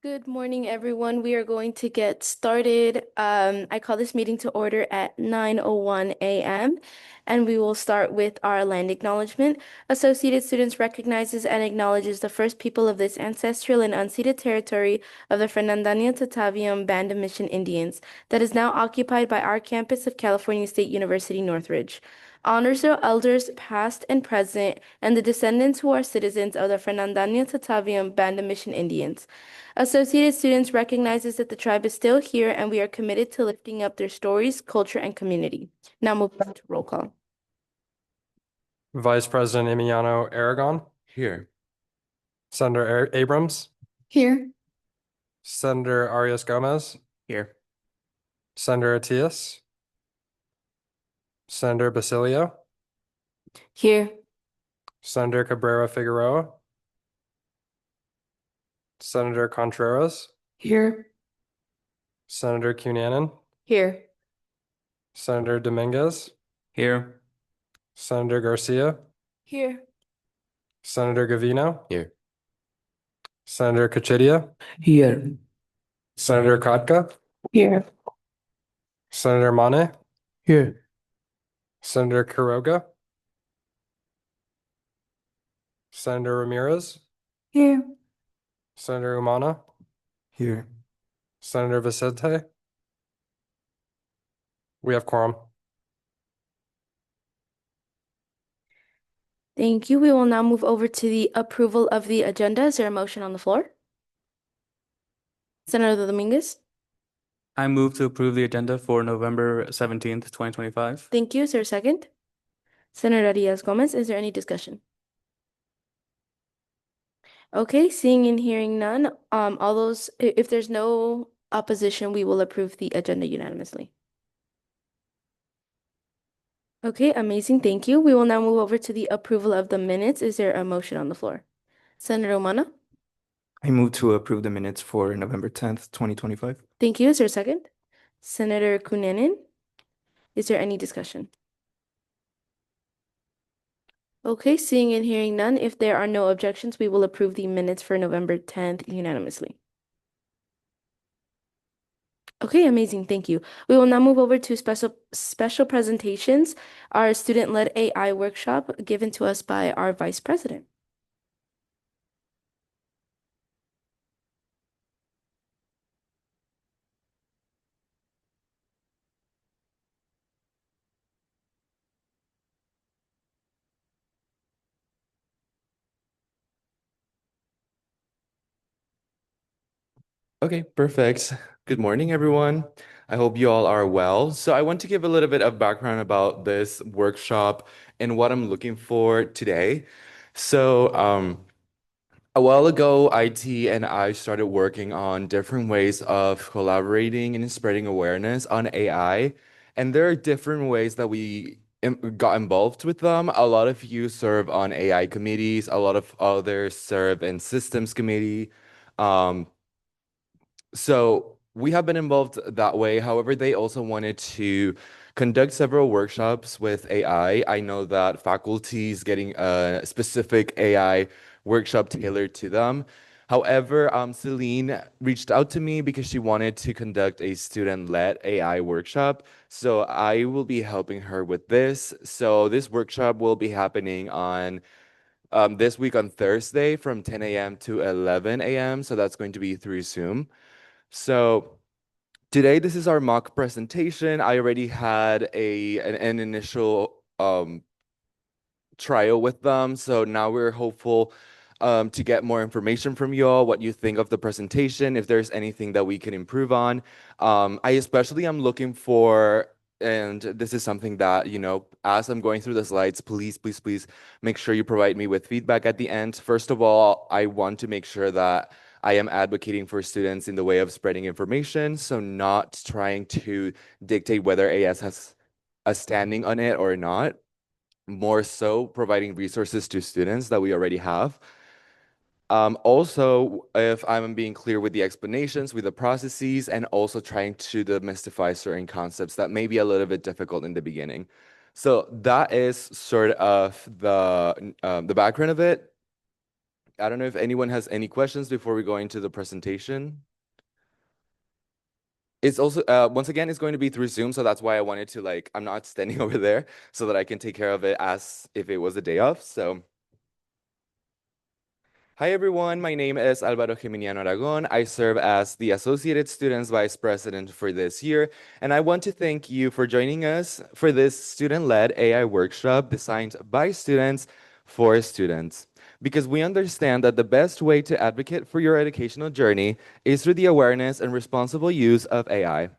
Good morning, everyone. We are going to get started. I call this meeting to order at 9:01 a.m. and we will start with our land acknowledgement. Associated Students recognizes and acknowledges the first people of this ancestral and unceded territory of the Fernandina Tataviam Band of Mission Indians that is now occupied by our campus of California State University, Northridge. Honors their elders, past and present, and the descendants who are citizens of the Fernandina Tataviam Band of Mission Indians. Associated Students recognizes that the tribe is still here and we are committed to lifting up their stories, culture, and community. Now move on to roll call. Vice President Emiliano Aragon, Here. Senator Abrams, Here. Senator Arias Gomez, Here. Senator Atias, Senator Basilio, Here. Senator Cabrera Figueroa, Senator Contreras, Here. Senator Cunanan, Here. Senator Dominguez, Here. Senator Garcia, Here. Senator Gavino, Here. Senator Kachidia, Here. Senator Kotka, Here. Senator Mane, Here. Senator Quiroga, Senator Ramirez, Here. Senator Umana, Here. Senator Vicente. We have quorum. Thank you. We will now move over to the approval of the agenda. Is there a motion on the floor? Senator Dominguez. I move to approve the agenda for November 17th, 2025. Thank you. Is there a second? Senator Arias Gomez, is there any discussion? Okay, seeing and hearing none, if there's no opposition, we will approve the agenda unanimously. Okay, amazing. Thank you. We will now move over to the approval of the minutes. Is there a motion on the floor? Senator Umana. I move to approve the minutes for November 10th, 2025. Thank you. Is there a second? Senator Cunanan. Is there any discussion? Okay, seeing and hearing none, if there are no objections, we will approve the minutes for November 10th unanimously. Okay, amazing. Thank you. We will now move over to special presentations, our student-led AI workshop given to us by our Vice President. Okay, perfect. Good morning, everyone. I hope you all are well. So I want to give a little bit of background about this workshop and what I'm looking for today. So a while ago, IT and I started working on different ways of collaborating and spreading awareness on AI. And there are different ways that we got involved with them. A lot of you serve on AI committees, a lot of others serve in systems committee. So we have been involved that way. However, they also wanted to conduct several workshops with AI. I know that faculty is getting a specific AI workshop tailored to them. However, Celine reached out to me because she wanted to conduct a student-led AI workshop. So I will be helping her with this. So this workshop will be happening on this week on Thursday from 10 a.m. to 11 a.m. So that's going to be through Zoom. So today, this is our mock presentation. I already had an initial trial with them. So now we're hopeful to get more information from you all, what you think of the presentation, if there's anything that we can improve on. I especially am looking for, and this is something that, as I'm going through the slides, please make sure you provide me with feedback at the end. First of all, I want to make sure that I am advocating for students in the way of spreading information, so not trying to dictate whether AS has a standing on it or not, more so providing resources to students that we already have. Also, if I'm being clear with the explanations, with the processes, and also trying to demystify certain concepts that may be a little bit difficult in the beginning. So that is sort of the background of it. I don't know if anyone has any questions before we go into the presentation. It's also once again it's going to be through Zoom, so that's why I wanted to I'm not standing over there so that I can take care of it as if it was a day off. So hi everyone, my name is Álvaro Jimeniano Aragon. I serve as the Associated Students Vice President for this year, and I want to thank you for joining us for this student-led AI workshop designed by students for students. Because we understand that the best way to advocate for your educational journey is through the awareness and responsible use of AI.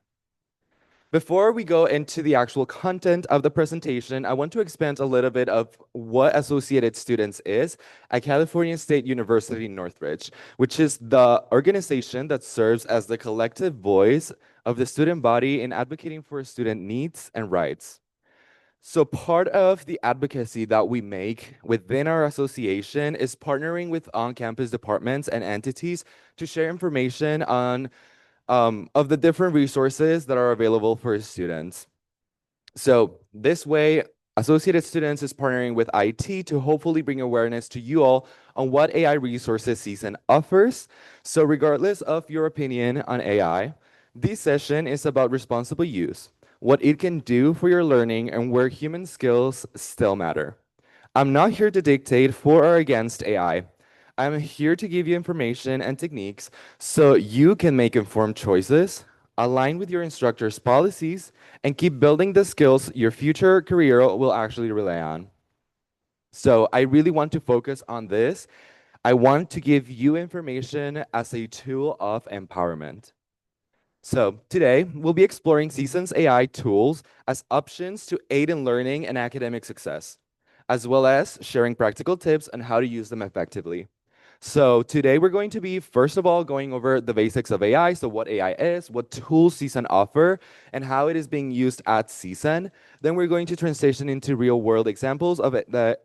Before we go into the actual content of the presentation, I want to expand a little bit of what Associated Students is at California State University Northridge, which is the organization that serves as the collective voice of the student body in advocating for student needs and rights. So part of the advocacy that we make within our association is partnering with on-campus departments and entities to share information on of the different resources that are available for students. So this way, Associated Students is partnering with IT to hopefully bring awareness to you all on what AI resources CSUN offers. So regardless of your opinion on AI, this session is about responsible use, what it can do for your learning, and where human skills still matter. I'm not here to dictate for or against AI. I'm here to give you information and techniques so you can make informed choices, align with your instructor's policies, and keep building the skills your future career will actually rely on. So I really want to focus on this. I want to give you information as a tool of empowerment. So today, we'll be exploring CSUN's AI tools as options to aid in learning and academic success, as well as sharing practical tips on how to use them effectively. So today we're going to be, first of all, going over the basics of AI, so what AI is, what tools CSUN offer, and how it is being used at CSUN. Then we're going to transition into real-world examples of the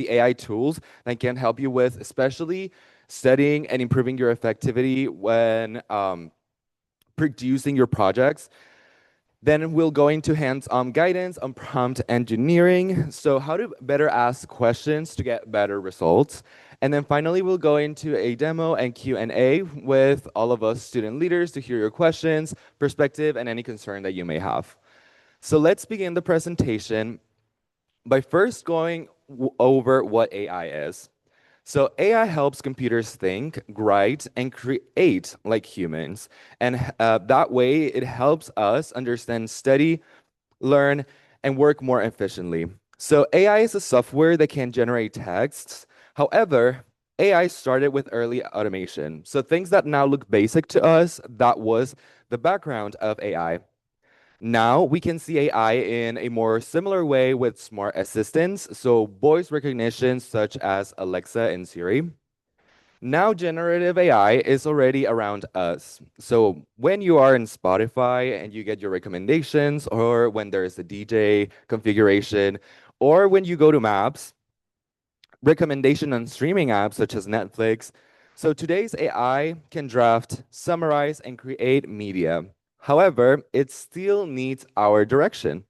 AI tools that can help you with especially studying and improving your effectivity when producing your projects. Then we'll go into hands-on guidance on prompt engineering, so how to better ask questions to get better results. And then finally, we'll go into a demo and Q&A with all of us student leaders to hear your questions, perspective, and any concern that you may have. So let's begin the presentation by first going over what AI is. So AI helps computers think, write, and create like humans. And that way, it helps us understand, study, learn, and work more efficiently. So AI is a software that can generate texts. However, AI started with early automation. So things that now look basic to us, that was the background of AI. Now we can see AI in a more similar way with smart assistants, so voice recognition such as Alexa and Siri. Now generative AI is already around us. So when you are in Spotify and you get your recommendations, or when there's a DJ configuration, or when you go to Maps, recommendation on streaming apps such as Netflix. So today's AI can draft, summarize, and create media. However, it still needs our direction.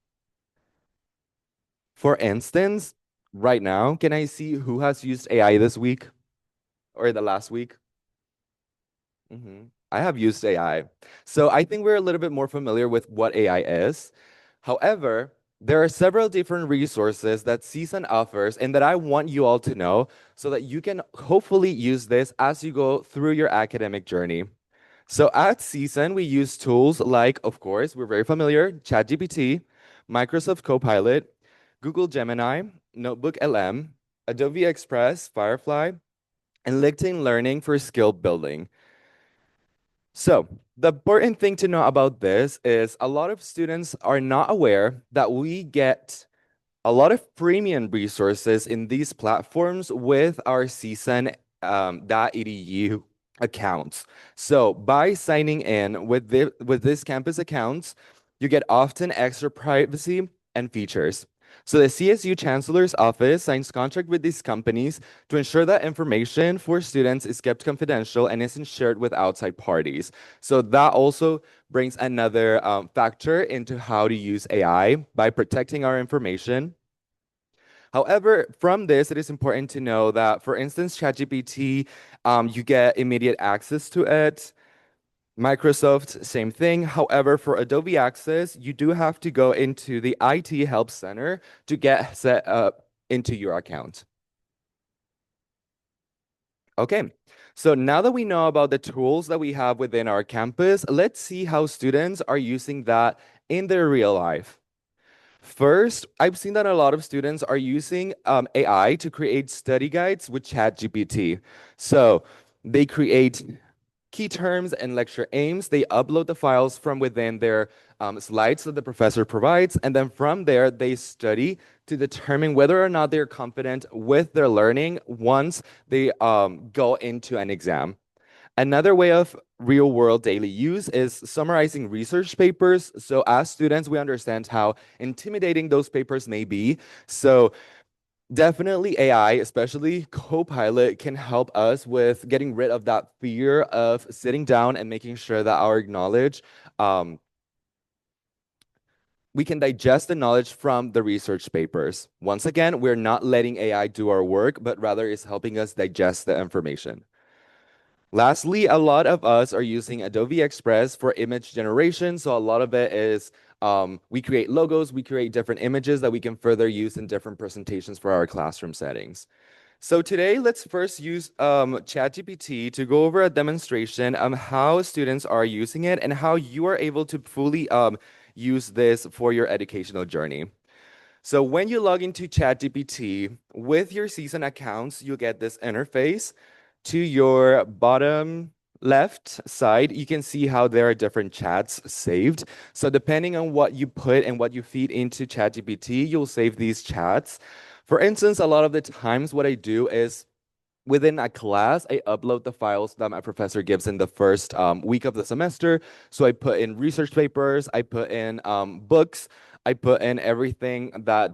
For instance, right now, can I see who has used AI this week or the last week? I have used AI. So I think we're a little bit more familiar with what AI is. However, there are several different resources that CSUN offers and that I want you all to know so that you can hopefully use this as you go through your academic journey. So at CSUN, we use tools like, of course, we're very familiar, ChatGPT, Microsoft Copilot, Google Gemini, Notebook LM, Adobe Express, Firefly, and LinkedIn Learning for skill building. So the important thing to know about this is a lot of students are not aware that we get a lot of premium resources in these platforms with our CSUN.edu accounts. So by signing in with this campus accounts, you get often extra privacy and features. So the CSU Chancellor's Office signs contract with these companies to ensure that information for students is kept confidential and isn't shared with outside parties. So that also brings another factor into how to use AI by protecting our information. However, from this, it is important to know that, for instance, ChatGPT, you get immediate access to it. Microsoft, same thing. However, for Adobe Access, you do have to go into the IT Help Center to get set up into your account. Okay, so now that we know about the tools that we have within our campus, let's see how students are using that in their real life. First, I've seen that a lot of students are using AI to create study guides with ChatGPT. So they create key terms and lecture aims. They upload the files from within their slides that the professor provides, and then from there, they study to determine whether or not they're confident with their learning once they go into an exam. Another way of real world daily use is summarizing research papers. So as students, we understand how intimidating those papers may be. So definitely AI, especially Copilot, can help us with getting rid of that fear of sitting down and making sure that our knowledge, we can digest the knowledge from the research papers. Once again, we're not letting AI do our work, but rather is helping us digest the information. Lastly, a lot of us are using Adobe Express for image generation. So a lot of it is we create logos, we create different images that we can further use in different presentations for our classroom settings. So today, let's first use ChatGPT to go over a demonstration on how students are using it and how you are able to fully use this for your educational journey. So when you log into ChatGPT with your season accounts, you get this interface. To your bottom left side, you can see how there are different chats saved. So depending on what you put and what you feed into ChatGPT, you'll save these chats. For instance, a lot of the times what I do is within a class, I upload the files that my professor gives in the first week of the semester. So I put in research papers, I put in books, I put in everything that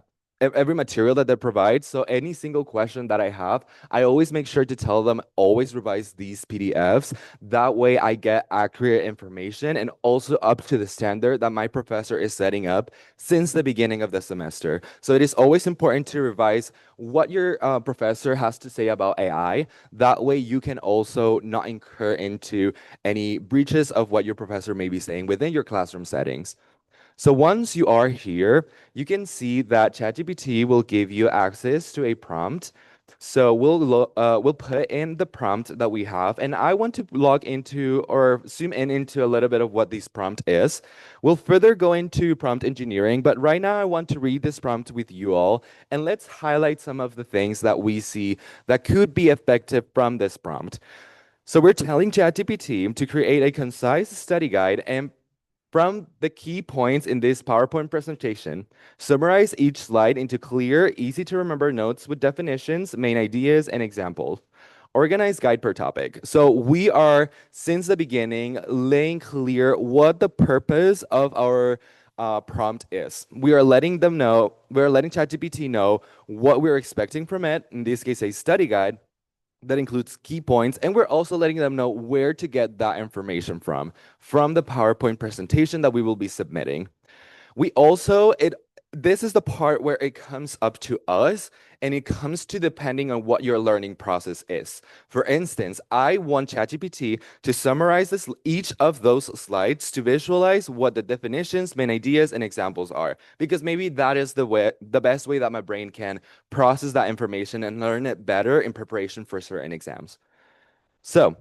every material that they provide. So any single question that I have, I always make sure to tell them, always revise these PDFs. That way I get accurate information and also up to the standard that my professor is setting up since the beginning of the semester. So it is always important to revise what your professor has to say about AI. That way you can also not incur into any breaches of what your professor may be saying within your classroom settings. So once you are here, you can see that ChatGPT will give you access to a prompt. So we'll put in the prompt that we have, and I want to log into or zoom in into a little bit of what this prompt is. We'll further go into prompt engineering, but right now I want to read this prompt with you all, and let's highlight some of the things that we see that could be effective from this prompt. So we're telling ChatGPT to create a concise study guide and from the key points in this PowerPoint presentation, summarize each slide into clear, easy to remember notes with definitions, main ideas, and examples. Organize guide per topic. So we are, since the beginning, laying clear what the purpose of our prompt is. We are letting ChatGPT know what we're expecting from it, in this case, a study guide, that includes key points, and we're also letting them know where to get that information from the PowerPoint presentation that we will be submitting. This is the part where it comes up to us and it comes to depending on what your learning process is. For instance, I want ChatGPT to summarize each of those slides to visualize what the definitions, main ideas, and examples are, because maybe that is the best way that my brain can process that information and learn it better in preparation for certain exams. So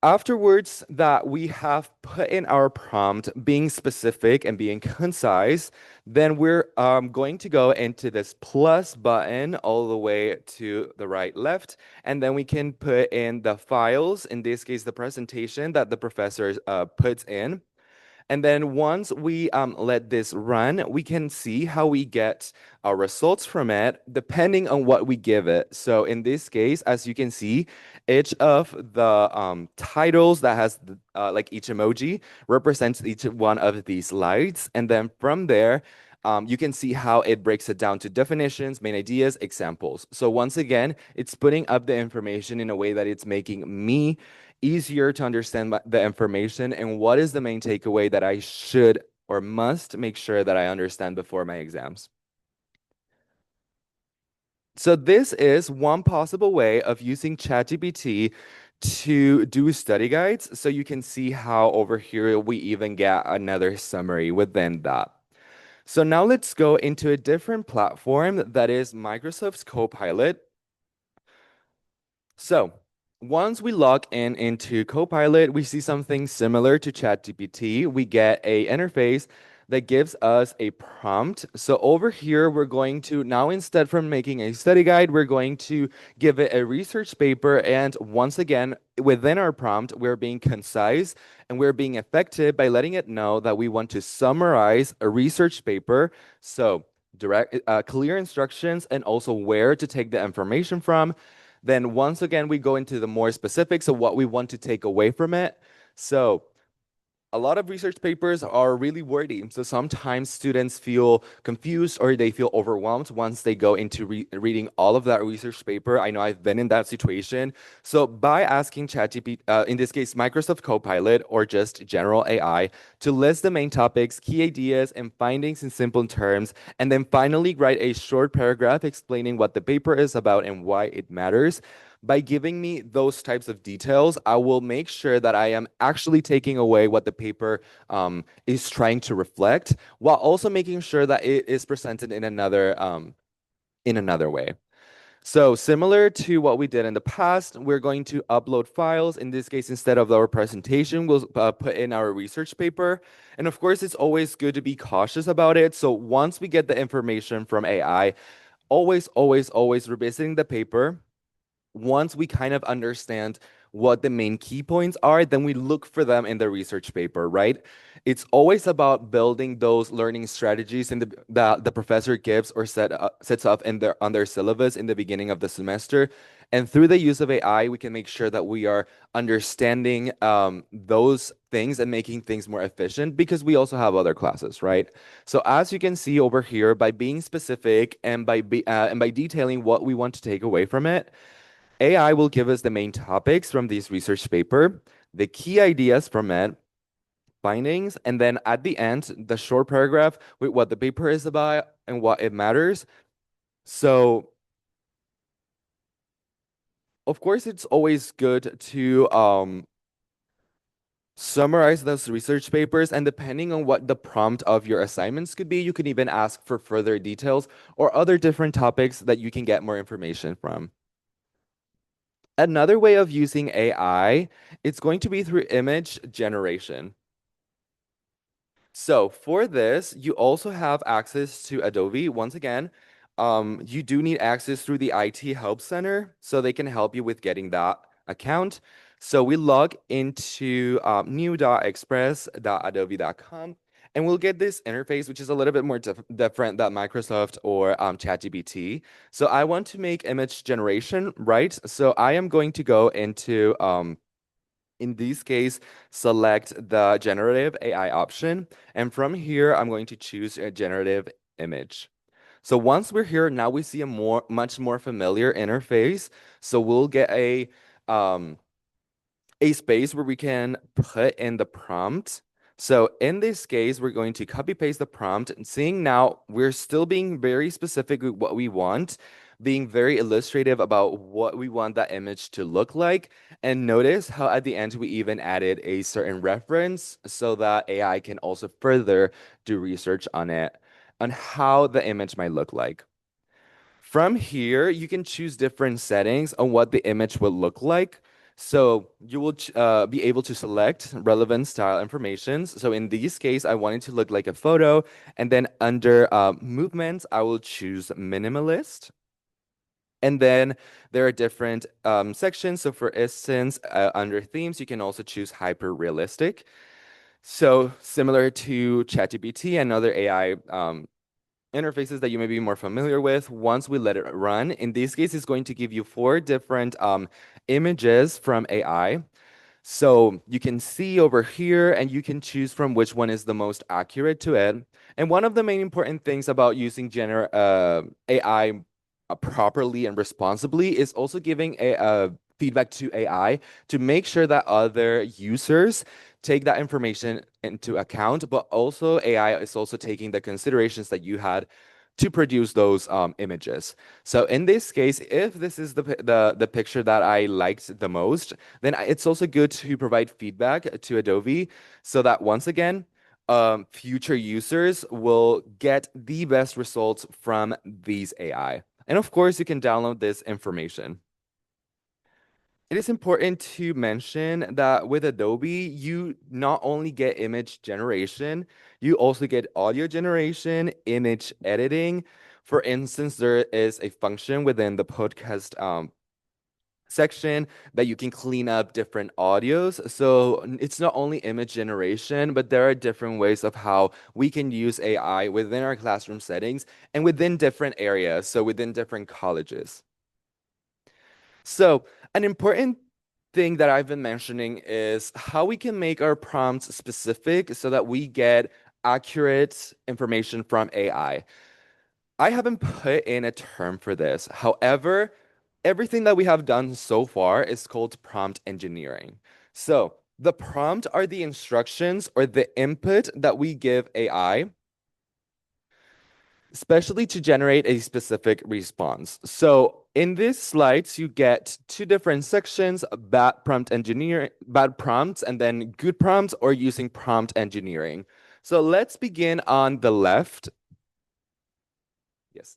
afterwards that we have put in our prompt being specific and being concise, then we're going to go into this plus button all the way to the right left, and then we can put in the files, in this case the presentation that the professor puts in. And then once we let this run, we can see how we get our results from it depending on what we give it. So in this case, as you can see, each of the titles that has like each emoji represents each one of these slides. And then from there, You can see how it breaks it down to definitions, main ideas, examples. So once again, it's putting up the information in a way that it's making me easier to understand the information and what is the main takeaway that I should or must make sure that I understand before my exams. So this is one possible way of using ChatGPT to do study guides. So you can see how over here we even get another summary within that. So now let's go into a different platform that is Microsoft's Copilot. So once we log in into Copilot, we see something similar to ChatGPT. We get a interface that gives us a prompt. So over here, we're going to now, instead from making a study guide, we're going to give it a research paper. And once again, within our prompt, we're being concise and we're being effective by letting it know that we want to summarize a research paper. So direct, clear instructions and also where to take the information from. Then once again, we go into the more specifics of what we want to take away from it. So a lot of research papers are really wordy. So sometimes students feel confused or they feel overwhelmed once they go into reading all of that research paper. I know I've been in that situation. So by asking ChatGPT, in this case, Microsoft Copilot or just general AI, to list the main topics, key ideas, and findings in simple terms, and then finally write a short paragraph explaining what the paper is about and why it matters. By giving me those types of details, I will make sure that I am actually taking away what the paper is trying to reflect, while also making sure that it is presented in another way. So similar to what we did in the past, we're going to upload files. In this case, instead of our presentation, we'll put in our research paper. And of course, it's always good to be cautious about it. So once we get the information from AI, always revisiting the paper. Once we kind of understand what the main key points are, then we look for them in the research paper, right? It's always about building those learning strategies that the professor gives or sets up on their syllabus in the beginning of the semester. And through the use of AI, we can make sure that we are understanding those things and making things more efficient, because we also have other classes, right? So as you can see over here, by being specific and by detailing what we want to take away from it, AI will give us the main topics from this research paper, the key ideas from it, findings, and then at the end, the short paragraph with what the paper is about and what it matters. So, of course, it's always good to summarize those research papers, and depending on what the prompt of your assignments could be, you can even ask for further details or other different topics that you can get more information from. Another way of using AI, it's going to be through image generation. So for this, you also have access to Adobe. Once again, you do need access through the IT Help Center, so they can help you with getting that account. So we log into new.express.adobe.com, and we'll get this interface, which is a little bit more different than Microsoft or ChatGPT. So I want to make image generation, right? So I am going to go into, in this case, select the generative AI option. And from here, I'm going to choose a generative image. So once we're here, now we see a much more familiar interface. So we'll get a space where we can put in the prompt. So in this case, we're going to copy paste the prompt, and seeing now we're still being very specific with what we want, being very illustrative about what we want that image to look like. And notice how at the end we even added a certain reference so that AI can also further do research on it, on how the image might look like. From here, you can choose different settings on what the image will look like. So you will be able to select relevant style information. So in this case, I want it to look like a photo. And then under movements, I will choose minimalist. And then there are different sections. So for instance, under themes, you can also choose hyper realistic. So similar to ChatGPT and other AI interfaces that you may be more familiar with, once we let it run, in this case, it's going to give you 4 different images from AI. So you can see over here and you can choose from which one is the most accurate to it. And one of the main important things about using AI properly and responsibly is also giving feedback to AI to make sure that other users take that information into account, but also AI is also taking the considerations that you had to produce those images. So in this case, if this is the picture that I liked the most, then it's also good to provide feedback to Adobe so that once again, future users will get the best results from these AI. And of course, you can download this information. It is important to mention that with Adobe, you not only get image generation, you also get audio generation, image editing. For instance, there is a function within the podcast section that you can clean up different audios. So it's not only image generation, but there are different ways of how we can use AI within our classroom settings and within different areas, so within different colleges. So an important thing that I've been mentioning is how we can make our prompts specific so that we get accurate information from AI. I haven't put in a term for this. However, everything that we have done so far is called prompt engineering. So the prompt are the instructions or the input that we give AI, especially to generate a specific response. So in these slides, you get two different sections, bad prompts, and then good prompts or using prompt engineering. So let's begin on the left. Yes.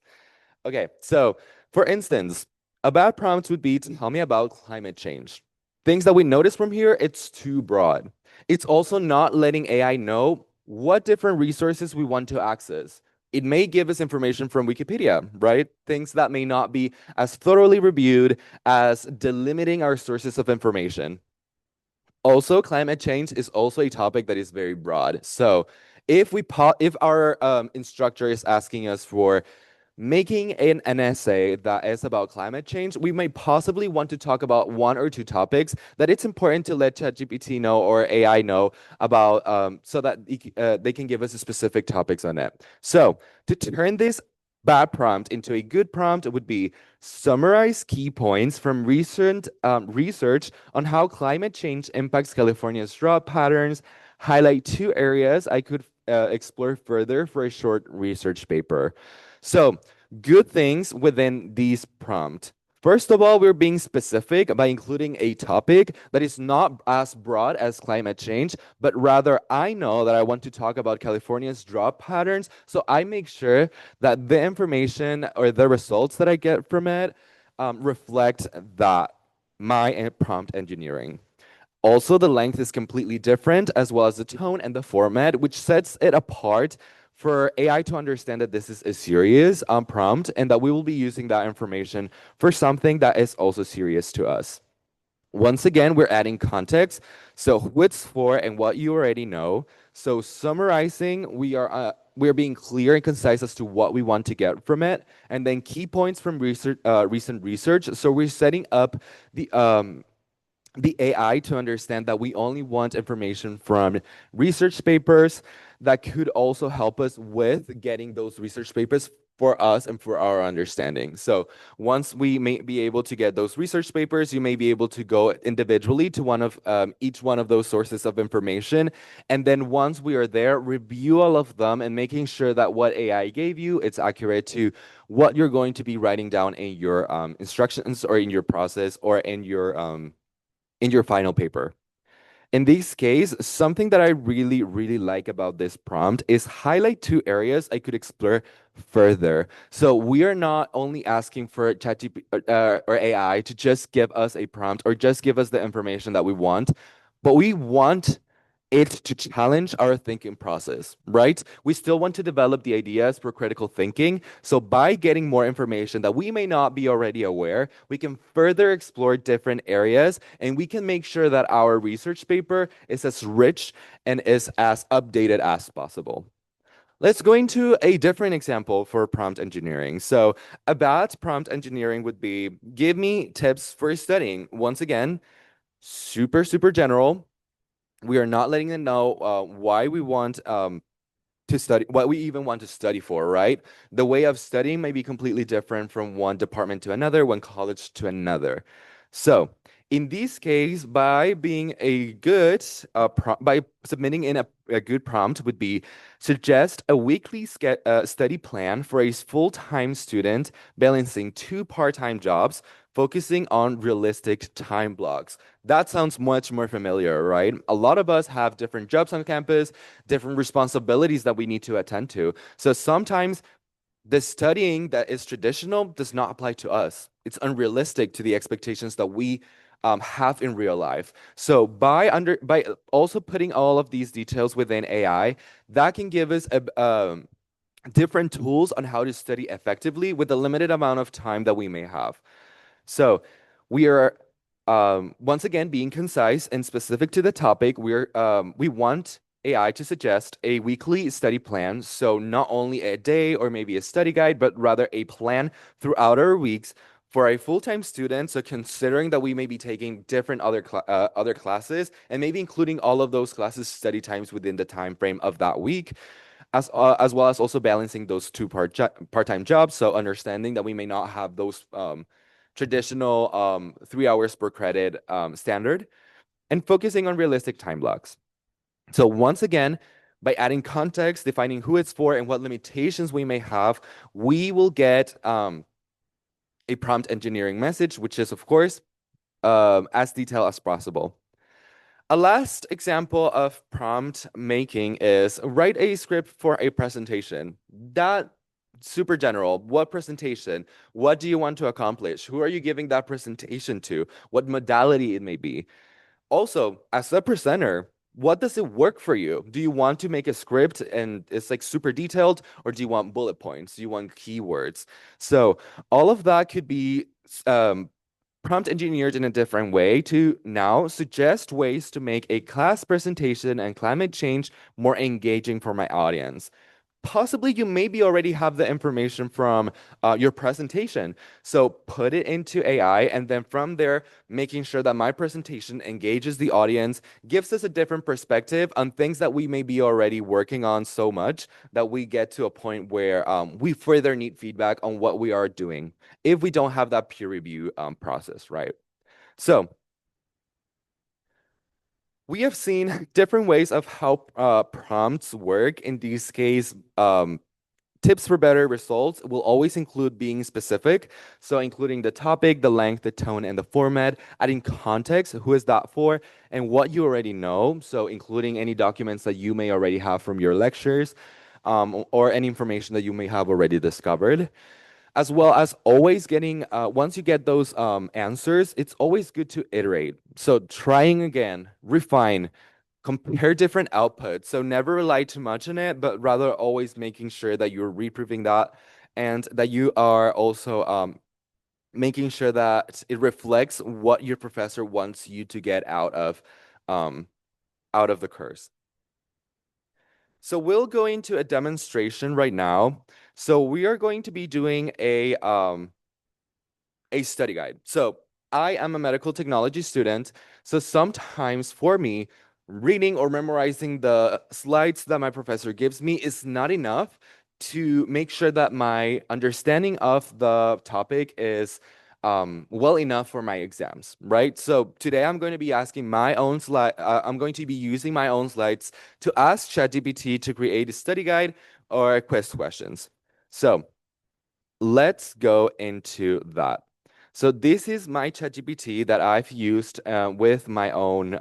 Okay, so for instance, a bad prompt would be to tell me about climate change. Things that we notice from here, it's too broad. It's also not letting AI know what different resources we want to access. It may give us information from Wikipedia, right? Things that may not be as thoroughly reviewed as delimiting our sources of information. Also, climate change is also a topic that is very broad. So if our instructor is asking us for making an essay that is about climate change, we might possibly want to talk about one or two topics that it's important to let ChatGPT know or AI know about so that they can give us specific topics on it. So to turn this bad prompt into a good prompt, it would be summarize key points from recent research on how climate change impacts California's drought patterns, highlight two areas I could explore further for a short research paper. So good things within these prompt. First of all, we're being specific by including a topic that is not as broad as climate change, but rather I know that I want to talk about California's drought patterns. So I make sure that the information or the results that I get from it reflect that my prompt engineering. Also, the length is completely different, as well as the tone and the format, which sets it apart for AI to understand that this is a serious prompt and that we will be using that information for something that is also serious to us. Once again, we're adding context. So who it's for and what you already know. So summarizing, we're being clear and concise as to what we want to get from it. And then key points from recent research. So we're setting up the AI to understand that we only want information from research papers that could also help us with getting those research papers for us and for our understanding. So once we may be able to get those research papers, you may be able to go individually to each one of those sources of information. And then once we are there, review all of them and making sure that what AI gave you, it's accurate to what you're going to be writing down in your instructions or in your process or in your final paper. In this case, something that I really, really like about this prompt is highlight two areas I could explore further. So we are not only asking for ChatGPT or AI to just give us a prompt or just give us the information that we want, but we want it to challenge our thinking process, right? We still want to develop the ideas for critical thinking. So by getting more information that we may not be already aware, we can further explore different areas and we can make sure that our research paper is as rich and is as updated as possible. Let's go into a different example for prompt engineering. So about prompt engineering would be, give me tips for studying. Once again, super, super general. We are not letting them know why we want to study, what we even want to study for, right? The way of studying may be completely different from one department to another, one college to another. So, in this case, by being a good by submitting in a good prompt would be suggest a weekly study plan for a full-time student balancing two part-time jobs, focusing on realistic time blocks. That sounds much more familiar, right? A lot of us have different jobs on campus, different responsibilities that we need to attend to. So sometimes the studying that is traditional does not apply to us. It's unrealistic to the expectations that we have in real life. So by also putting all of these details within AI, that can give us different tools on how to study effectively with the limited amount of time that we may have. So we are once again being concise and specific to the topic. We want AI to suggest a weekly study plan. So not only a day or maybe a study guide, but rather a plan throughout our weeks for a full-time student. So considering that we may be taking different other classes and maybe including all of those classes study times within the time frame of that week. As well as also balancing those two part-time jobs. So understanding that we may not have those traditional 3 hours per credit standard, and focusing on realistic time blocks. So once again, by adding context, defining who it's for and what limitations we may have, we will get a prompt engineering message, which is, of course, as detailed as possible. A last example of prompt making is write a script for a presentation. That super general. What presentation? What do you want to accomplish? Who are you giving that presentation to? What modality it may be? Also, as a presenter, what does it work for you? Do you want to make a script and it's like super detailed, or do you want bullet points? Do you want keywords? So all of that could be prompt engineered in a different way to now suggest ways to make a class presentation and climate change more engaging for my audience. Possibly you maybe already have the information from your presentation. So put it into AI, and then from there, making sure that my presentation engages the audience, gives us a different perspective on things that we may be already working on so much that we get to a point where we further need feedback on what we are doing if we don't have that peer review process, right? So we have seen different ways of how prompts work. In this case, tips for better results will always include being specific. So including the topic, the length, the tone, and the format, adding context, who is that for, and what you already know. So including any documents that you may already have from your lectures, or any information that you may have already discovered. As well as always getting, once you get those answers, it's always good to iterate. So trying again, refine, compare different outputs. So never rely too much on it, but rather always making sure that you're reproving that, and that you are also making sure that it reflects what your professor wants you to get out of the course. So we'll go into a demonstration right now. So we are going to be doing a study guide. So I am a medical technology student. So sometimes for me, reading or memorizing the slides that my professor gives me is not enough to make sure that my understanding of the topic is well enough for my exams, right? So today I'm going to be asking my own I'm going to be using my own slides to ask ChatGPT to create a study guide or quiz questions. So let's go into that. So this is my ChatGPT that I've used with my own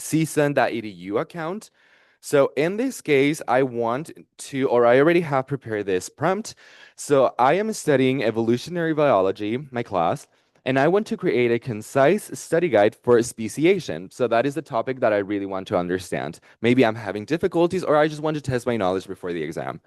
CSUN.edu account. So in this case, I already have prepared this prompt. So I am studying evolutionary biology, my class, and I want to create a concise study guide for speciation. So that is the topic that I really want to understand. Maybe I'm having difficulties, or I just want to test my knowledge before the exam.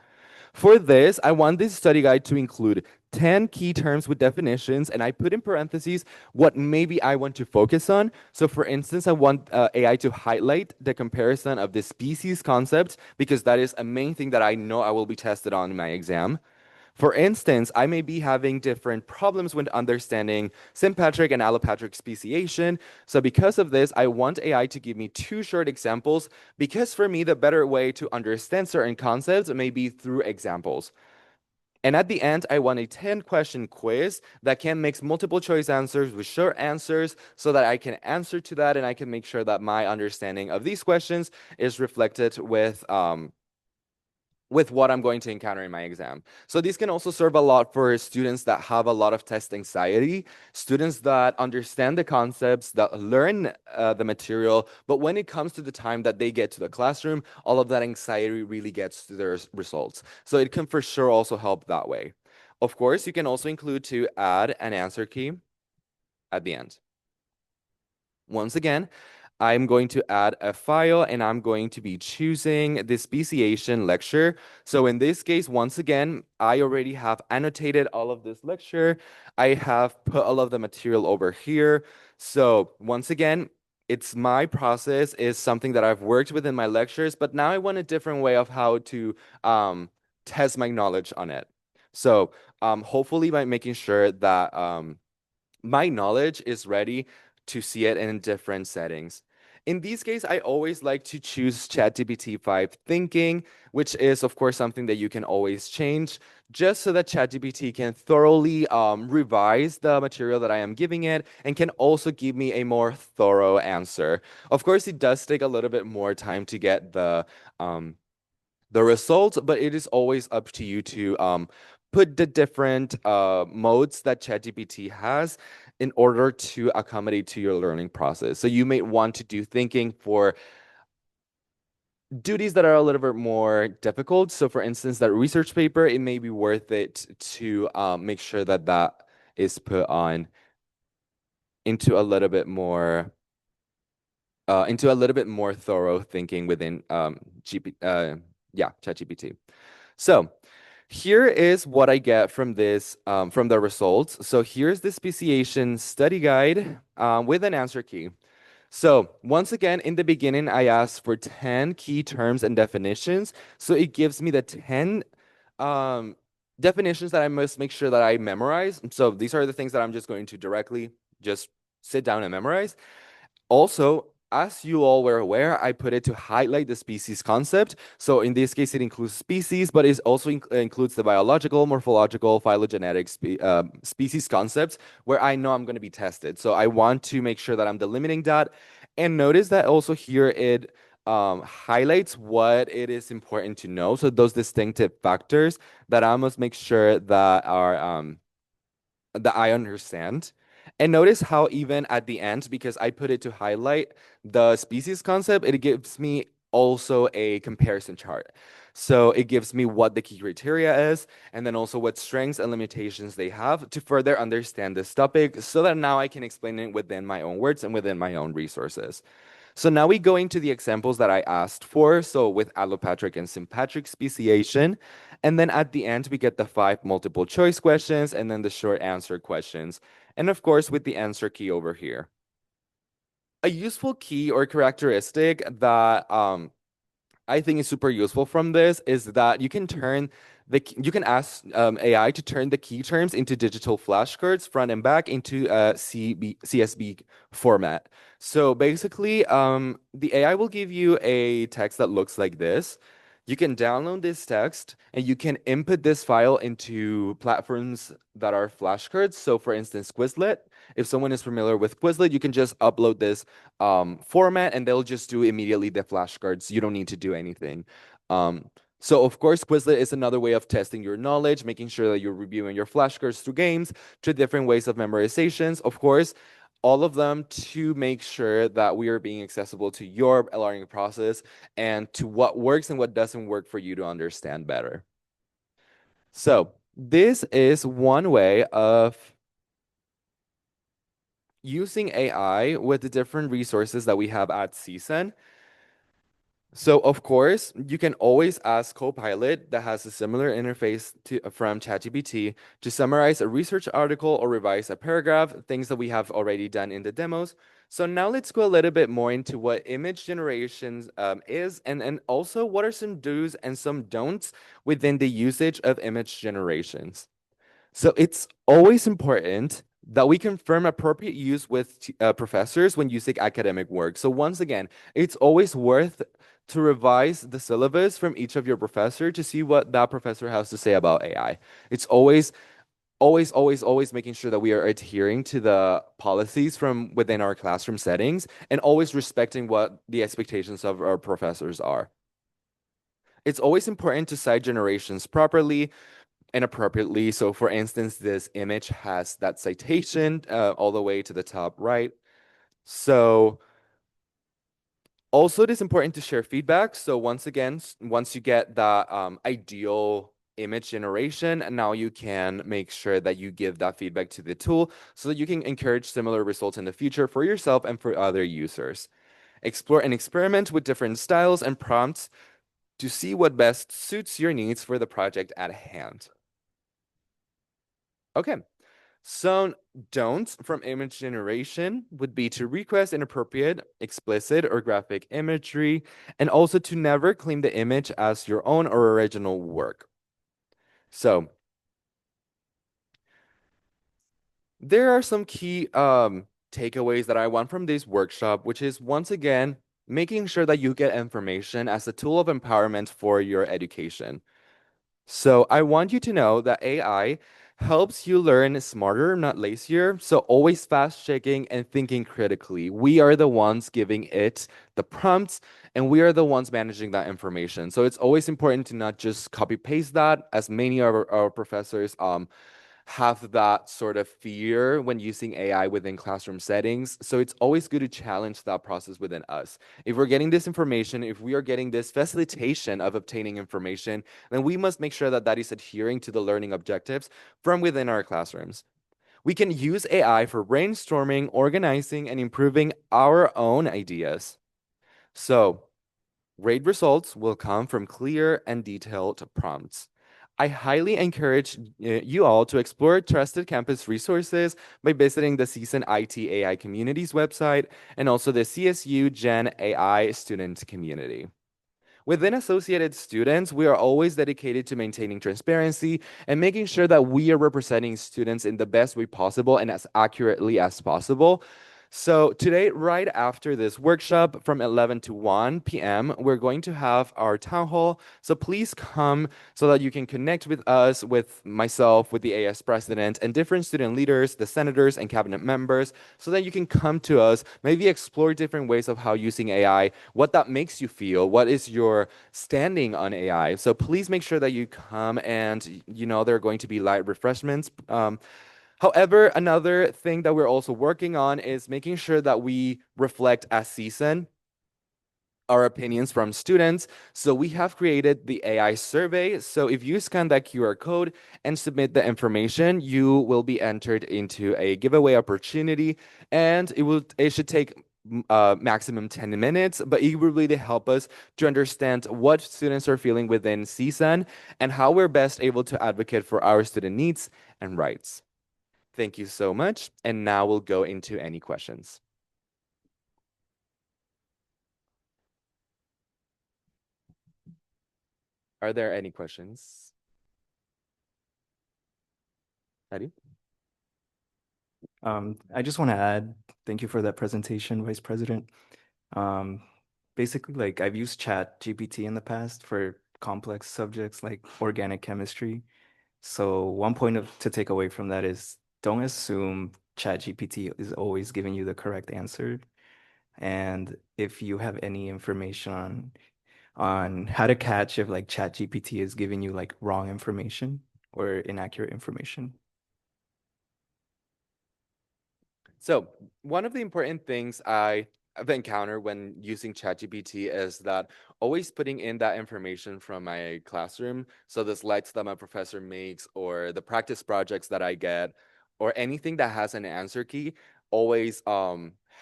For this, I want this study guide to include 10 key terms with definitions, and I put in parentheses what maybe I want to focus on. So for instance, I want AI to highlight the comparison of the species concept, because that is a main thing that I know I will be tested on in my exam. For instance, I may be having different problems with understanding sympatric and allopatric speciation. So because of this, I want AI to give me two short examples because for me, the better way to understand certain concepts may be through examples. And at the end, I want a 10-question quiz that can mix multiple choice answers with short answers so that I can answer to that and I can make sure that my understanding of these questions is reflected with what I'm going to encounter in my exam. So these can also serve a lot for students that have a lot of test anxiety, students that understand the concepts, that learn the material, but when it comes to the time that they get to the classroom, all of that anxiety really gets to their results. So it can for sure also help that way. Of course, you can also include to add an answer key at the end. Once again, I'm going to add a file and I'm going to be choosing the speciation lecture. So in this case, once again, I already have annotated all of this lecture. I have put all of the material over here. So once again, it's my process is something that I've worked with in my lectures, but now I want a different way of how to test my knowledge on it. So hopefully by making sure that my knowledge is ready to see it in different settings. In these cases, I always like to choose ChatGPT 5 Thinking, which is, of course, something that you can always change just so that ChatGPT can thoroughly revise the material that I am giving it and can also give me a more thorough answer. Of course, it does take a little bit more time to get the results, but it is always up to you to put the different modes that ChatGPT has in order to accommodate to your learning process. So you may want to do thinking for duties that are a little bit more difficult. So for instance, that research paper, it may be worth it to make sure that that is put on into a little bit more thorough thinking within ChatGPT. So here is what I get from this from the results. So here's the speciation study guide with an answer key. So once again, in the beginning, I asked for 10 key terms and definitions. So it gives me the 10 definitions that I must make sure that I memorize. So these are the things that I'm just going to directly just sit down and memorize. Also, as you all were aware, I put it to highlight the species concept. So in this case, it includes species, but it also includes the biological, morphological, phylogenetic species concepts where I know I'm going to be tested. So I want to make sure that I'm delimiting that. And notice that also here it highlights what it is important to know. So those distinctive factors that I must make sure that are that I understand. And notice how even at the end, because I put it to highlight the species concept, it gives me also a comparison chart. So it gives me what the key criteria is, and then also what strengths and limitations they have to further understand this topic so that now I can explain it within my own words and within my own resources. So now we go into the examples that I asked for. So with allopatric and sympatric speciation. And then at the end, we get the 5 multiple choice questions and then the short answer questions. And of course, with the answer key over here. A useful key or characteristic that I think is super useful from this is that you can ask AI to turn the key terms into digital flashcards front and back into CSV format. So basically, the AI will give you a text that looks like this. You can download this text and you can input this file into platforms that are flashcards. So for instance, Quizlet. If someone is familiar with Quizlet, you can just upload this format and they'll just do immediately the flashcards. You don't need to do anything. So of course, Quizlet is another way of testing your knowledge, making sure that you're reviewing your flashcards through games, to different ways of memorizations. Of course, all of them to make sure that we are being accessible to your learning process and to what works and what doesn't work for you to understand better. So this is one way of using AI with the different resources that we have at CSUN. So of course, you can always ask Copilot that has a similar interface from ChatGPT to summarize a research article or revise a paragraph, things that we have already done in the demos. So now let's go a little bit more into what image generation is, and also what are some do's and some don'ts within the usage of image generations. So it's always important that we confirm appropriate use with professors when using academic work. So once again, it's always worth to revise the syllabus from each of your professor to see what that professor has to say about AI. It's always making sure that we are adhering to the policies from within our classroom settings and always respecting what the expectations of our professors are. It's always important to cite generations properly and appropriately. So for instance, this image has that citation all the way to the top right. So also, it is important to share feedback. So once again, once you get that ideal image generation, and now you can make sure that you give that feedback to the tool so that you can encourage similar results in the future for yourself and for other users. Explore and experiment with different styles and prompts to see what best suits your needs for the project at hand. Okay. Some don'ts from image generation would be to request inappropriate, explicit, or graphic imagery, and also to never claim the image as your own or original work. So there are some key takeaways that I want from this workshop, which is once again, making sure that you get information as a tool of empowerment for your education. So I want you to know that AI helps you learn smarter, not lazier. So always fast checking and thinking critically. We are the ones giving it the prompts and we are the ones managing that information. So it's always important to not just copy paste that, as many of our professors have that sort of fear when using AI within classroom settings. So it's always good to challenge that process within us. If we're getting this information, if we are getting this facilitation of obtaining information, then we must make sure that that is adhering to the learning objectives from within our classrooms. We can use AI for brainstorming, organizing, and improving our own ideas. So great results will come from clear and detailed prompts. I highly encourage you all to explore trusted campus resources by visiting the CSUN IT AI Communities website and also the CSU Gen AI student community. Within Associated Students, we are always dedicated to maintaining transparency and making sure that we are representing students in the best way possible and as accurately as possible. So today, right after this workshop from 11 to 1 p.m., we're going to have our town hall. So please come so that you can connect with us, with myself, with the AS president, and different student leaders, the senators, and cabinet members, so that you can come to us, maybe explore different ways of how using AI, what that makes you feel, what is your standing on AI. So please make sure that you come, and there are going to be light refreshments. However, another thing that we're also working on is making sure that we reflect as CSUN our opinions from students. So we have created the AI survey. So if you scan that QR code and submit the information, you will be entered into a giveaway opportunity, and it should take maximum 10 minutes, but it will really help us to understand what students are feeling within CSUN and how we're best able to advocate for our student needs and rights. Thank you so much. And now we'll go into any questions. Are there any questions? Eddie? I just want to add, thank you for that presentation, Vice President. Basically, like I've used ChatGPT in the past for complex subjects like organic chemistry. So one point to take away from that is don't assume ChatGPT is always giving you the correct answer. And if you have any information on how to catch if like ChatGPT is giving you like wrong information or inaccurate information. So one of the important things I've encountered when using ChatGPT is that always putting in that information from my classroom, so the slides that my professor makes or the practice projects that I get or anything that has an answer key, always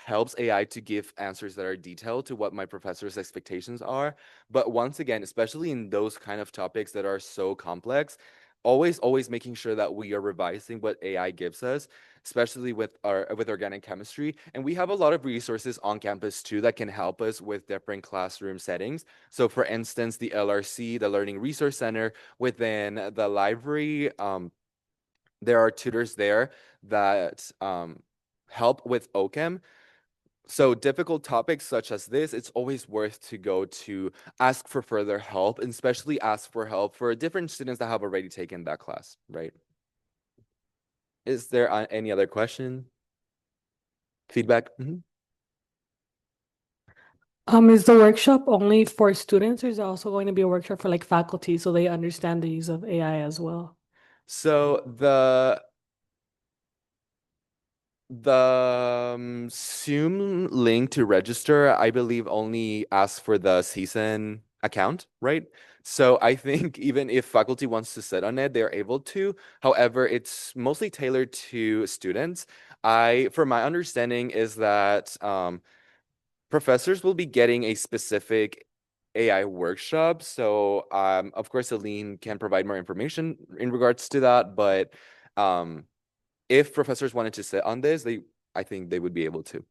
helps AI to give answers that are detailed to what my professor's expectations are. But once again, especially in those kind of topics that are so complex, always making sure that we are revising what AI gives us, especially with organic chemistry. And we have a lot of resources on campus too that can help us with different classroom settings. So for instance, the LRC, the Learning Resource Center within the library, there are tutors there that help with OChem. So difficult topics such as this, it's always worth to go to ask for further help, and especially ask for help for different students that have already taken that class, right? Is there any other question? Feedback? Is the workshop only for students, or is it also going to be a workshop for like faculty so they understand the use of AI as well? So the Zoom link to register, I believe, only asks for the season account, right? So I think even if faculty wants to sit on it, they're able to. However, it's mostly tailored to students. For my understanding, is that professors will be getting a specific AI workshop. So of course, Aline can provide more information in regards to that, but if professors wanted to sit on this, I think they would be able to.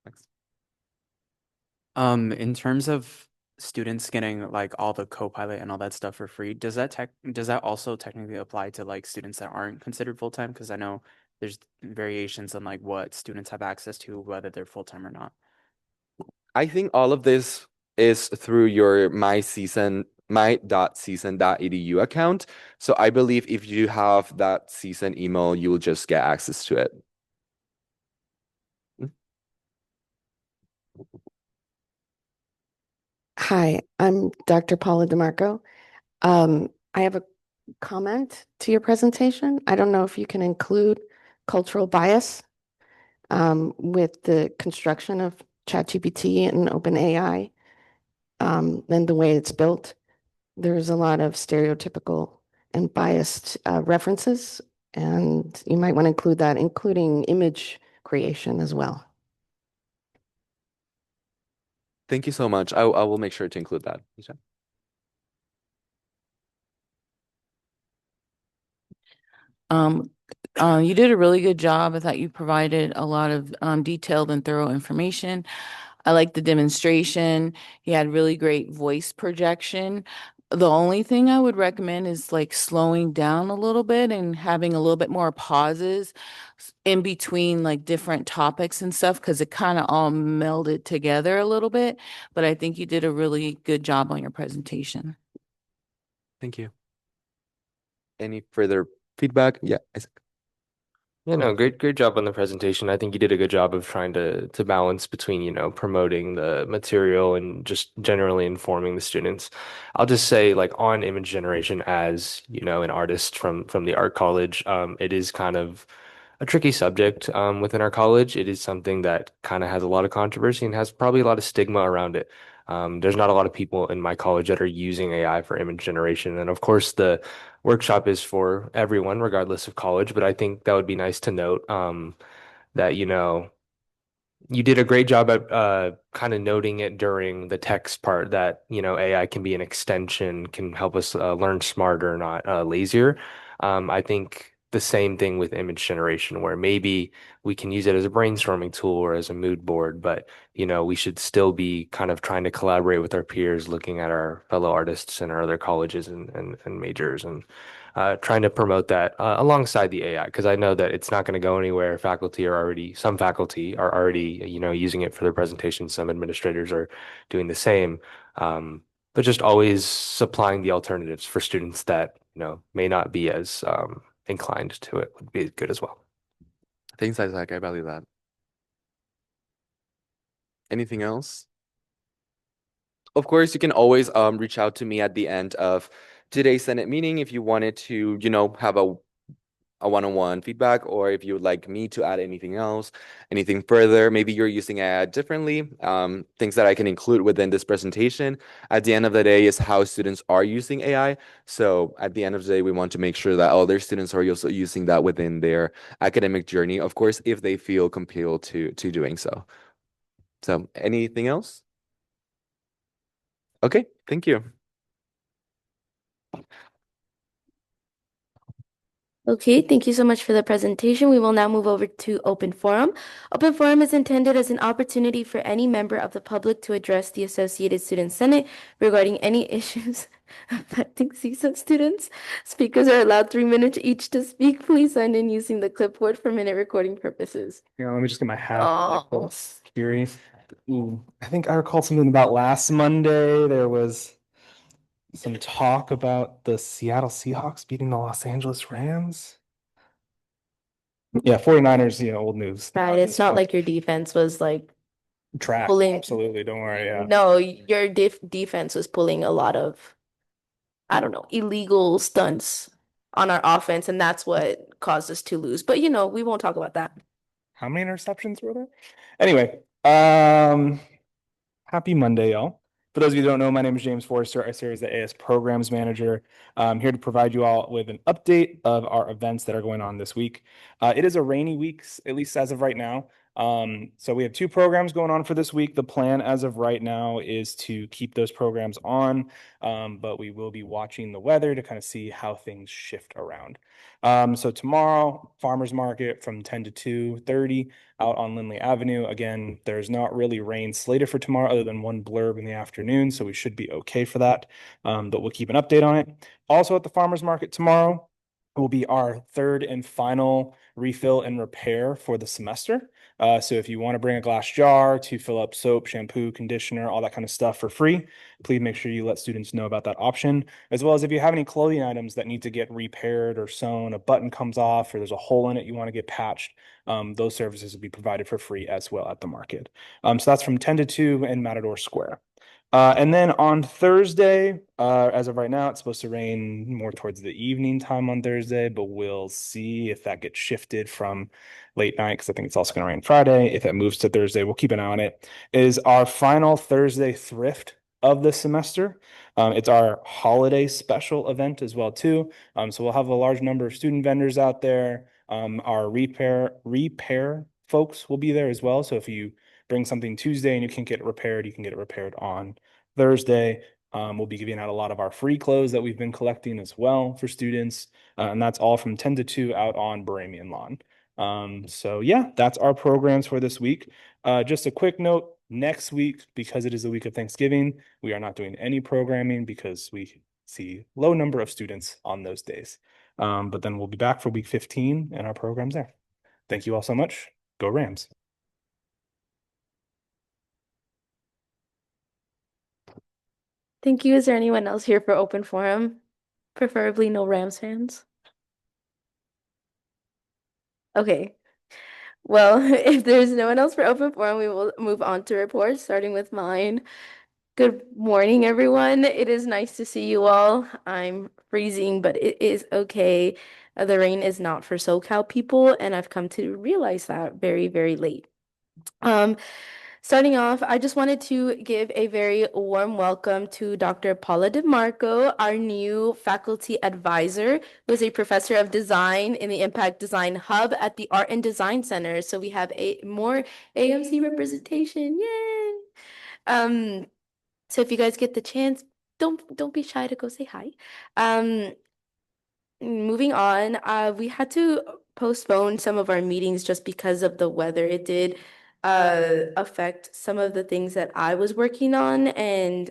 Next. In terms of students getting like all the Copilot and all that stuff for free, does that also technically apply to like students that aren't considered full-time? Because I know there's variations on like what students have access to, whether they're full-time or not. I think all of this is through your my.season.edu account. So I believe if you have that season email, you will just get access to it. Hi, I'm Dr. Paula DeMarco. I have a comment to your presentation. I don't know if you can include cultural bias with the construction of ChatGPT and OpenAI and the way it's built. There's a lot of stereotypical and biased references, and you might want to include that, including image creation as well. Thank you so much. I will make sure to include that. Isha? You did a really good job. I thought you provided a lot of detailed and thorough information. I like the demonstration. You had really great voice projection. The only thing I would recommend is like slowing down a little bit and having a little bit more pauses in between like different topics and stuff, because it kind of all melded together a little bit. But I think you did a really good job on your presentation. Thank you. Any further feedback? Yeah. Yeah, no, great job on the presentation. I think you did a good job of trying to balance between, promoting the material and just generally informing the students. I'll just say, like, on image generation as, an artist from the art college, it is kind of a tricky subject within our college. It is something that kind of has a lot of controversy and has probably a lot of stigma around it. There's not a lot of people in my college that are using AI for image generation. And of course, the workshop is for everyone, regardless of college. But I think that would be nice to note that, you did a great job at kind of noting it during the text part that, AI can be an extension, can help us learn smarter, not lazier. I think the same thing with image generation, where maybe we can use it as a brainstorming tool or as a mood board, but we should still be kind of trying to collaborate with our peers, looking at our fellow artists in our other colleges and majors, and trying to promote that alongside the AI, because I know that it's not going to go anywhere. Some faculty are already, using it for their presentations. Some administrators are doing the same. But just always supplying the alternatives for students that, may not be as inclined to it would be good as well. Thanks, Isaac. I value that. Anything else? Of course, you can always reach out to me at the end of today's Senate meeting if you wanted to, have a a one-on-one feedback, or if you would like me to add anything else, anything further, maybe you're using AI differently, things that I can include within this presentation. At the end of the day is how students are using AI. So at the end of the day, we want to make sure that all their students are also using that within their academic journey, of course, if they feel compelled to doing so. So anything else? Okay, thank you. Okay, thank you so much for the presentation. We will now move over to open forum. Open forum is intended as an opportunity for any member of the public to address the Associated Student Senate regarding any issues affecting CSUN students. Speakers are allowed 3 minutes each to speak. Please sign in using the clipboard for minute recording purposes. Yeah, let me just get my hat. Oh. Curious. Ooh, I think I recall something about last Monday. There was some talk about the Seattle Seahawks beating the Los Angeles Rams. Yeah, 49ers, old news. Right, it's not like your defense was like Track. pulling. Absolutely. Don't worry. Yeah. No, your defense was pulling a lot of, I don't know, illegal stunts on our offense, and that's what caused us to lose. But we won't talk about that. How many interceptions were there? Anyway, happy Monday, y'all. For those of you who don't know, my name is James Forrester. I serve as the AS Programs Manager. I'm here to provide you all with an update of our events that are going on this week. It is a rainy week, at least as of right now. So we have 2 programs going on for this week. The plan as of right now is to keep those programs on, but we will be watching the weather to kind of see how things shift around. So tomorrow, farmers market from 10 to 2:30 out on Lindley Avenue. Again, there's not really rain slated for tomorrow other than one blurb in the afternoon, so we should be okay for that. But we'll keep an update on it. Also at the farmers market tomorrow will be our 3rd and final refill and repair for the semester. So if you want to bring a glass jar to fill up soap, shampoo, conditioner, all that kind of stuff for free, please make sure you let students know about that option, as well as if you have any clothing items that need to get repaired or sewn, a button comes off or there's a hole in it you want to get patched, those services will be provided for free as well at the market. So that's from 10 to 2 in Matador Square. And then on Thursday, as of right now, it's supposed to rain more towards the evening time on Thursday, but we'll see if that gets shifted from late night, because I think it's also going to rain Friday. If it moves to Thursday, we'll keep an eye on it. It is our final Thursday thrift of the semester. It's our holiday special event as well, too. So we'll have a large number of student vendors out there. Our repair folks will be there as well. So if you bring something Tuesday and you can't get it repaired, you can get it repaired on Thursday. We'll be giving out a lot of our free clothes that we've been collecting as well for students. And that's all from 10 to 2 out on Baramian Lawn. So yeah, that's our programs for this week. Just a quick note, next week, because it is the week of Thanksgiving, we are not doing any programming because we see low number of students on those days. But then we'll be back for week 15 and our programs there. Thank you all so much. Go Rams. Thank you. Is there anyone else here for open forum? Preferably no Rams fans. Okay. Well, if there's no one else for open forum, we will move on to reports, starting with mine. Good morning, everyone. It is nice to see you all. I'm freezing, but it is okay. The rain is not for SoCal people, and I've come to realize that very, very late. Starting off, I just wanted to give a very warm welcome to Dr. Paula DeMarco, our new faculty advisor, who is a professor of design in the Impact Design Hub at the Art and Design Center. So we have more AMC representation. Yay! So if you guys get the chance, don't be shy to go say hi. Moving on, we had to postpone some of our meetings just because of the weather. It did affect some of the things that I was working on, and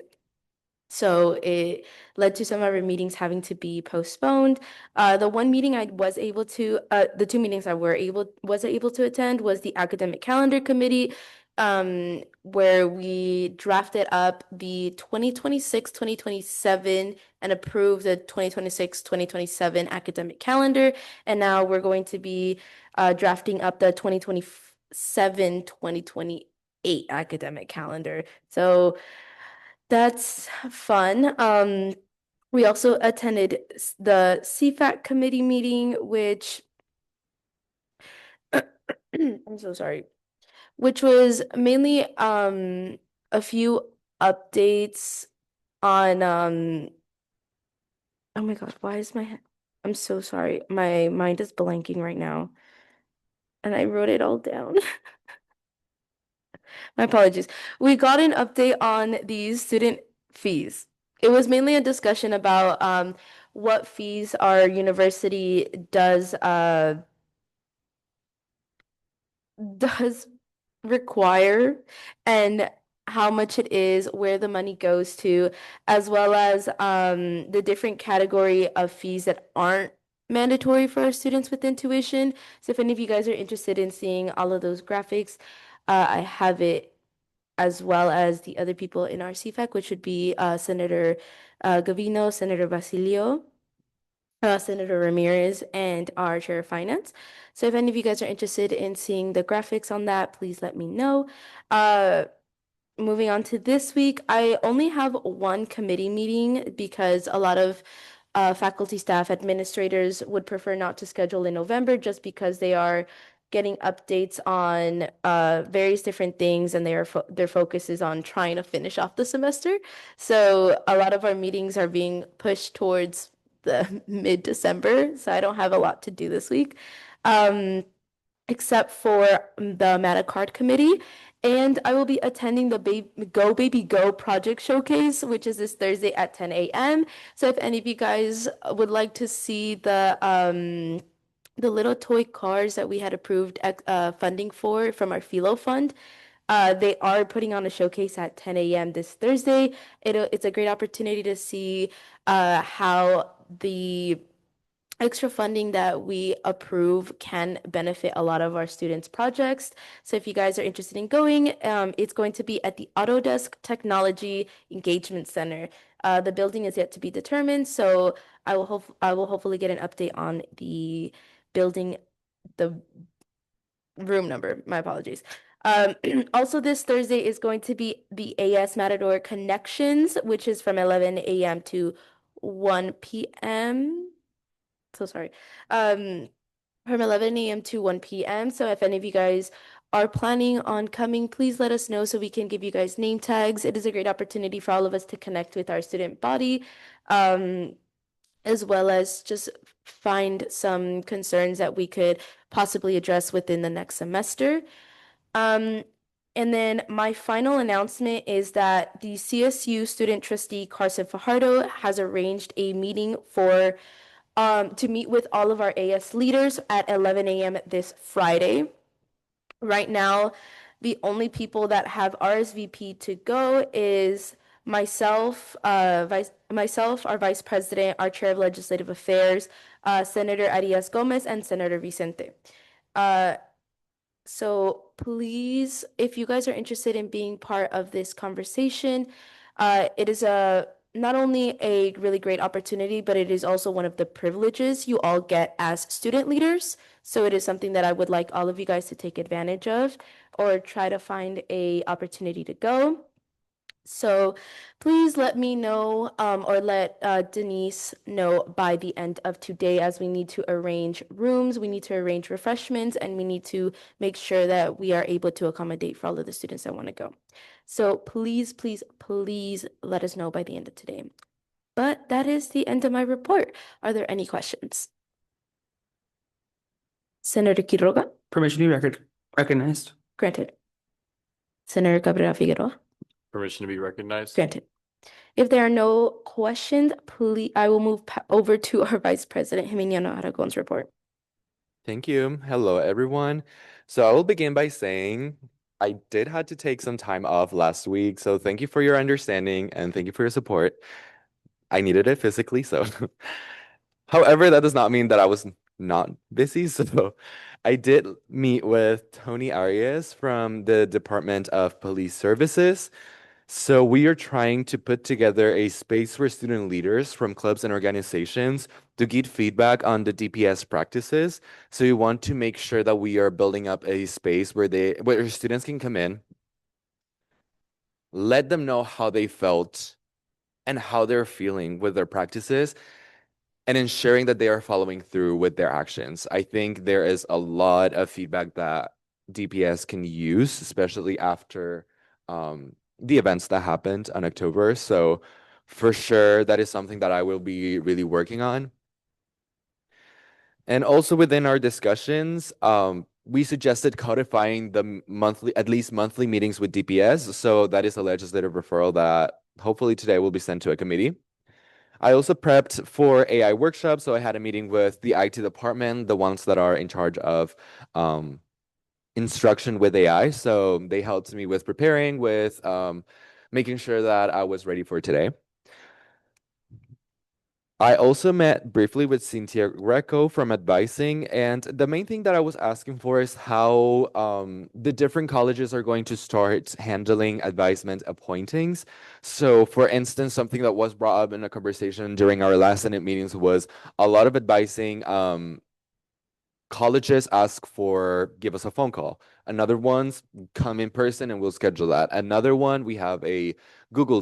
so it led to some of our meetings having to be postponed. The one meeting I was able to, the 2 meetings I was able to attend was the Academic Calendar Committee, where we drafted up the 2026-2027 and approved the 2026-2027 academic calendar. And now we're going to be drafting up the 2027-2028 academic calendar. So that's fun. We also attended the CFAC committee meeting, which I'm so sorry. Which was mainly a few updates on oh my God, why is I'm so sorry. My mind is blanking right now. And I wrote it all down. My apologies. We got an update on the student fees. It was mainly a discussion about what fees our university does require and how much it is, where the money goes to, as well as the different category of fees that aren't mandatory for our students within tuition. So if any of you guys are interested in seeing all of those graphics, I have it as well as the other people in our CFAC, which would be Senator Gavino, Senator Basilio, Senator Ramirez, and our Chair of Finance. So if any of you guys are interested in seeing the graphics on that, please let me know. Moving on to this week, I only have one committee meeting because a lot of faculty, staff, administrators would prefer not to schedule in November just because they are getting updates on various different things and their focus is on trying to finish off the semester. So a lot of our meetings are being pushed towards the mid-December, so I don't have a lot to do this week. Except for the MATA Card Committee. And I will be attending the Go Baby Go project showcase, which is this Thursday at 10 a.m. So if any of you guys would like to see the little toy cars that we had approved funding for from our Philo Fund, they are putting on a showcase at 10 a.m. this Thursday. It's a great opportunity to see how the extra funding that we approve can benefit a lot of our students' projects. So if you guys are interested in going, it's going to be at the Autodesk Technology Engagement Center. The building is yet to be determined, so I will hopefully get an update on the building, the room number. My apologies. Also, this Thursday is going to be the AS Matador Connections, which is from 11 a.m. to 1 p.m. So sorry. From 11 a.m. to 1 p.m. So if any of you guys are planning on coming, please let us know so we can give you guys name tags. It is a great opportunity for all of us to connect with our student body, as well as just find some concerns that we could possibly address within the next semester. And then my final announcement is that the CSU student trustee Carson Fajardo has arranged a meeting to meet with all of our AS leaders at 11 a.m. this Friday. Right now, the only people that have RSVP to go is myself, our Vice President, our Chair of Legislative Affairs, Senator Arias Gomez, and Senator Vicente. So please, if you guys are interested in being part of this conversation, it is not only a really great opportunity, but it is also one of the privileges you all get as student leaders. So it is something that I would like all of you guys to take advantage of or try to find a opportunity to go. So please let me know or let Denise know by the end of today, as we need to arrange rooms, we need to arrange refreshments, and we need to make sure that we are able to accommodate for all of the students that want to go. So please, please, please let us know by the end of today. But that is the end of my report. Are there any questions? Senator Quiroga? Permission to be recognized. Granted. Senator Cabrera Figueroa? Permission to be recognized. Granted. If there are no questions, please, I will move over to our Vice President Jimeniano Aragon's report. Thank you. Hello, everyone. So I will begin by saying I did have to take some time off last week. So thank you for your understanding and thank you for your support. I needed it physically, so. However, that does not mean that I was not busy. So I did meet with Tony Arias from the Department of Police Services. So we are trying to put together a space for student leaders from clubs and organizations to get feedback on the DPS practices. So we want to make sure that we are building up a space where students can come in, let them know how they felt and how they're feeling with their practices, and ensuring that they are following through with their actions. I think there is a lot of feedback that DPS can use, especially after the events that happened in October. So for sure, that is something that I will be really working on. And also within our discussions, we suggested codifying the at least monthly meetings with DPS. So that is a legislative referral that hopefully today will be sent to a committee. I also prepped for AI workshops. So I had a meeting with the IT department, the ones that are in charge of instruction with AI. So they helped me with preparing, with making sure that I was ready for today. I also met briefly with Cynthia Greco from advising, and the main thing that I was asking for is how the different colleges are going to start handling advisement appointings. So, for instance, something that was brought up in a conversation during our last Senate meetings was a lot of advising colleges ask for give us a phone call. Another one's come in person and we'll schedule that. Another one, we have a Google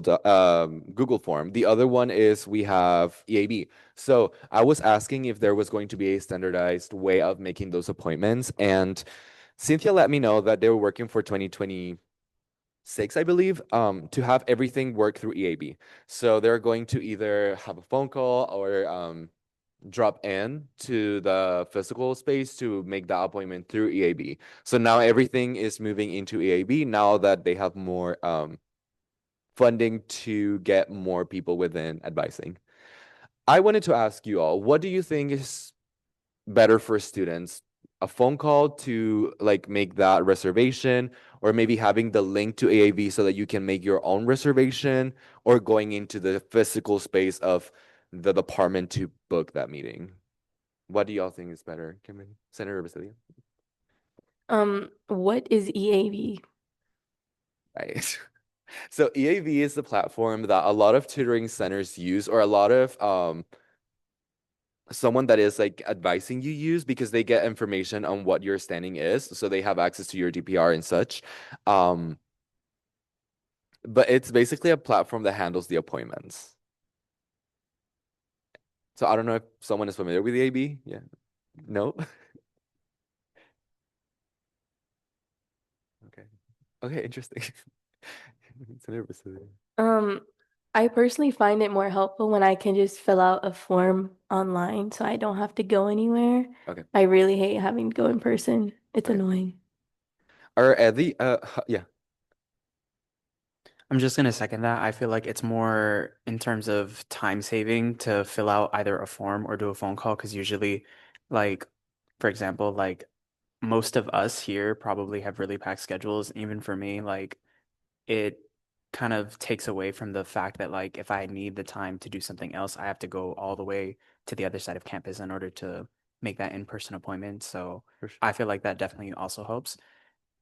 form. The other one is we have EAB. So I was asking if there was going to be a standardized way of making those appointments, and Cynthia let me know that they were working for 2026, I believe, to have everything work through EAB. So they're going to either have a phone call or drop in to the physical space to make the appointment through EAB. So now everything is moving into EAB now that they have more funding to get more people within advising. I wanted to ask you all, what do you think is better for students? A phone call to like make that reservation, or maybe having the link to EAB so that you can make your own reservation, or going into the physical space of the department to book that meeting? What do y'all think is better, Kimberly? Senator Basilia? What is EAB? Right. So EAB is the platform that a lot of tutoring centers use, or a lot of someone that is like advising you use, because they get information on what your standing is, so they have access to your DPR and such. But it's basically a platform that handles the appointments. So I don't know if someone is familiar with EAB. Yeah. No? Okay. Okay, interesting. Senator Basilia. I personally find it more helpful when I can just fill out a form online so I don't have to go anywhere. Okay. I really hate having to go in person. It's Okay. annoying. Or Eddie, yeah. I'm just gonna second that. I feel like it's more in terms of time saving to fill out either a form or do a phone call, because usually, like, for example, like most of us here probably have really packed schedules. Even for me, like it kind of takes away from the fact that like if I need the time to do something else, I have to go all the way to the other side of campus in order to make that in-person appointment. So For sure. I feel like that definitely also helps.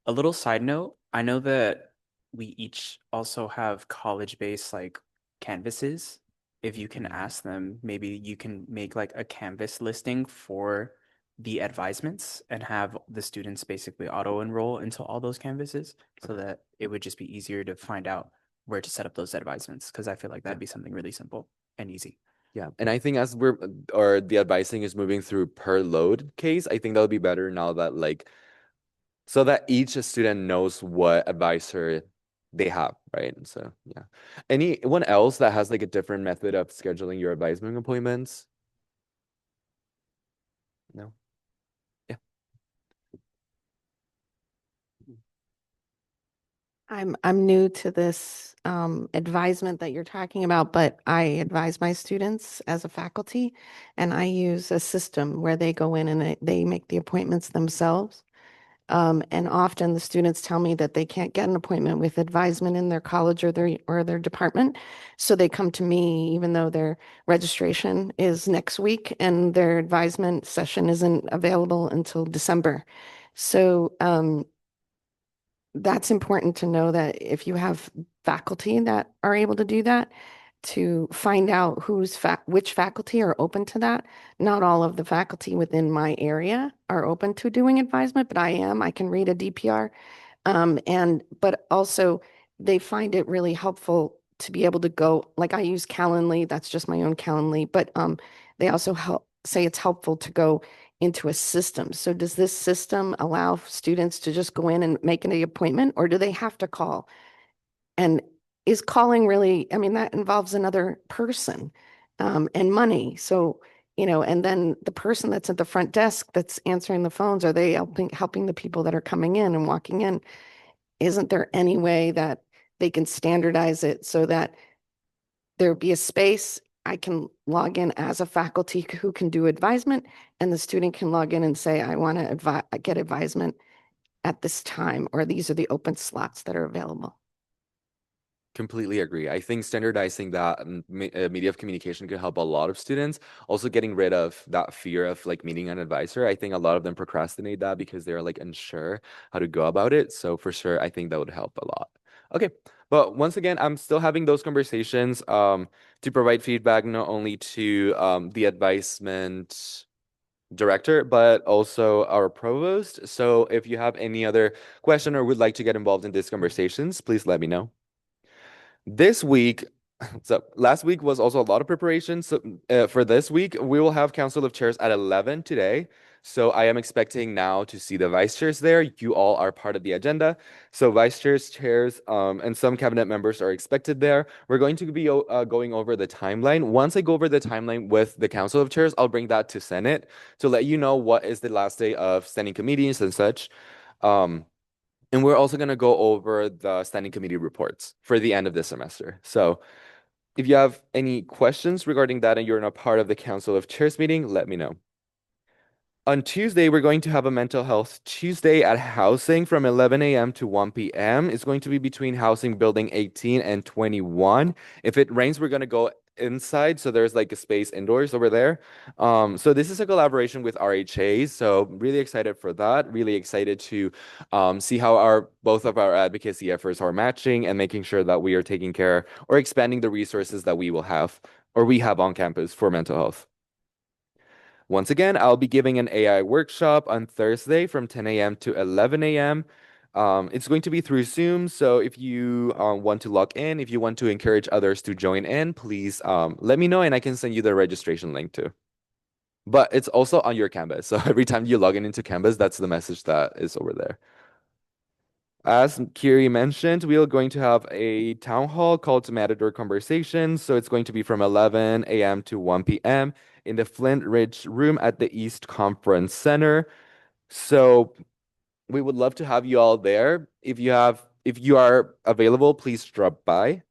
A little side note, I know that we each also have college-based like canvases. If you can ask them, maybe you can make like a canvas listing for the advisements and have the students basically auto enroll into all those canvases, so that it would just be easier to find out where to set up those advisements, because I feel like that'd be something really simple and easy. Yeah, and I think as the advising is moving through per load case, I think that'll be better now that like, so that each student knows what advisor they have, right? So yeah. Anyone else that has like a different method of scheduling your advisement appointments? No? Yeah. I'm new to this advisement that you're talking about, but I advise my students as a faculty, and I use a system where they go in and they make the appointments themselves. And often the students tell me that they can't get an appointment with advisement in their college or their department. So they come to me even though their registration is next week and their advisement session isn't available until December. So that's important to know, that if you have faculty that are able to do that, to find out which faculty are open to that. Not all of the faculty within my area are open to doing advisement, but I am. I can read a DPR. But also they find it really helpful to be able to go, like I use Calendly, that's just my own Calendly, but they also say it's helpful to go into a system. So does this system allow students to just go in and make an appointment, or do they have to call? And is calling really, I mean, that involves another person and money. So, and then the person that's at the front desk that's answering the phones, are they helping the people that are coming in and walking in? Isn't there any way that they can standardize it so that there be a space I can log in as a faculty who can do advisement, and the student can log in and say, I want to get advisement at this time, or these are the open slots that are available? Completely agree. I think standardizing that media of communication could help a lot of students. Also getting rid of that fear of like meeting an advisor. I think a lot of them procrastinate that because they're like unsure how to go about it. So for sure, I think that would help a lot. Okay. But once again, I'm still having those conversations to provide feedback not only to the advisement director, but also our provost. So if you have any other question or would like to get involved in these conversations, please let me know. This week, so last week was also a lot of preparation. So for this week, we will have Council of Chairs at 11 today. So I am expecting now to see the vice chairs there. You all are part of the agenda. So vice chairs, chairs, and some cabinet members are expected there. We're going to be going over the timeline. Once I go over the timeline with the Council of Chairs, I'll bring that to Senate to let you know what is the last day of standing committees and such. And we're also going to go over the standing committee reports for the end of the semester. So if you have any questions regarding that and you're not part of the Council of Chairs meeting, let me know. On Tuesday, we're going to have a mental health Tuesday at Housing from 11 a.m. to 1 p.m. It's going to be between Housing Building 18 and 21. If it rains, we're going to go inside. So there's like a space indoors over there. So this is a collaboration with RHA. So really excited for that. Really excited to see how both of our advocacy efforts are matching and making sure that we are taking care or expanding the resources that we will have or we have on campus for mental health. Once again, I'll be giving an AI workshop on Thursday from 10 a.m. to 11 a.m. It's going to be through Zoom, so if you want to log in, if you want to encourage others to join in, please let me know and I can send you the registration link too. But it's also on your Canvas, so every time you log in into Canvas, that's the message that is over there. As Kiri mentioned, we are going to have a town hall called Matador Conversations. So it's going to be from 11 a.m. to 1 p.m. in the Flint Ridge Room at the East Conference Center. So we would love to have you all there. If you are available, please drop by.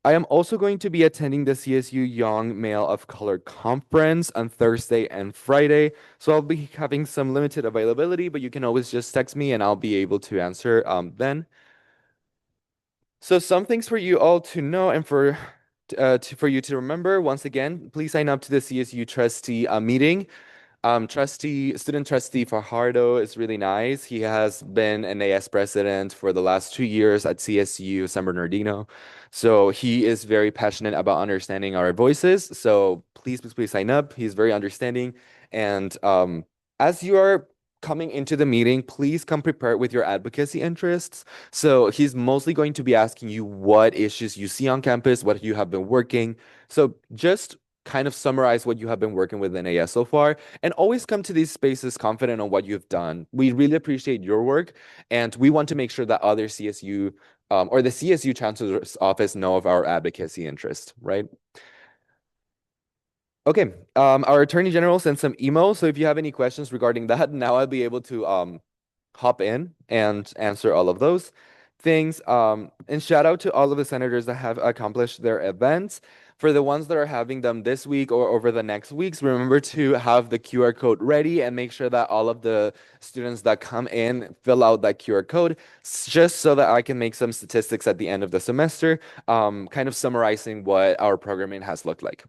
I am also going to be attending the CSU Young Male of Color Conference on Thursday and Friday. So I'll be having some limited availability, but you can always just text me and I'll be able to answer then. So some things for you all to know and for you to remember. Once again, please sign up to the CSU trustee meeting. Student trustee Fajardo is really nice. He has been an AS president for the last 2 years at CSU San Bernardino. So he is very passionate about understanding our voices. So please sign up. He's very understanding. And as you are coming into the meeting, please come prepared with your advocacy interests. So he's mostly going to be asking you what issues you see on campus, what you have been working. So just kind of summarize what you have been working with in AS so far, and always come to these spaces confident on what you've done. We really appreciate your work, and we want to make sure that other CSU or the CSU Chancellor's Office know of our advocacy interest, right? Okay, our Attorney General sent some emails, so if you have any questions regarding that, now I'll be able to hop in and answer all of those things. And shout out to all of the senators that have accomplished their events. For the ones that are having them this week or over the next weeks, remember to have the QR code ready and make sure that all of the students that come in fill out that QR code, just so that I can make some statistics at the end of the semester, kind of summarizing what our programming has looked like.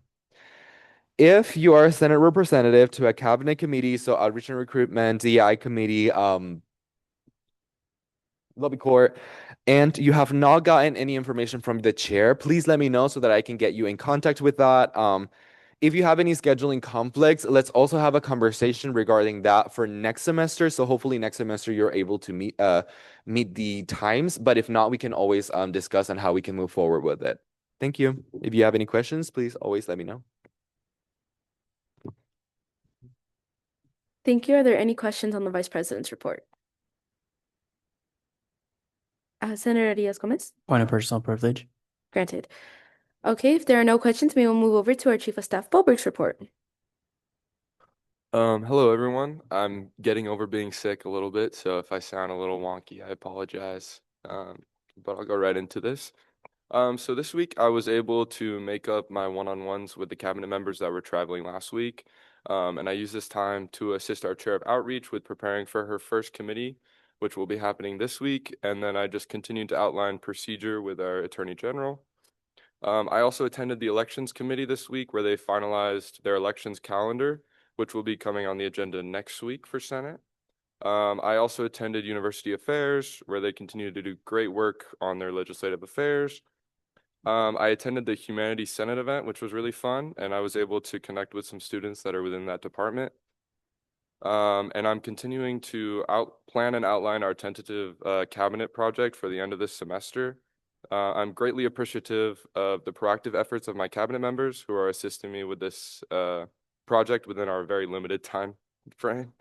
If you are a Senate representative to a cabinet committee, so outreach and recruitment, DEI committee, lobby court, and you have not gotten any information from the chair, please let me know so that I can get you in contact with that. If you have any scheduling conflicts, let's also have a conversation regarding that for next semester. So hopefully next semester you're able to meet the times, but if not, we can always discuss on how we can move forward with it. Thank you. If you have any questions, please always let me know. Thank you. Are there any questions on the Vice President's report? Senator Diaz-Gomez? Point of personal privilege. Granted. Okay, if there are no questions, we will move over to our Chief of Staff Boberg's report. Hello everyone. I'm getting over being sick a little bit, so if I sound a little wonky, I apologize. But I'll go right into this. So this week I was able to make up my one-on-ones with the cabinet members that were traveling last week. And I used this time to assist our chair of outreach with preparing for her first committee, which will be happening this week. And then I just continued to outline procedure with our Attorney General. I also attended the elections committee this week where they finalized their elections calendar, which will be coming on the agenda next week for Senate. I also attended University Affairs, where they continue to do great work on their legislative affairs. I attended the Humanities Senate event, which was really fun, and I was able to connect with some students that are within that department. And I'm continuing to plan and outline our tentative cabinet project for the end of this semester. I'm greatly appreciative of the proactive efforts of my cabinet members who are assisting me with this project within our very limited time frame.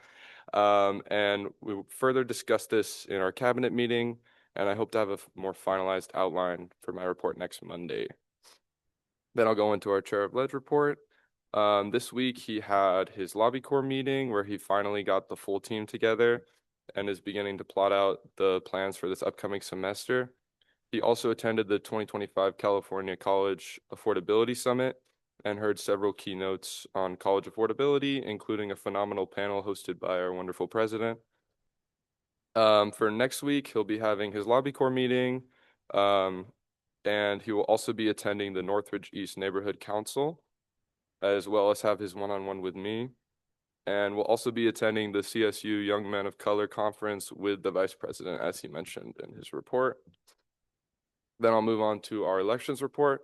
And we will further discuss this in our cabinet meeting, and I hope to have a more finalized outline for my report next Monday. Then I'll go into our Chair of Ledge report. This week he had his lobby corps meeting where he finally got the full team together and is beginning to plot out the plans for this upcoming semester. He also attended the 2025 California College Affordability Summit and heard several keynotes on college affordability, including a phenomenal panel hosted by our wonderful president. For next week, he'll be having his lobby corps meeting, and he will also be attending the Northridge East Neighborhood Council, as well as have his one-on-one with me. And we'll also be attending the CSU Young Men of Color Conference with the Vice President, as he mentioned in his report. Then I'll move on to our elections report.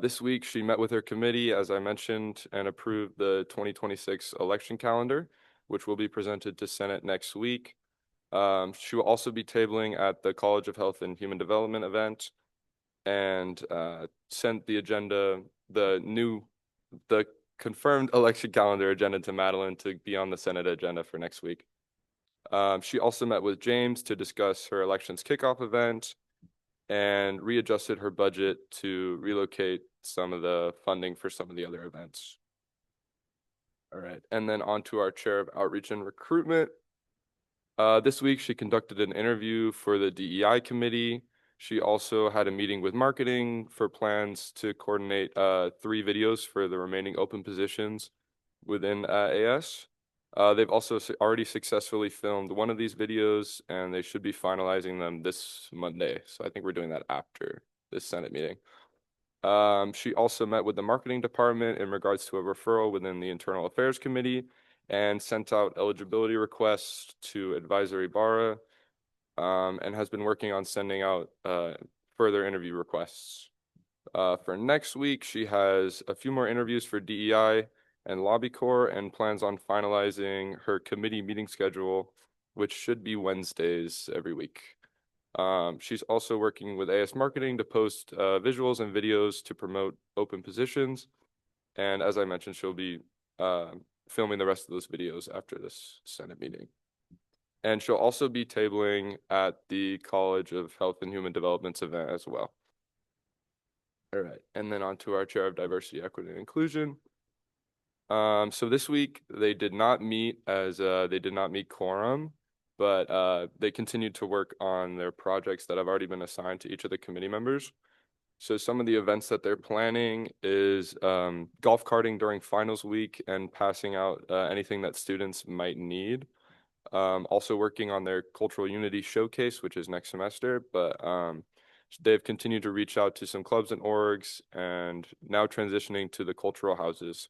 This week, she met with her committee, as I mentioned, and approved the 2026 election calendar, which will be presented to Senate next week. She will also be tabling at the College of Health and Human Development event and sent the agenda, the confirmed election calendar agenda to Madeline to be on the Senate agenda for next week. She also met with James to discuss her elections kickoff event and readjusted her budget to relocate some of the funding for some of the other events. All right, and then on to our Chair of Outreach and Recruitment. This week, she conducted an interview for the DEI committee. She also had a meeting with marketing for plans to coordinate 3 videos for the remaining open positions within AS. They've also already successfully filmed one of these videos, and they should be finalizing them this Monday. So I think we're doing that after this Senate meeting. She also met with the marketing department in regards to a referral within the Internal Affairs Committee and sent out eligibility requests to Advisory Bara, and has been working on sending out further interview requests. For next week, she has a few more interviews for DEI and Lobby Corps and plans on finalizing her committee meeting schedule, which should be Wednesdays every week. She's also working with AS Marketing to post visuals and videos to promote open positions. And as I mentioned, she'll be filming the rest of those videos after this Senate meeting. And she'll also be tabling at the College of Health and Human Development's event as well. All right, and then on to our Chair of Diversity, Equity, and Inclusion. So this week they did not meet quorum, but they continued to work on their projects that have already been assigned to each of the committee members. So some of the events that they're planning is golf carting during finals week and passing out anything that students might need. Also working on their cultural unity showcase, which is next semester, but they've continued to reach out to some clubs and orgs and now transitioning to the cultural houses.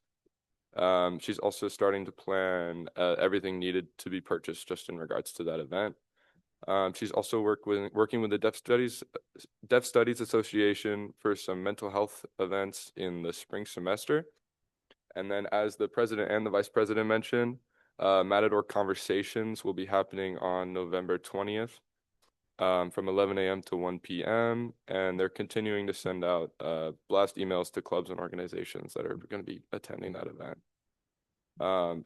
She's also starting to plan everything needed to be purchased just in regards to that event. She's also working with the Deaf Studies Association for some mental health events in the spring semester. And then as the president and the vice president mentioned, Matador Conversations will be happening on November 20th from 11 a.m. to 1 p.m. And they're continuing to send out blast emails to clubs and organizations that are going to be attending that event.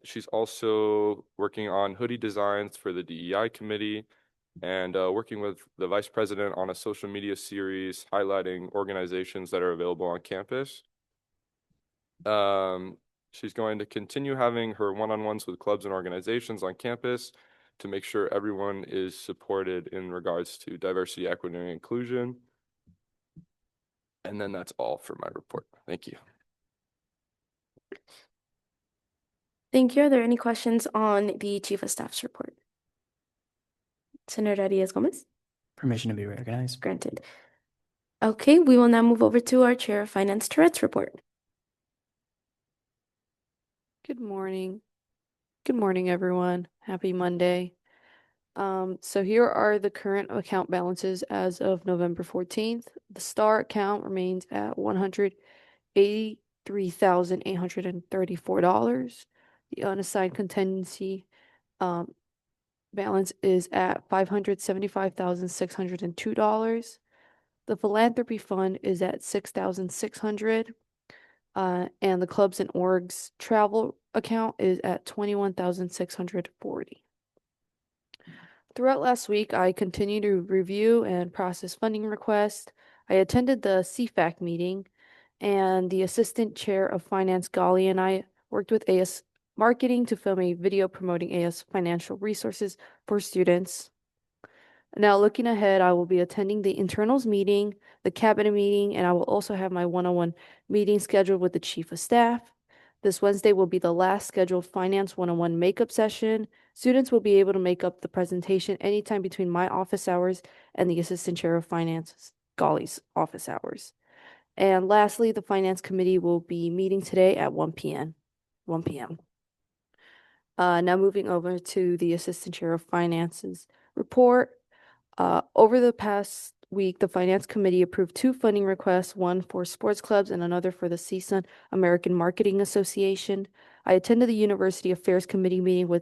She's also working on hoodie designs for the DEI committee and working with the vice president on a social media series highlighting organizations that are available on campus. She's going to continue having her one-on-ones with clubs and organizations on campus to make sure everyone is supported in regards to diversity, equity, and inclusion. And then that's all for my report. Thank you. Thank you. Are there any questions on the Chief of Staff's report? Senator Diaz-Gomez? Permission to be recognized. Granted. Okay, we will now move over to our Chair of Finance, Tourette's report. Good morning. Good morning, everyone. Happy Monday. So here are the current account balances as of November 14th. The STAR account remains at $183,834. The unassigned contingency balance is at $575,602. The philanthropy fund is at $6,600. And the clubs and orgs travel account is at $21,640. Throughout last week, I continued to review and process funding requests. I attended the CFAC meeting, and the Assistant Chair of Finance, Gali, and I worked with AS Marketing to film a video promoting AS financial resources for students. Now, looking ahead, I will be attending the internals meeting, the cabinet meeting, and I will also have my one-on-one meeting scheduled with the Chief of Staff. This Wednesday will be the last scheduled Finance 101 makeup session. Students will be able to make up the presentation anytime between my office hours and the Assistant Chair of Finance, Gali's office hours. And lastly, the Finance Committee will be meeting today at 1 p.m. Now moving over to the Assistant Chair of Finance's report. Over the past week, the Finance Committee approved 2 funding requests, one for sports clubs and another for the CSUN American Marketing Association. I attended the University Affairs Committee meeting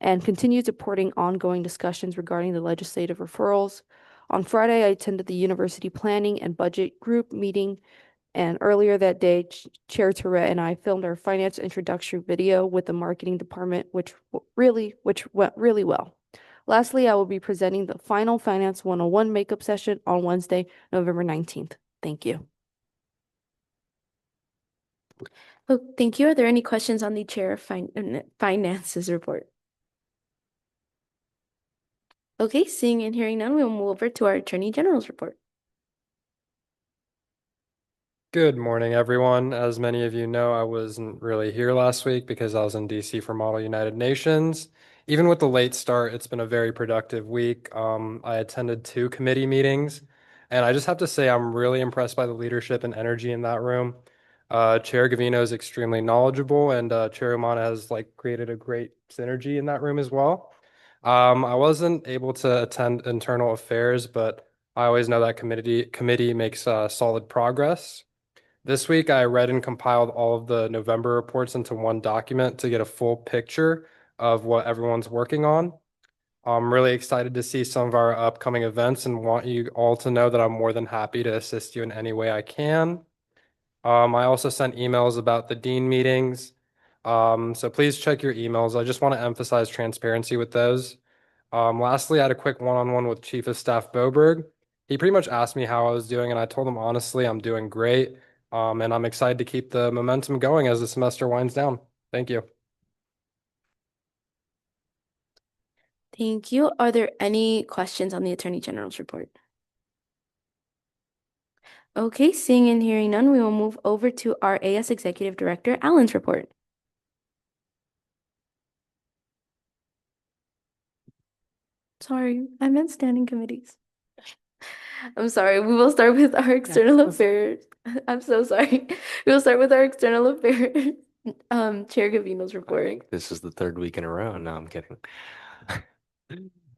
and continued supporting ongoing discussions regarding the legislative referrals. On Friday, I attended the University Planning and Budget Group meeting, and earlier that day, Chair Tourette and I filmed our finance introductory video with the marketing department, which went really well. Lastly, I will be presenting the final Finance 101 makeup session on Wednesday, November 19th. Thank you. Oh, thank you. Are there any questions on the Chair of Finance's report? Okay, seeing and hearing none, we will move over to our Attorney General's report. Good morning, everyone. As many of you know, I wasn't really here last week because I was in DC for Model United Nations. Even with the late start, it's been a very productive week. I attended 2 committee meetings, and I just have to say I'm really impressed by the leadership and energy in that room. Chair Gavino is extremely knowledgeable, and Chair Umana has created a great synergy in that room as well. I wasn't able to attend internal affairs, but I always know that committee makes solid progress. This week, I read and compiled all of the November reports into one document to get a full picture of what everyone's working on. I'm really excited to see some of our upcoming events and want you all to know that I'm more than happy to assist you in any way I can. I also sent emails about the dean meetings. So please check your emails. I just want to emphasize transparency with those. Lastly, I had a quick one-on-one with Chief of Staff Boberg. He pretty much asked me how I was doing, and I told him honestly I'm doing great. And I'm excited to keep the momentum going as the semester winds down. Thank you. Thank you. Are there any questions on the Attorney General's report? Okay, seeing and hearing none, we will move over to our AS Executive Director, Alan's report. Sorry, I meant standing committees. I'm sorry. We will start with our external affairs. I'm so sorry. We will start with our external affairs. Chair Gavino's report. This is the 3rd week in a row. No, I'm kidding.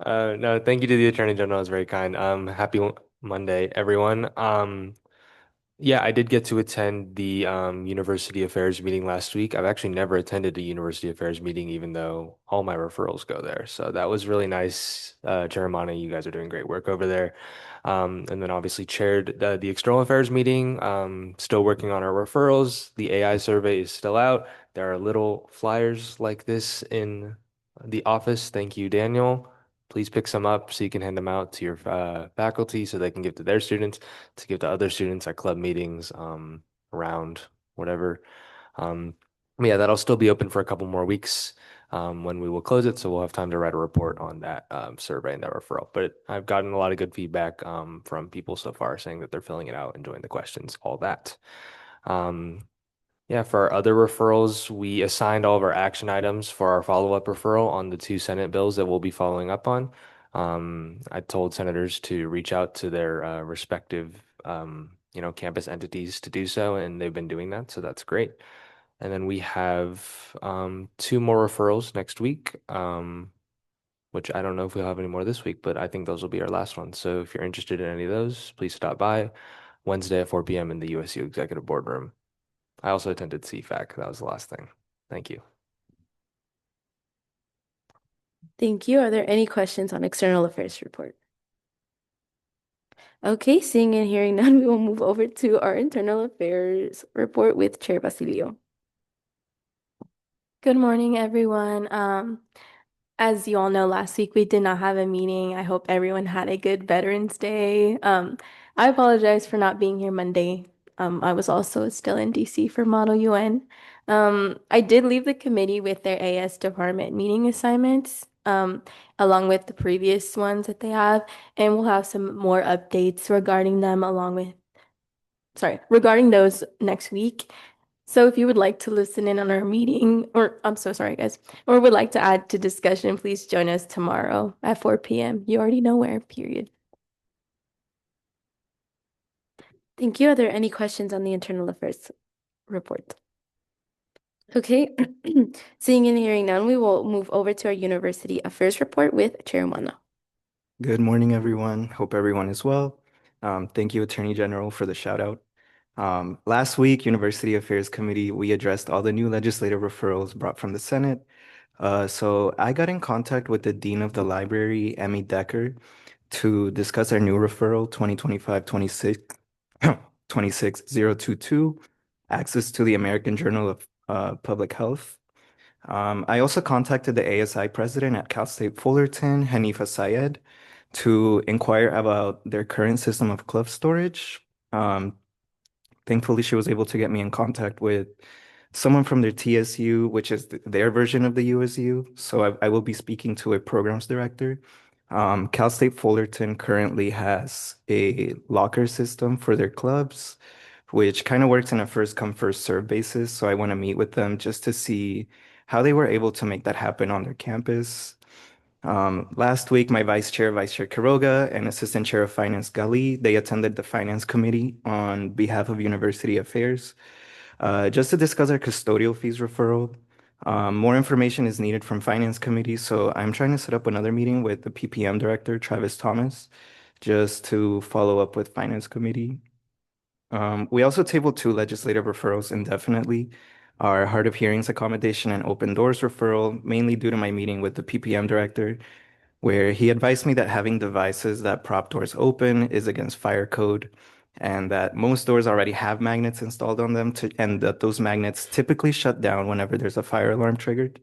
No, thank you to the Attorney General. It's very kind. Happy Monday, everyone. Yeah, I did get to attend the University Affairs meeting last week. I've actually never attended a University Affairs meeting, even though all my referrals go there. So that was really nice. Chair Amana, you guys are doing great work over there. And then obviously chaired the External Affairs meeting. Still working on our referrals. The AI survey is still out. There are little flyers like this in the office. Thank you, Daniel. Please pick some up so you can hand them out to your faculty so they can give to their students, to give to other students at club meetings, around whatever. Yeah, that'll still be open for a couple more weeks when we will close it. So we'll have time to write a report on that survey and that referral. But I've gotten a lot of good feedback from people so far saying that they're filling it out, enjoying the questions, all that. Yeah, for our other referrals, we assigned all of our action items for our follow-up referral on the 2 Senate bills that we'll be following up on. I told senators to reach out to their respective, campus entities to do so, and they've been doing that, so that's great. And then we have 2 more referrals next week, which I don't know if we'll have any more this week, but I think those will be our last ones. So if you're interested in any of those, please stop by Wednesday at 4 p.m. in the USU Executive Boardroom. I also attended CFAC. That was the last thing. Thank you. Thank you. Are there any questions on external affairs report? Okay, seeing and hearing none, we will move over to our internal affairs report with Chair Basilio. Good morning, everyone. As you all know, last week we did not have a meeting. I hope everyone had a good Veterans Day. I apologize for not being here Monday. I was also still in DC for Model UN. I did leave the committee with their AS department meeting assignments, along with the previous ones that they have, and we'll have some more updates regarding them regarding those next week. So if you would like to listen in on our meeting, or I'm so sorry, guys, or would like to add to discussion, please join us tomorrow at 4 p.m. You already know where, period. Thank you. Are there any questions on the internal affairs report? Okay, seeing and hearing none, we will move over to our university affairs report with Chair Umana. Good morning, everyone. Hope everyone is well. Thank you, Attorney General, for the shout out. Last week, University Affairs Committee, we addressed all the new legislative referrals brought from the Senate. So I got in contact with the Dean of the Library, Emmy Decker, to discuss our new referral 2025-26-26022, access to the American Journal of Public Health. I also contacted the ASI president at Cal State Fullerton, Hanifa Syed, to inquire about their current system of club storage. Thankfully, she was able to get me in contact with someone from their TSU, which is their version of the USU. So I will be speaking to a programs director. Cal State Fullerton currently has a locker system for their clubs, which kind of works in a first come, first serve basis. So I want to meet with them just to see how they were able to make that happen on their campus. Last week, my Vice Chair Quiroga, and Assistant Chair of Finance Gali, they attended the Finance Committee on behalf of University Affairs, just to discuss our custodial fees referral. More information is needed from Finance Committee, so I'm trying to set up another meeting with the PPM Director, Travis Thomas, just to follow up with Finance Committee. We also tabled 2 legislative referrals indefinitely. Our Hard of Hearings accommodation and open doors referral, mainly due to my meeting with the PPM director, where he advised me that having devices that prop doors open is against fire code, and that most doors already have magnets installed on them, and that those magnets typically shut down whenever there's a fire alarm triggered.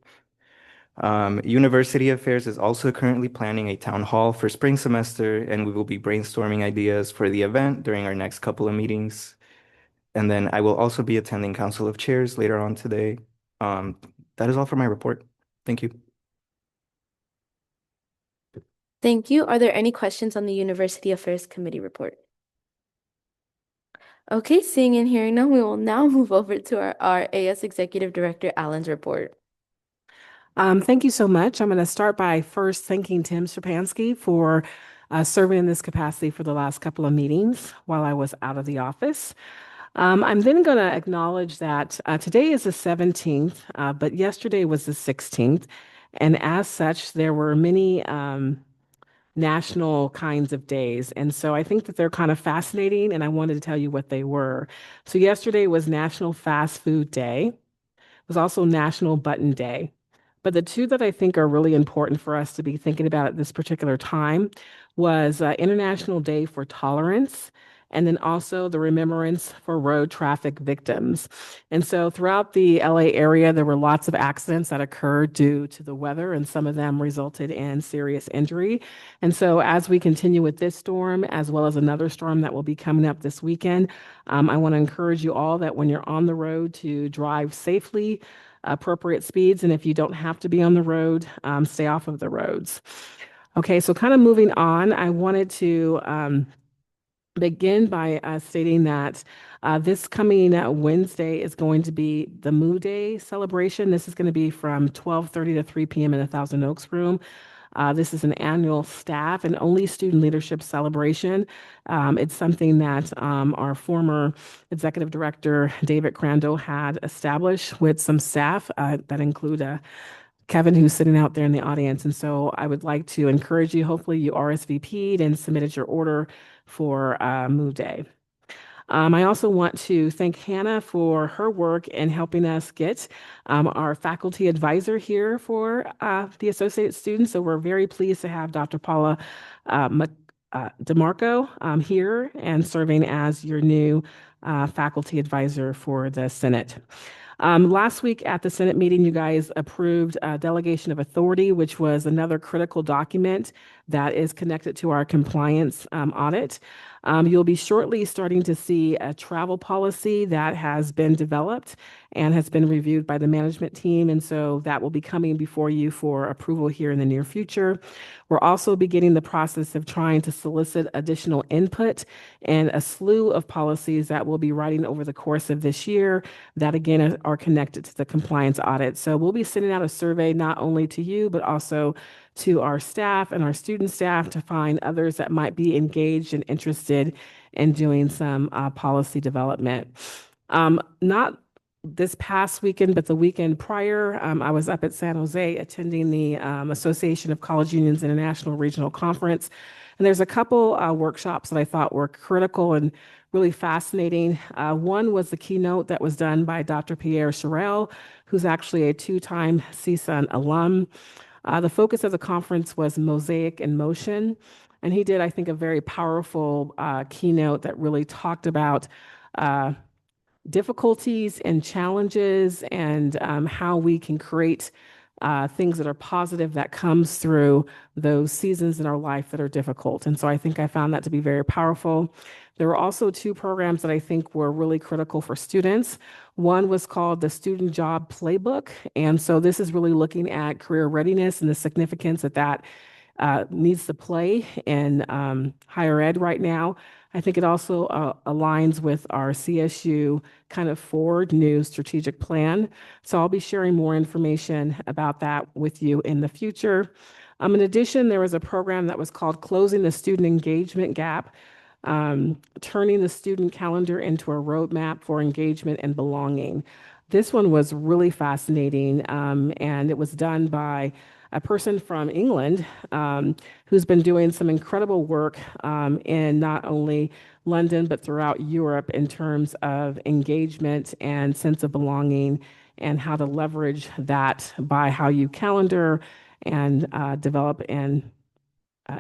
University Affairs is also currently planning a town hall for spring semester, and we will be brainstorming ideas for the event during our next couple of meetings. And then I will also be attending Council of Chairs later on today. That is all for my report. Thank you. Thank you. Are there any questions on the University Affairs Committee report? Okay, seeing and hearing none, we will now move over to our AS Executive Director, Alan's report. Thank you so much. I'm going to start by first thanking Tim Strapansky for serving in this capacity for the last couple of meetings while I was out of the office. I'm then going to acknowledge that today is the 17th, but yesterday was the 16th. And as such, there were many national kinds of days. And so I think that they're kind of fascinating, and I wanted to tell you what they were. So yesterday was National Fast Food Day. It was also National Button Day. But the 2 that I think are really important for us to be thinking about at this particular time was International Day for Tolerance and then also the Remembrance for Road Traffic Victims. And so throughout the LA area, there were lots of accidents that occurred due to the weather, and some of them resulted in serious injury. And so as we continue with this storm, as well as another storm that will be coming up this weekend, I want to encourage you all that when you're on the road to drive safely, appropriate speeds, and if you don't have to be on the road, stay off of the roads. Okay, so kind of moving on, I wanted to begin by stating that this coming Wednesday is going to be the Moo Day celebration. This is going to be from 12:30 to 3 p.m. in the Thousand Oaks Room. This is an annual staff and only student leadership celebration. It's something that our former executive director, David Crandall, had established with some staff that include Kevin, who's sitting out there in the audience. And so I would like to encourage you, hopefully you RSVP'd and submitted your order for Moo Day. I also want to thank Hannah for her work in helping us get our faculty advisor here for the associate students. So we're very pleased to have Dr. Paula DeMarco here and serving as your new faculty advisor for the Senate. Last week at the Senate meeting, you guys approved delegation of authority, which was another critical document that is connected to our compliance audit. You'll be shortly starting to see a travel policy that has been developed and has been reviewed by the management team. And so that will be coming before you for approval here in the near future. We're also beginning the process of trying to solicit additional input and a slew of policies that we'll be writing over the course of this year that again are connected to the compliance audit. So we'll be sending out a survey not only to you, but also to our staff and our student staff to find others that might be engaged and interested in doing some policy development. Not this past weekend, but the weekend prior, I was up at San Jose attending the Association of College Unions International Regional Conference. And there's a couple workshops that I thought were critical and really fascinating. One was the keynote that was done by Dr. Pierre Cherel, who's actually a two-time CSUN alum. The focus of the conference was Mosaic in Motion. And he did, I think, a very powerful keynote that really talked about difficulties and challenges and how we can create things that are positive that comes through those seasons in our life that are difficult. And so I think I found that to be very powerful. There were also two programs that I think were really critical for students. One was called the Student Job Playbook. And so this is really looking at career readiness and the significance that needs to play in higher ed right now. I think it also aligns with our CSU kind of forward new strategic plan. So I'll be sharing more information about that with you in the future. In addition, there was a program that was called Closing the Student Engagement Gap, turning the student calendar into a roadmap for engagement and belonging. This one was really fascinating, and it was done by a person from England who's been doing some incredible work in not only London, but throughout Europe in terms of engagement and sense of belonging and how to leverage that by how you calendar and develop and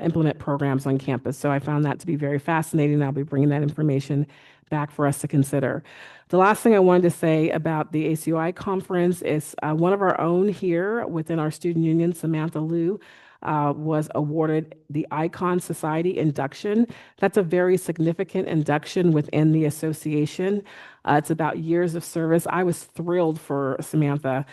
implement programs on campus. So I found that to be very fascinating. I'll be bringing that information back for us to consider. The last thing I wanted to say about the ACUI conference is one of our own here within our student union, Samantha Liu, was awarded the Icon Society induction. That's a very significant induction within the association. It's about years of service. I was thrilled for Samantha.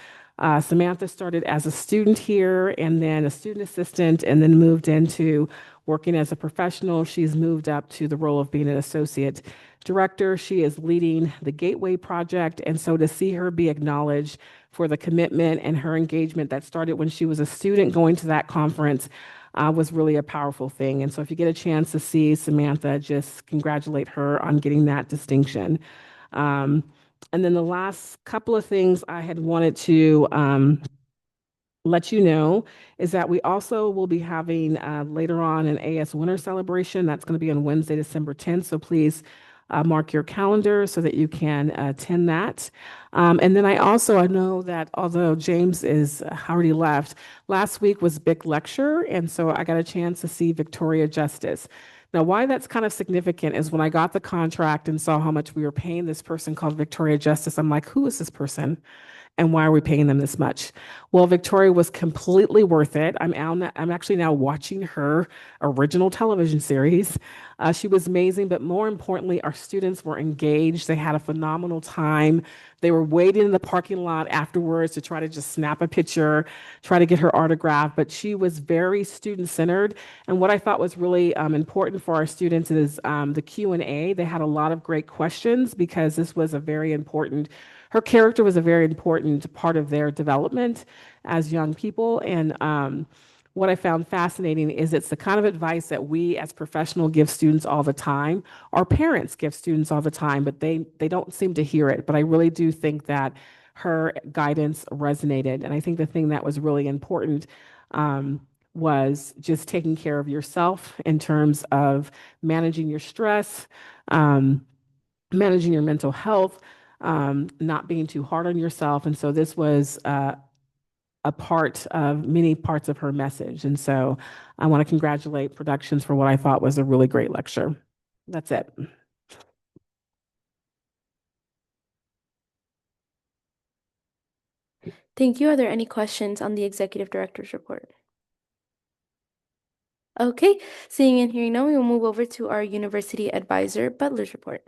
Samantha started as a student here and then a student assistant and then moved into working as a professional. She's moved up to the role of being an associate director. She is leading the Gateway Project. And so to see her be acknowledged for the commitment and her engagement that started when she was a student going to that conference was really a powerful thing. And so if you get a chance to see Samantha, just congratulate her on getting that distinction. And then the last couple of things I had wanted to let you know is that we also will be having later on an AS Winter Celebration. That's going to be on Wednesday, December 10th. So please mark your calendar so that you can attend that. And then I know that although James is already left, last week was Big Lecture, and so I got a chance to see Victoria Justice. Now, why that's kind of significant is when I got the contract and saw how much we were paying this person called Victoria Justice, I'm like, who is this person? And why are we paying them this much? Well, Victoria was completely worth it. I'm actually now watching her original television series. She was amazing, but more importantly, our students were engaged. They had a phenomenal time. They were waiting in the parking lot afterwards to try to just snap a picture, try to get her autograph, but she was very student-centered. And what I thought was really important for our students is the Q&A. They had a lot of great questions because this was a very important her character was a very important part of their development as young people. And what I found fascinating is it's the kind of advice that we as professionals give students all the time. Our parents give students all the time, but they don't seem to hear it. But I really do think that her guidance resonated. And I think the thing that was really important was just taking care of yourself in terms of managing your stress, managing your mental health, not being too hard on yourself. And so this was a part of many parts of her message. And so I want to congratulate Productions for what I thought was a really great lecture. That's it. Thank you. Are there any questions on the executive director's report? Okay, seeing and hearing none, we will move over to our university advisor, Butler's report.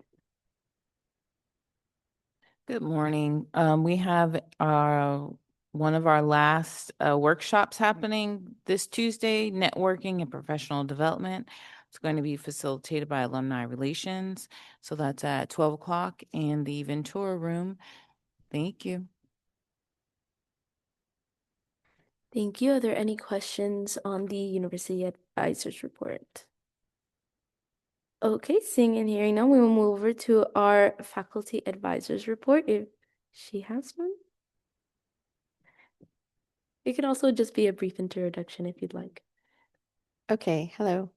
Good morning. We have one of our last workshops happening this Tuesday, networking and professional development. It's going to be facilitated by Alumni Relations. So that's at 12 o'clock in the Ventura room. Thank you. Thank you. Are there any questions on the university advisor's report? Okay, seeing and hearing none, we will move over to our faculty advisor's report if she has one. It could also just be a brief introduction if you'd like. Okay, hello.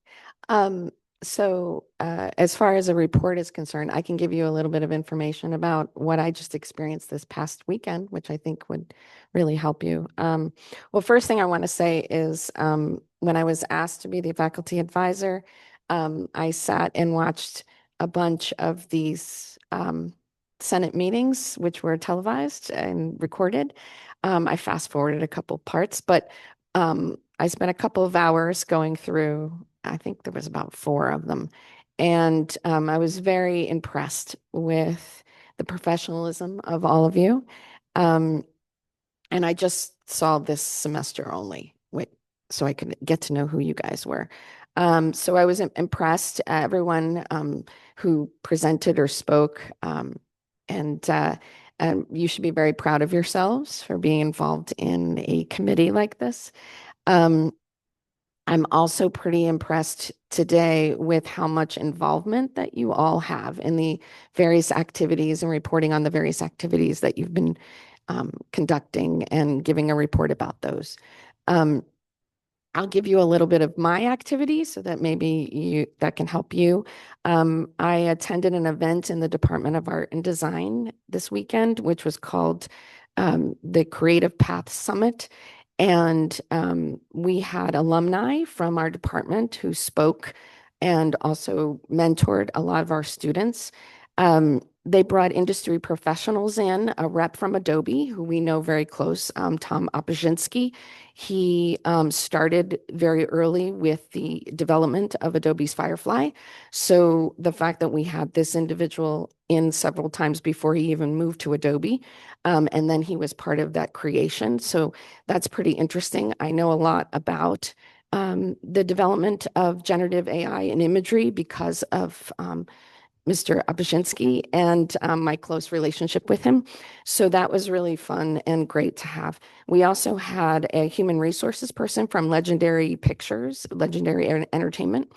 As far as a report is concerned, I can give you a little bit of information about what I just experienced this past weekend, which I think would really help you. Well, first thing I want to say is when I was asked to be the faculty advisor, I sat and watched a bunch of these Senate meetings, which were televised and recorded. I fast forwarded a couple parts, but I spent a couple of hours going through, I think there was about 4 of them. And I was very impressed with the professionalism of all of you. And I just saw this semester only, so I could get to know who you guys were. So I was impressed, everyone who presented or spoke, and you should be very proud of yourselves for being involved in a committee like this. I'm also pretty impressed today with how much involvement that you all have in the various activities and reporting on the various activities that you've been conducting and giving a report about those. I'll give you a little bit of my activity so that maybe that can help you. I attended an event in the Department of Art and Design this weekend, which was called the Creative Path Summit. And we had alumni from our department who spoke and also mentored a lot of our students. They brought industry professionals in, a rep from Adobe, who we know very close, Tom Opushinsky. He started very early with the development of Adobe's Firefly. So the fact that we had this individual in several times before he even moved to Adobe, and then he was part of that creation. So that's pretty interesting. I know a lot about the development of generative AI and imagery because of Mr. Opushinsky and my close relationship with him. So that was really fun and great to have. We also had a human resources person from Legendary Pictures, Legendary Entertainment,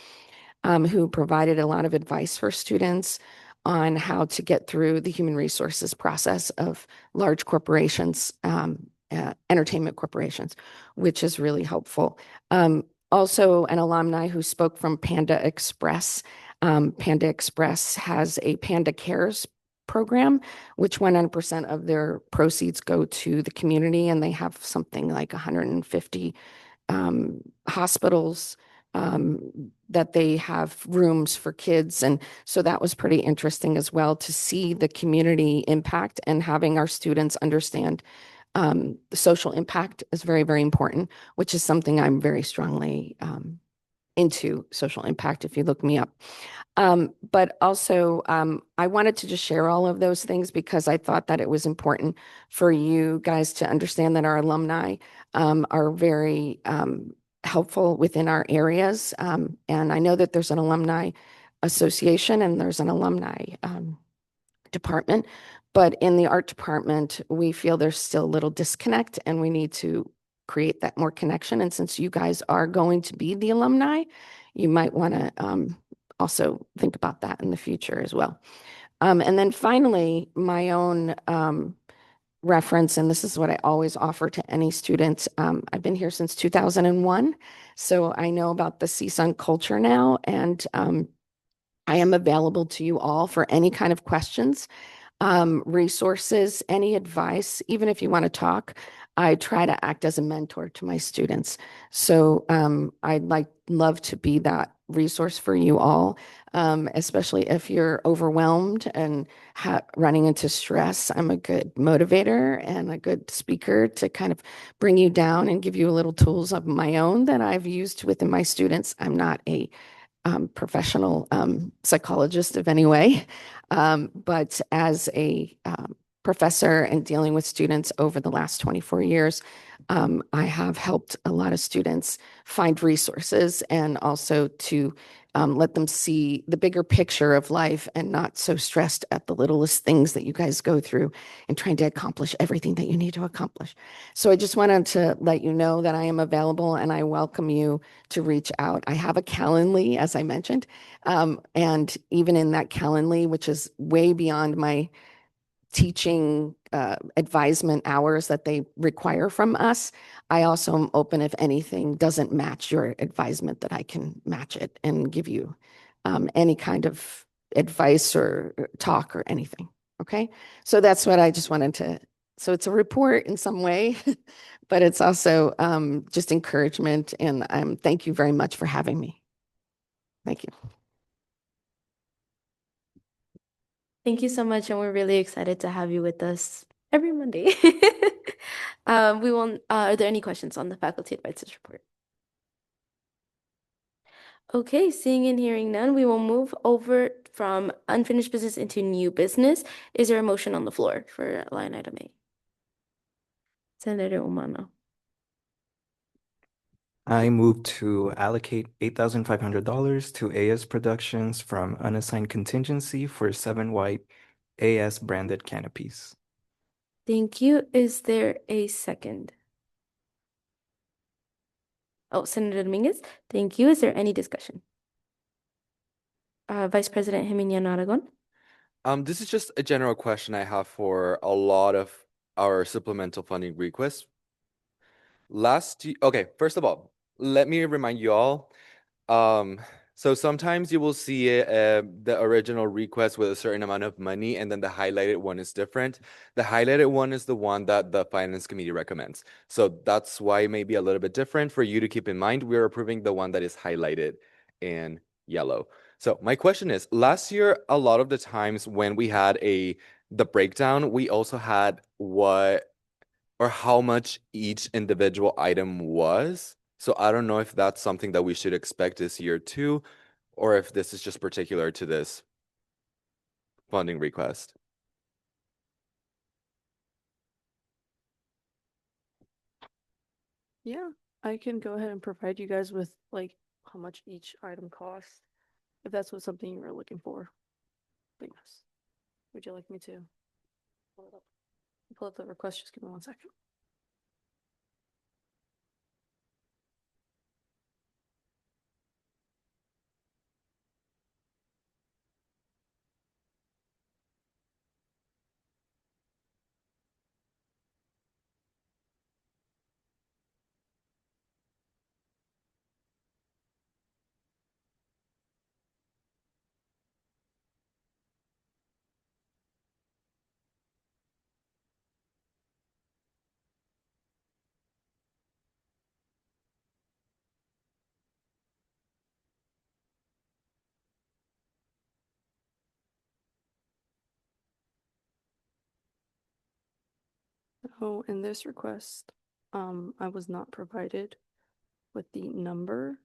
who provided a lot of advice for students on how to get through the human resources process of large corporations, entertainment corporations, which is really helpful. Also an alumni who spoke from Panda Express. Panda Express has a Panda Cares program, which 100% of their proceeds go to the community, and they have something like 150 hospitals that they have rooms for kids. And so that was pretty interesting as well to see the community impact and having our students understand the social impact is very, very important, which is something I'm very strongly into social impact if you look me up. But also, I wanted to just share all of those things because I thought that it was important for you guys to understand that our alumni are very helpful within our areas. And I know that there's an alumni association and there's an alumni department, but in the art department, we feel there's still a little disconnect and we need to create that more connection. And since you guys are going to be the alumni, you might want to also think about that in the future as well. And then finally, my own reference, and this is what I always offer to any students. I've been here since 2001, so I know about the CSUN culture now, and I am available to you all for any kind of questions, resources, any advice, even if you want to talk. I try to act as a mentor to my students. So I'd love to be that resource for you all, especially if you're overwhelmed and running into stress. I'm a good motivator and a good speaker to kind of bring you down and give you a little tools of my own that I've used within my students. I'm not a professional psychologist of any way, but as a professor and dealing with students over the last 24 years, I have helped a lot of students find resources and also to let them see the bigger picture of life and not so stressed at the littlest things that you guys go through and trying to accomplish everything that you need to accomplish. So I just wanted to let you know that I am available and I welcome you to reach out. I have a Calendly, as I mentioned, and even in that Calendly, which is way beyond my teaching advisement hours that they require from us, I also am open if anything doesn't match your advisement that I can match it and give you any kind of advice or talk or anything. Okay. So that's what I just wanted to, so it's a report in some way, but it's also just encouragement. And thank you very much for having me. Thank you. Thank you so much, and we're really excited to have you with us every Monday. Are there any questions on the faculty advisors report? Okay, seeing and hearing none, we will move over from unfinished business into new business. Is there a motion on the floor for line item A? Senator Umano. I move to allocate $8,500 to AS Productions from unassigned contingency for 7 white AS branded canopies. Thank you. Is there a second? Oh, Senator Dominguez. Thank you. Is there any discussion? Vice President Jimena Aragon. This is just a general question I have for a lot of our supplemental funding requests. Okay, first of all, let me remind you all. So sometimes you will see the original request with a certain amount of money, and then the highlighted one is different. The highlighted one is the one that the Finance Committee recommends. So that's why it may be a little bit different for you to keep in mind. We're approving the one that is highlighted in yellow. So my question is, last year, a lot of the times when we had the breakdown, we also had what or how much each individual item was. So I don't know if that's something that we should expect this year too, or if this is just particular to this funding request. Yeah, I can go ahead and provide you guys with like how much each item costs, if that's what something you were looking for. But yes. Would you like me to pull it up? Pull up the request, just give me 1 second. So in this request, I was not provided with the number,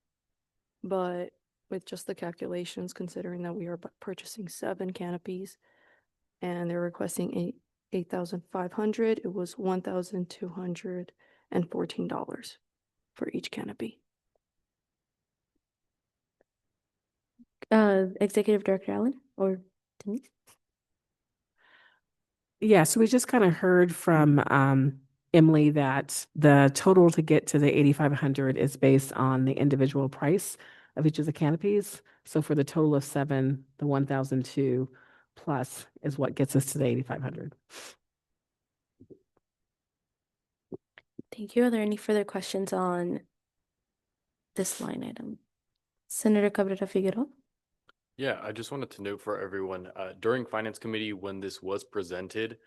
but with just the calculations, considering that we are purchasing 7 canopies and they're requesting 8,500, it was $1,214 for each canopy. Executive Director Allen or Denise? Yeah, so we just kind of heard from Emily that the total to get to the 8,500 is based on the individual price of each of the canopies. So for the total of 7, the 1,002 plus is what gets us to the 8,500. Thank you. Are there any further questions on this line item? Senator Cabrera Figueroa? Yeah, I just wanted to note for everyone, during Finance Committee, when this was presented,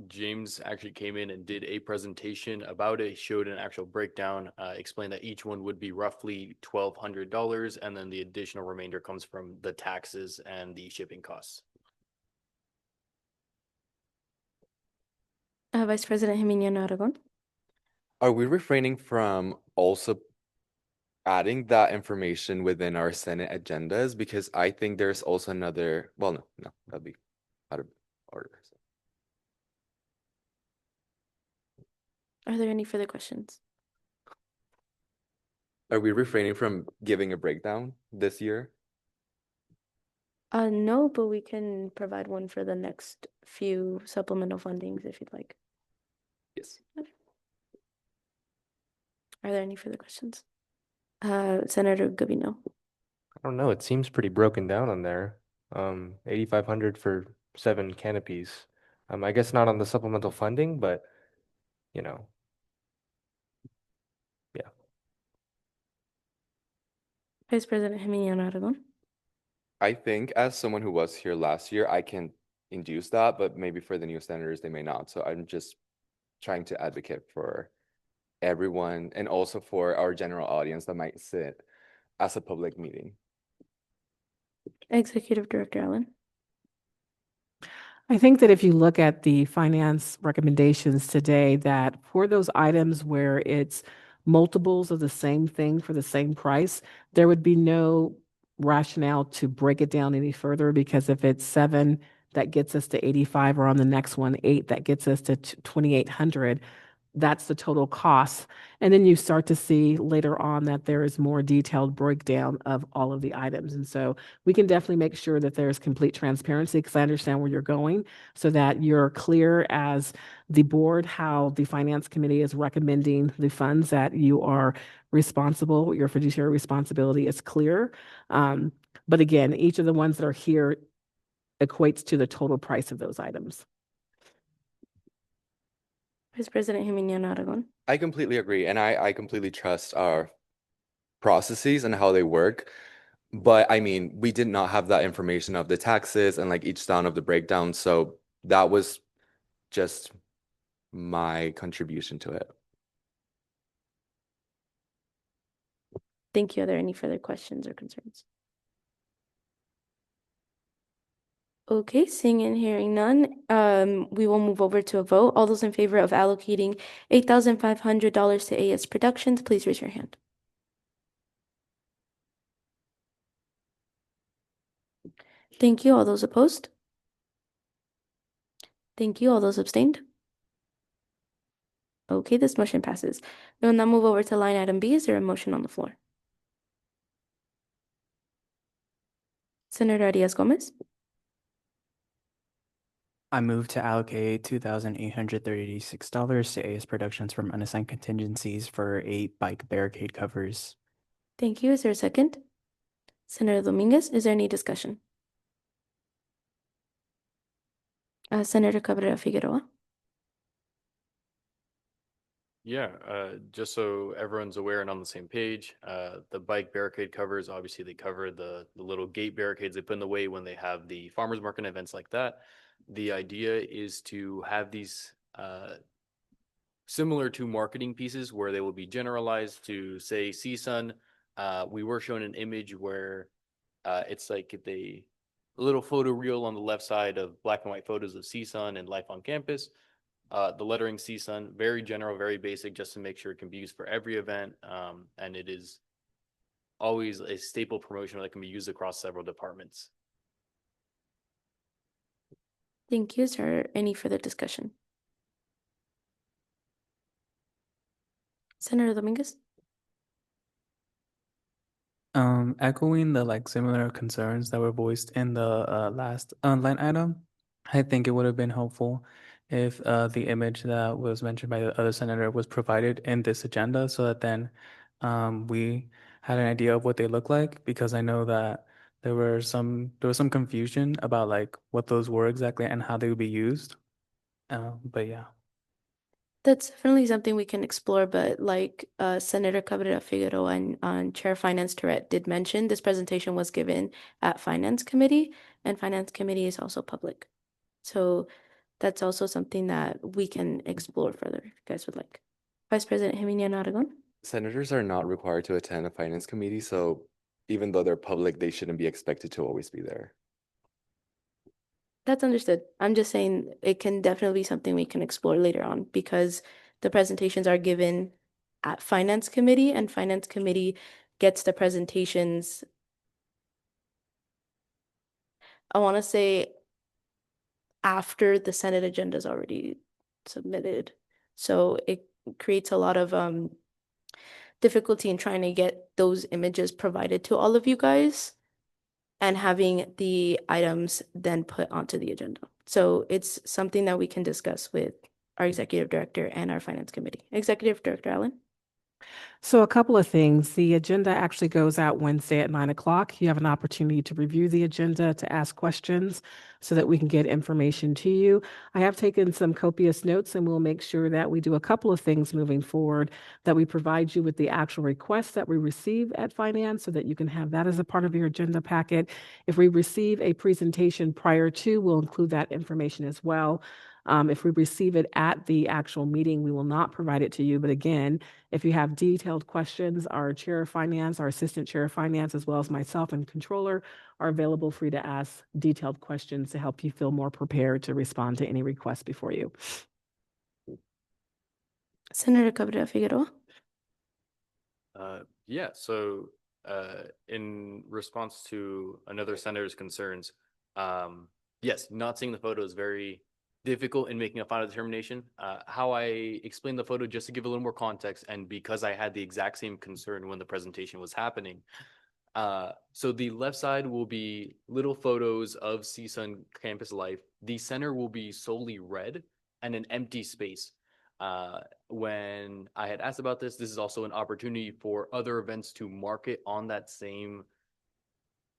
James actually came in and did a presentation about it, showed an actual breakdown, explained that each one would be roughly $1,200, and then the additional remainder comes from the taxes and the shipping costs. Vice President Jimeniano Aragon? Are we refraining from also adding that information within our Senate agendas? Because I think there's also another, well, no, that'd be out of order. So. Are there any further questions? Are we refraining from giving a breakdown this year? No, but we can provide one for the next few supplemental fundings if you'd like. Yes. Are there any further questions? Senator Gabino? I don't know. It seems pretty broken down on there. 8,500 for 7 canopies. I guess not on the supplemental funding, but you know, yeah. Vice President Jimeniano Aragon? I think as someone who was here last year, I can induce that, but maybe for the new senators, they may not. So I'm just trying to advocate for everyone and also for our general audience that might sit as a public meeting. Executive Director Allen? I think that if you look at the finance recommendations today, that for those items where it's multiples of the same thing for the same price, there would be no rationale to break it down any further, because if it's 7 that gets us to 85, or on the next one 8 that gets us to 2,800, that's the total cost. And then you start to see later on that there is more detailed breakdown of all of the items. And so we can definitely make sure that there's complete transparency, because I understand where you're going, so that you're clear as the board how the Finance Committee is recommending the funds, that you are responsible, your fiduciary responsibility is clear. But again, each of the ones that are here equates to the total price of those items. Vice President Jimeniano Aragon? I completely agree, and I completely trust our processes and how they work. But I mean, we did not have that information of the taxes and like each down of the breakdown. So that was just my contribution to it. Thank you. Are there any further questions or concerns? Okay, seeing and hearing none, we will move over to a vote. All those in favor of allocating $8,500 to AS Productions, please raise your hand. Thank you. All those opposed? Thank you. All those abstained? Okay, this motion passes. We will now move over to line item B. Is there a motion on the floor? Senator Arias-Gomez? I move to allocate $2,836 to AS Productions from unassigned contingencies for 8 bike barricade covers. Thank you. Is there a second? Senator Dominguez, is there any discussion? Senator Cabrera Figueroa? Yeah, just so everyone's aware and on the same page, the bike barricade covers, obviously they cover the little gate barricades they put in the way when they have the farmers market events like that. The idea is to have these similar to marketing pieces where they will be generalized to say CSUN. We were shown an image where it's like a little photo reel on the left side of black and white photos of CSUN and life on campus. The lettering CSUN, very general, very basic, just to make sure it can be used for every event. And it is always a staple promotion that can be used across several departments. Thank you. Is there any further discussion? Senator Dominguez? Echoing the like similar concerns that were voiced in the last line item, I think it would have been helpful if the image that was mentioned by the other senator was provided in this agenda so that then we had an idea of what they look like, because I know that there was some confusion about like what those were exactly and how they would be used. But yeah. That's definitely something we can explore, but like Senator Cabrera Figueroa and Chair Finance Tourette did mention, this presentation was given at Finance Committee, and Finance Committee is also public. So that's also something that we can explore further if you guys would like. Vice President Jimena Aragon? Senators are not required to attend a finance committee, so even though they're public, they shouldn't be expected to always be there. That's understood. I'm just saying it can definitely be something we can explore later on because the presentations are given at Finance Committee, and Finance Committee gets the presentations, I want to say, after the Senate agenda is already submitted. So it creates a lot of difficulty in trying to get those images provided to all of you guys and having the items then put onto the agenda. So it's something that we can discuss with our executive director and our finance committee. Executive Director Allen? So a couple of things. The agenda actually goes out Wednesday at 9 o'clock. You have an opportunity to review the agenda, to ask questions so that we can get information to you. I have taken some copious notes, and we'll make sure that we do a couple of things moving forward, that we provide you with the actual requests that we receive at finance so that you can have that as a part of your agenda packet. If we receive a presentation prior to, we'll include that information as well. If we receive it at the actual meeting, we will not provide it to you. But again, if you have detailed questions, our chair of finance, our assistant chair of finance, as well as myself and controller are available for you to ask detailed questions to help you feel more prepared to respond to any requests before you. Senator Cabrera Figueroa? Yeah, so in response to another senator's concerns, yes, not seeing the photo is very difficult in making a final determination. How I explained the photo, just to give a little more context, and because I had the exact same concern when the presentation was happening. So the left side will be little photos of CSUN campus life. The center will be solely red and an empty space. When I had asked about this is also an opportunity for other events to market on that same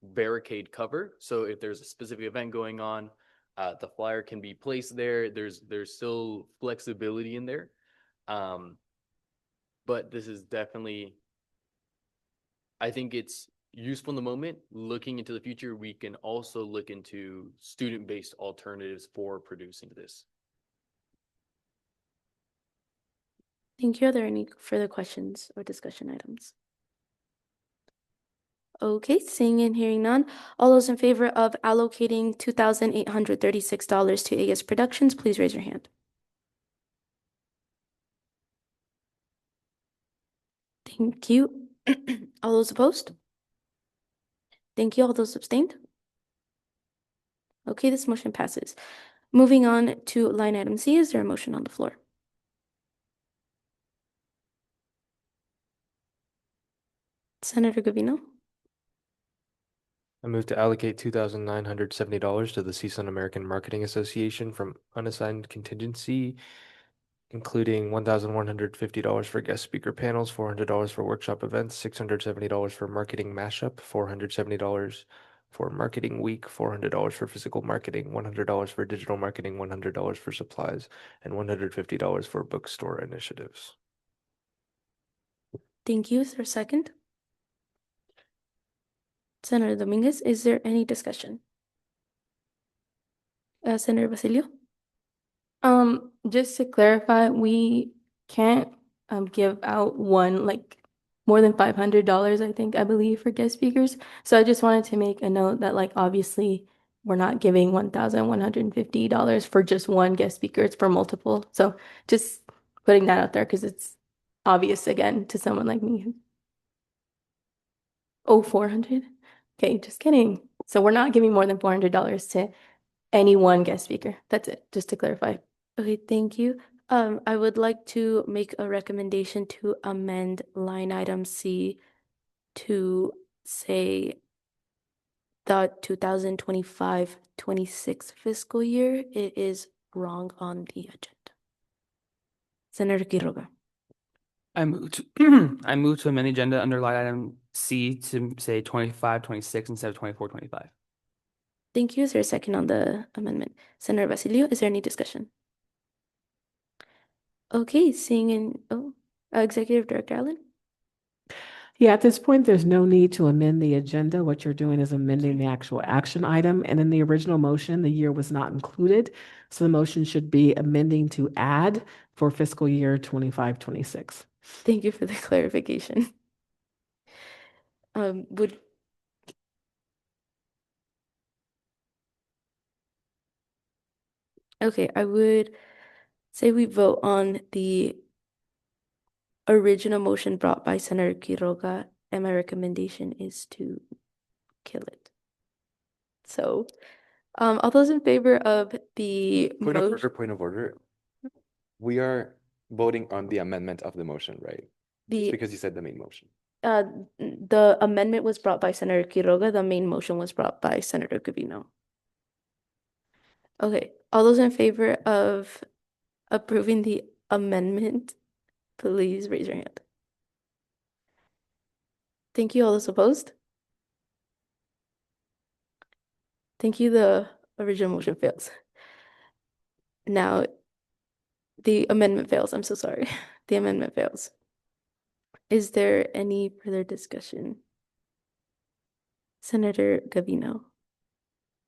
barricade cover. So if there's a specific event going on, the flyer can be placed there. There's still flexibility in there. But this is definitely, I think it's useful in the moment. Looking into the future, we can also look into student-based alternatives for producing this. Thank you. Are there any further questions or discussion items? Okay, seeing and hearing none. All those in favor of allocating $2,836 to AS Productions, please raise your hand. Thank you. All those opposed? Thank you. All those abstained? Okay, this motion passes. Moving on to line item C, is there a motion on the floor? Senator Gavino? I move to allocate $2,970 to the CSUN American Marketing Association from unassigned contingency, including $1,150 for guest speaker panels, $400 for workshop events, $670 for marketing mashup, $470 for marketing week, $400 for physical marketing, $100 for digital marketing, $100 for supplies, and $150 for bookstore initiatives. Thank you. Is there a second? Senator Dominguez, is there any discussion? Senator Basilio? Just to clarify, we can't give out more than $500, I believe, for guest speakers. So I just wanted to make a note that obviously we're not giving $1,150 for just one guest speaker. It's for multiple. So just putting that out there because it's obvious again to someone like me. Oh, 400? Okay, just kidding. So we're not giving more than $400 to any one guest speaker. That's it, just to clarify. Okay, thank you. I would like to make a recommendation to amend line item C to say the 2025-26 fiscal year. It is wrong on the agenda. Senator Quiroga. I move to I move to amend the agenda under line item C to say 25-26 instead of 24-25. Thank you. Is there a second on the amendment? Senator Basilio, is there any discussion? Okay, Executive Director Allen. Yeah, at this point, there's no need to amend the agenda. What you're doing is amending the actual action item. And in the original motion, the year was not included. So the motion should be amending to add for fiscal year 25-26. Thank you for the clarification. Okay, I would say we vote on the original motion brought by Senator Quiroga, and my recommendation is to kill it. So, all those in favor of the Point of motion, order, point of order. We are voting on the amendment of the motion, right? Just because you said the main motion. the amendment was brought by Senator Quiroga, the main motion was brought by Senator Gavino. Okay, all those in favor of approving the amendment, please raise your hand. Thank you. All those opposed? Thank you. The original motion fails. Now, the amendment fails. I'm so sorry. The amendment fails. Is there any further discussion? Senator Gavino.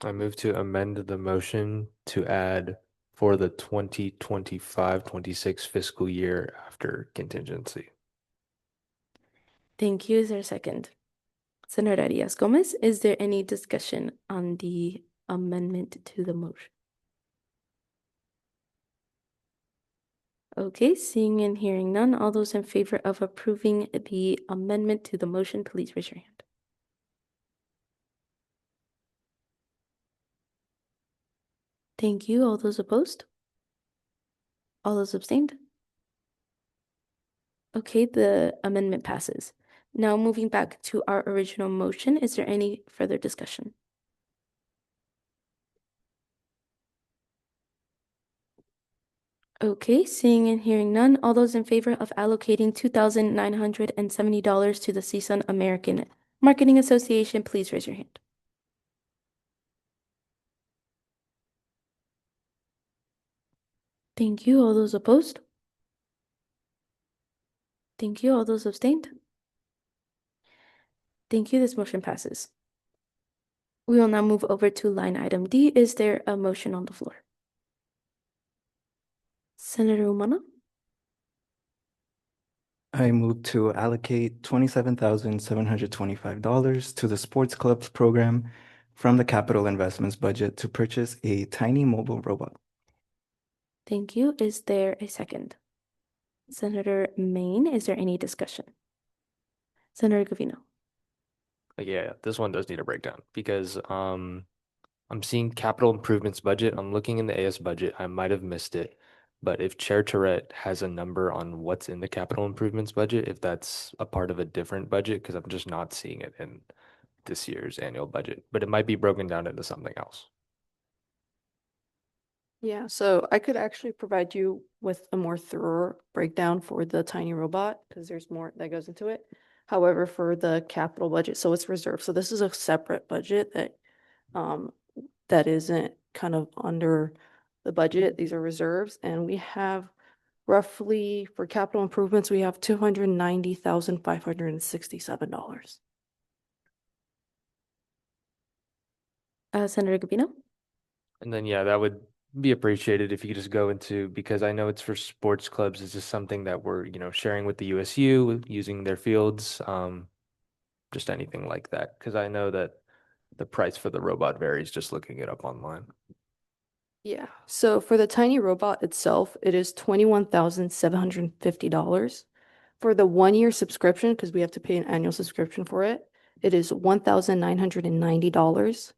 I move to amend the motion to add for the 2025-26 fiscal year after contingency. Thank you. Is there a second? Senator Arias Gomez, is there any discussion on the amendment to the motion? Okay, seeing and hearing none, all those in favor of approving the amendment to the motion, please raise your hand. Thank you. All those opposed? All those abstained? Okay, the amendment passes. Now moving back to our original motion, is there any further discussion? Okay, seeing and hearing none, all those in favor of allocating $2,970 to the CSUN American Marketing Association, please raise your hand. Thank you. All those opposed? Thank you. All those abstained? Thank you. This motion passes. We will now move over to line item D. Is there a motion on the floor? Senator Umana? I move to allocate $27,725 to the Sports Clubs program from the capital investments budget to purchase a tiny mobile robot. Thank you. Is there a second? Senator Maine, is there any discussion? Senator Gavino? Yeah, this one does need a breakdown because I'm seeing capital improvements budget. I'm looking in the AS budget. I might have missed it, but if Chair Tourette has a number on what's in the capital improvements budget, if that's a part of a different budget, because I'm just not seeing it in this year's annual budget, but it might be broken down into something else. Yeah, so I could actually provide you with a more thorough breakdown for the tiny robot because there's more that goes into it. However, for the capital budget, so it's reserved. So this is a separate budget that isn't kind of under the budget. These are reserves, and we have roughly for capital improvements, we have $290,567. Senator Gavino? And then, yeah, that would be appreciated if you could just go into, because I know it's for sports clubs. It's just something that we're, sharing with the USU, using their fields, just anything like that. Because I know that the price for the robot varies just looking it up online. Yeah. So for the tiny robot itself, it is $21,750. For the 1 year subscription, because we have to pay an annual subscription for it, it is $1,990.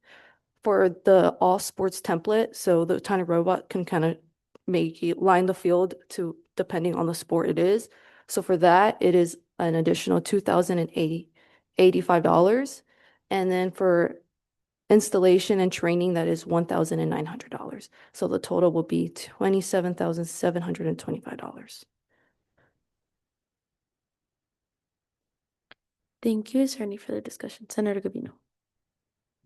For the all sports template, so the tiny robot can kind of make you line the field to depending on the sport it is. So for that, it is an additional $2,085. And then for installation and training, that is $1,900. So the total will be $27,725. Thank you. Is there any further discussion? Senator Gabino.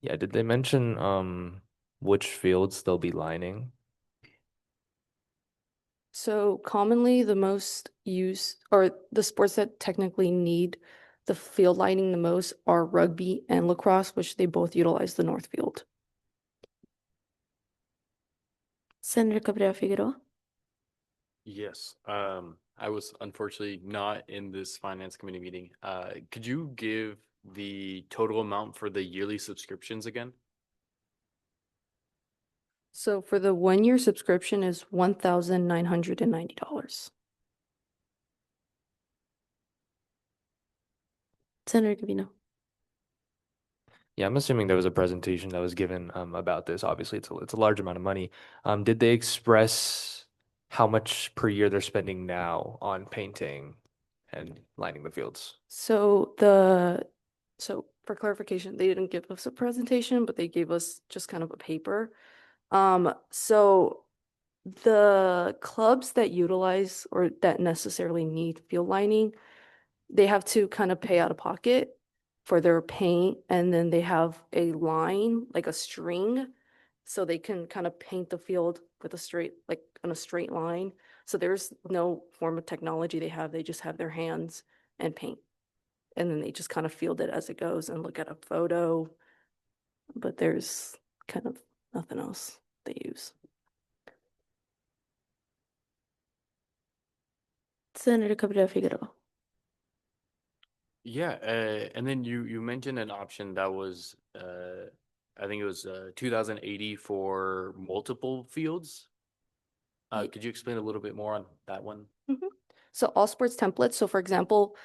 Yeah, did they mention which fields they'll be lining? So commonly the most used or the sports that technically need the field lighting the most are rugby and lacrosse, which they both utilize the north field. Senator Cabrera Figueroa. Yes, I was unfortunately not in this finance committee meeting. Could you give the total amount for the yearly subscriptions again? So for the 1 year subscription is $1,990. Senator Gabino. Yeah, I'm assuming there was a presentation that was given about this. Obviously, it's a large amount of money. Did they express how much per year they're spending now on painting and lining the fields? So for clarification, they didn't give us a presentation, but they gave us just kind of a paper. So the clubs that utilize or that necessarily need field lining, they have to kind of pay out of pocket for their paint, and then they have a line, like a string, so they can kind of paint the field with like on a straight line. So there's no form of technology they have. They just have their hands and paint. And then they just kind of field it as it goes and look at a photo. But there's kind of nothing else they use. Senator Cabrera Figueroa. Yeah, and then you mentioned an option that was I think it was 2080 for multiple fields. Could you explain a little bit more on that one? So all sports templates. So for example,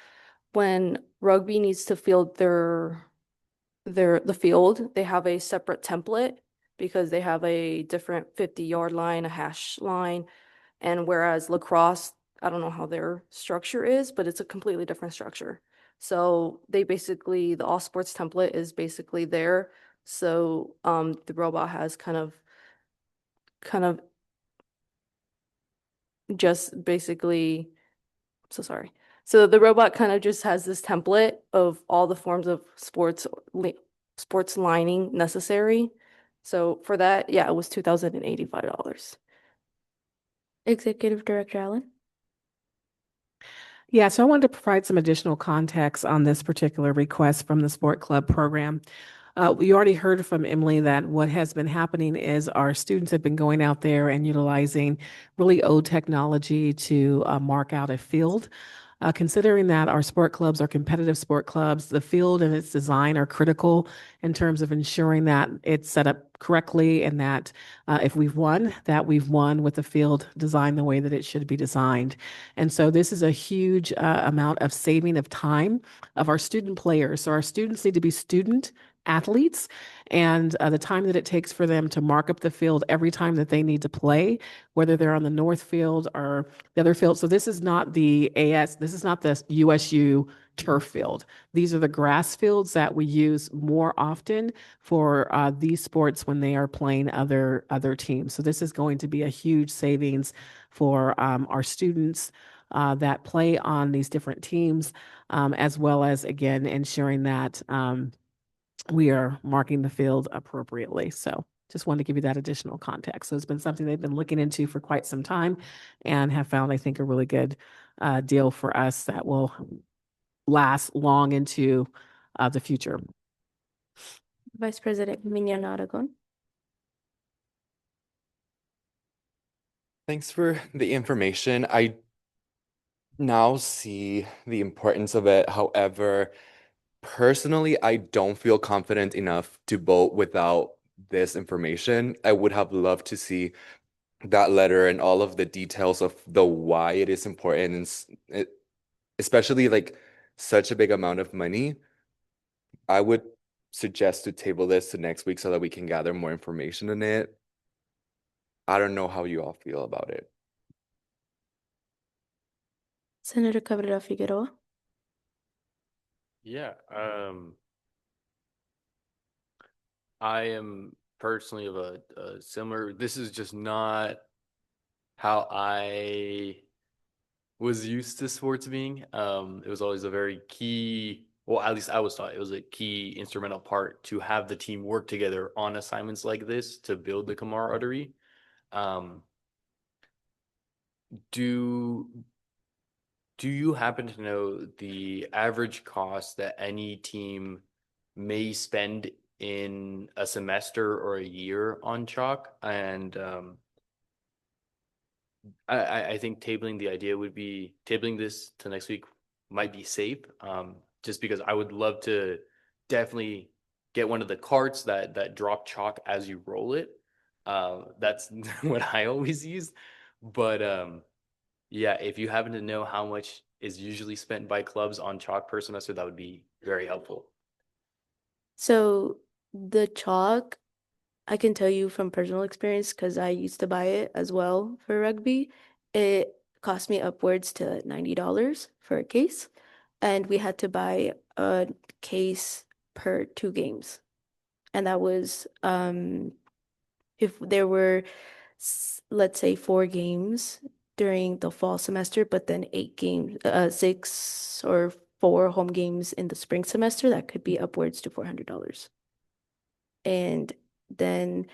when rugby needs to field the field, they have a separate template because they have a different 50-yard line, a hash line. And whereas lacrosse, I don't know how their structure is, but it's a completely different structure. So the all sports template is basically there. So the robot has kind of just basically, so sorry. So the robot kind of just has this template of all the forms of sports lining necessary. So for that, yeah, it was $2,085. Executive Director Allen. Yeah, so I wanted to provide some additional context on this particular request from the Sport Club program. We already heard from Emily that what has been happening is our students have been going out there and utilizing really old technology to mark out a field. Considering that our sport clubs are competitive sport clubs, the field and its design are critical in terms of ensuring that it's set up correctly and that if we've won, that we've won with the field designed the way that it should be designed. And so this is a huge amount of saving of time of our student players. So our students need to be student athletes, and the time that it takes for them to mark up the field every time that they need to play, whether they're on the north field or the other field. So this is not the this is not the USU turf field. These are the grass fields that we use more often for these sports when they are playing other teams. So this is going to be a huge savings for our students that play on these different teams, as well as, again, ensuring that we are marking the field appropriately. So just wanted to give you that additional context. So it's been something they've been looking into for quite some time and have found, I think, a really good deal for us that will last long into the future. Vice President Emiliano Aragon. Thanks for the information. I now see the importance of it. However, Personally, I don't feel confident enough to vote without this information. I would have loved to see that letter and all of the details of the why it is important, and especially like such a big amount of money. I would suggest to table this to next week so that we can gather more information on it. I don't know how you all feel about it. Senator Cabrera Figueroa. Yeah, I am personally of a similar, this is just not how I was used to sports being. It was always a very key, well, at least I was taught it was a key instrumental part to have the team work together on assignments like this to build the camaraderie. Um, do you happen to know the average cost that any team may spend in a semester or a year on chalk? And I think tabling the idea would be tabling this to next week might be safe. Just because I would love to definitely get one of the carts that drop chalk as you roll it. That's what I always use. But yeah, if you happen to know how much is usually spent by clubs on chalk per semester, that would be very helpful. So the chalk, I can tell you from personal experience because I used to buy it as well for rugby. It cost me upwards to $90 for a case, and we had to buy a case per 2 games. And that was if there were let's say 4 games during the fall semester, but then 8 games, 6 or 4 home games in the spring semester, that could be upwards to $400. And then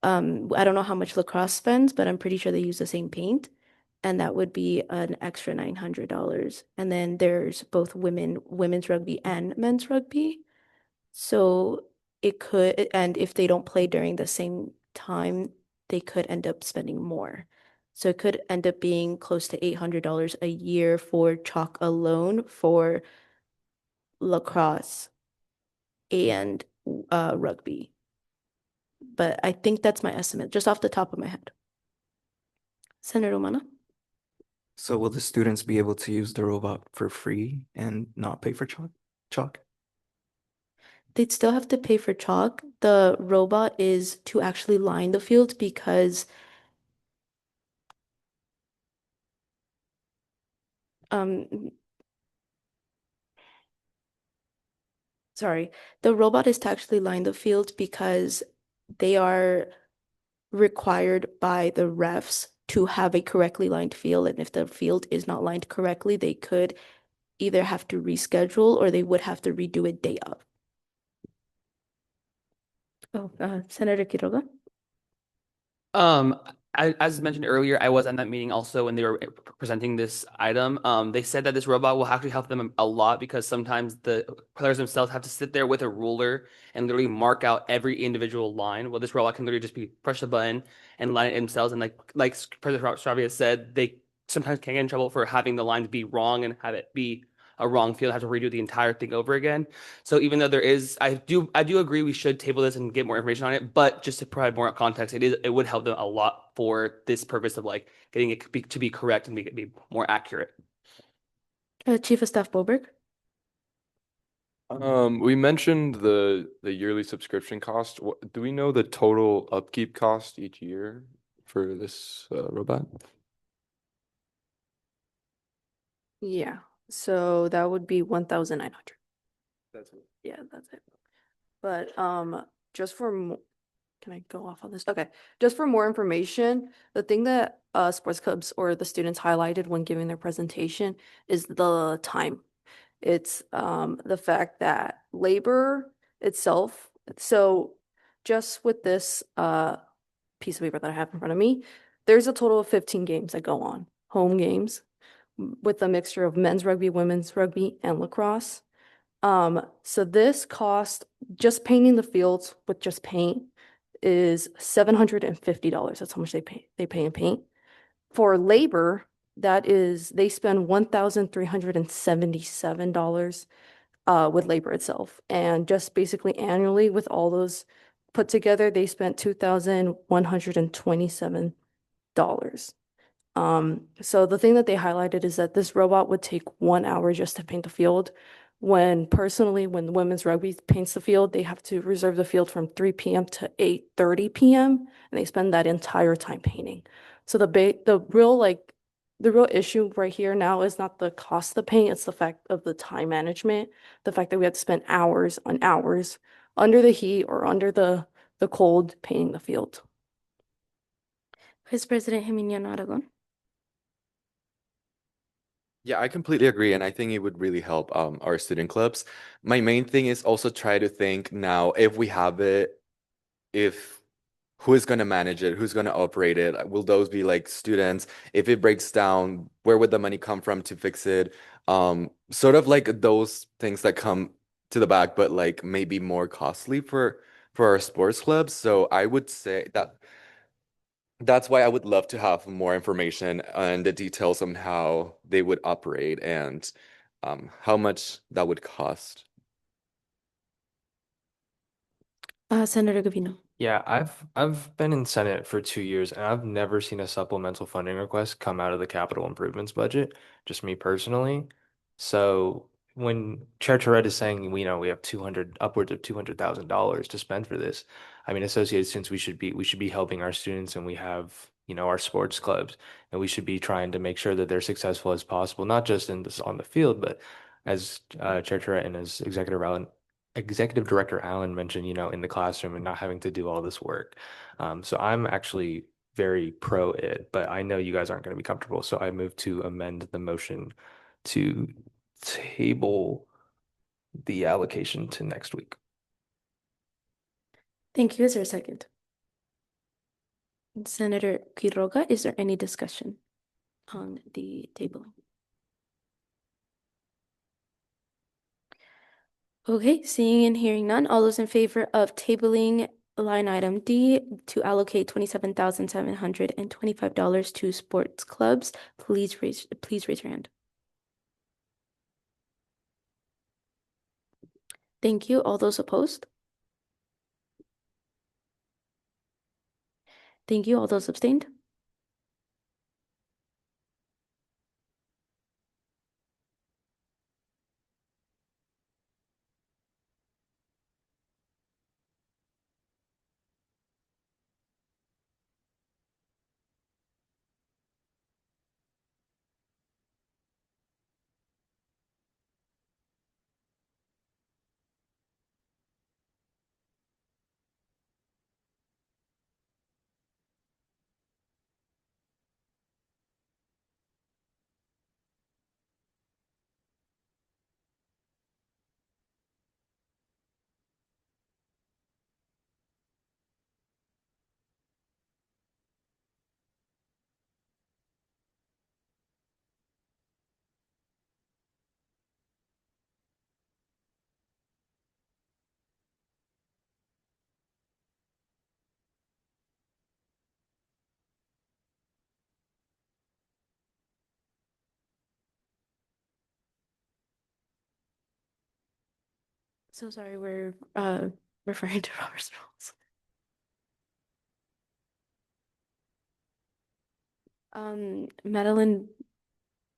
I don't know how much lacrosse spends, but I'm pretty sure they use the same paint. And that would be an extra $900. And then there's both women's rugby and men's rugby. So it could, and if they don't play during the same time, they could end up spending more. So it could end up being close to $800 a year for chalk alone for lacrosse and rugby. But I think that's my estimate, just off the top of my head. Senator Romana? So will the students be able to use the robot for free and not pay for chalk? They'd still have to pay for chalk. The robot is to actually line the field because sorry, the robot is to actually line the field because they are required by the refs to have a correctly lined field. And if the field is not lined correctly, they could either have to reschedule or they would have to redo it day of. Oh, Senator Quiroga? As mentioned earlier, I was at that meeting also when they were presenting this item. They said that this robot will actually help them a lot because sometimes the players themselves have to sit there with a ruler and literally mark out every individual line. Well, this robot can literally just push a button and line it themselves. And like President Stravia said, they sometimes can get in trouble for having the line be wrong and have it be a wrong field, have to redo the entire thing over again. So even though there is, I do agree we should table this and get more information on it, but just to provide more context, it would help them a lot for this purpose of like getting it to be correct and be more accurate. Chief of Staff Boberg? We mentioned the yearly subscription cost. Do we know the total upkeep cost each year for this robot? Yeah, so that would be 1,900. That's it. Yeah, that's it. But just for can I go off on this? Okay, just for more information, the thing that sports clubs or the students highlighted when giving their presentation is the time. It's the fact that labor itself. So just with this piece of paper that I have in front of me, there's a total of 15 games that go on, home games, with a mixture of men's rugby, women's rugby, and lacrosse. So this cost, just painting the fields with just paint, is $750. That's how much they pay in paint. For labor, that is, they spend $1,377 with labor itself. And just basically annually with all those put together, they spent $2,127. So the thing that they highlighted is that this robot would take 1 hour just to paint the field. When personally, when women's rugby paints the field, they have to reserve the field from 3 p.m. to 8:30 p.m. and they spend that entire time painting. So the real issue right here now is not the cost of the paint, it's the fact of the time management, the fact that we have to spend hours on hours under the heat or under the cold painting the field. Vice President Jimeniano Aragon. Yeah, I completely agree, and I think it would really help our student clubs. My main thing is also try to think now if we have it, if who is going to manage it, who's going to operate it? Will those be like students? If it breaks down, where would the money come from to fix it? Sort of like those things that come to the back, but like maybe more costly for our sports clubs. So I would say that that's why I would love to have more information and the details on how they would operate and how much that would cost. Senator Gavino. Yeah, I've been in Senate for 2 years and I've never seen a supplemental funding request come out of the capital improvements budget, just me personally. So when Chair Tourette is saying we have 200 upwards of $200,000 to spend for this, I mean Associated Students we should be helping our students and we have our sports clubs and we should be trying to make sure that they're successful as possible, not just on the field, but as Chair Tourette and as Executive Director Allen mentioned, in the classroom and not having to do all this work. So I'm actually very pro it, but I know you guys aren't going to be comfortable. So I move to amend the motion to table the allocation to next week. Thank you. Is there a second? Senator Quiroga, is there any discussion on the tabling? Okay, seeing and hearing none, all those in favor of tabling line item D to allocate $27,725 to sports clubs, please raise your hand. Thank you. All those opposed? Thank you. All those abstained? So sorry, we're referring to Robert's rules. Madeline,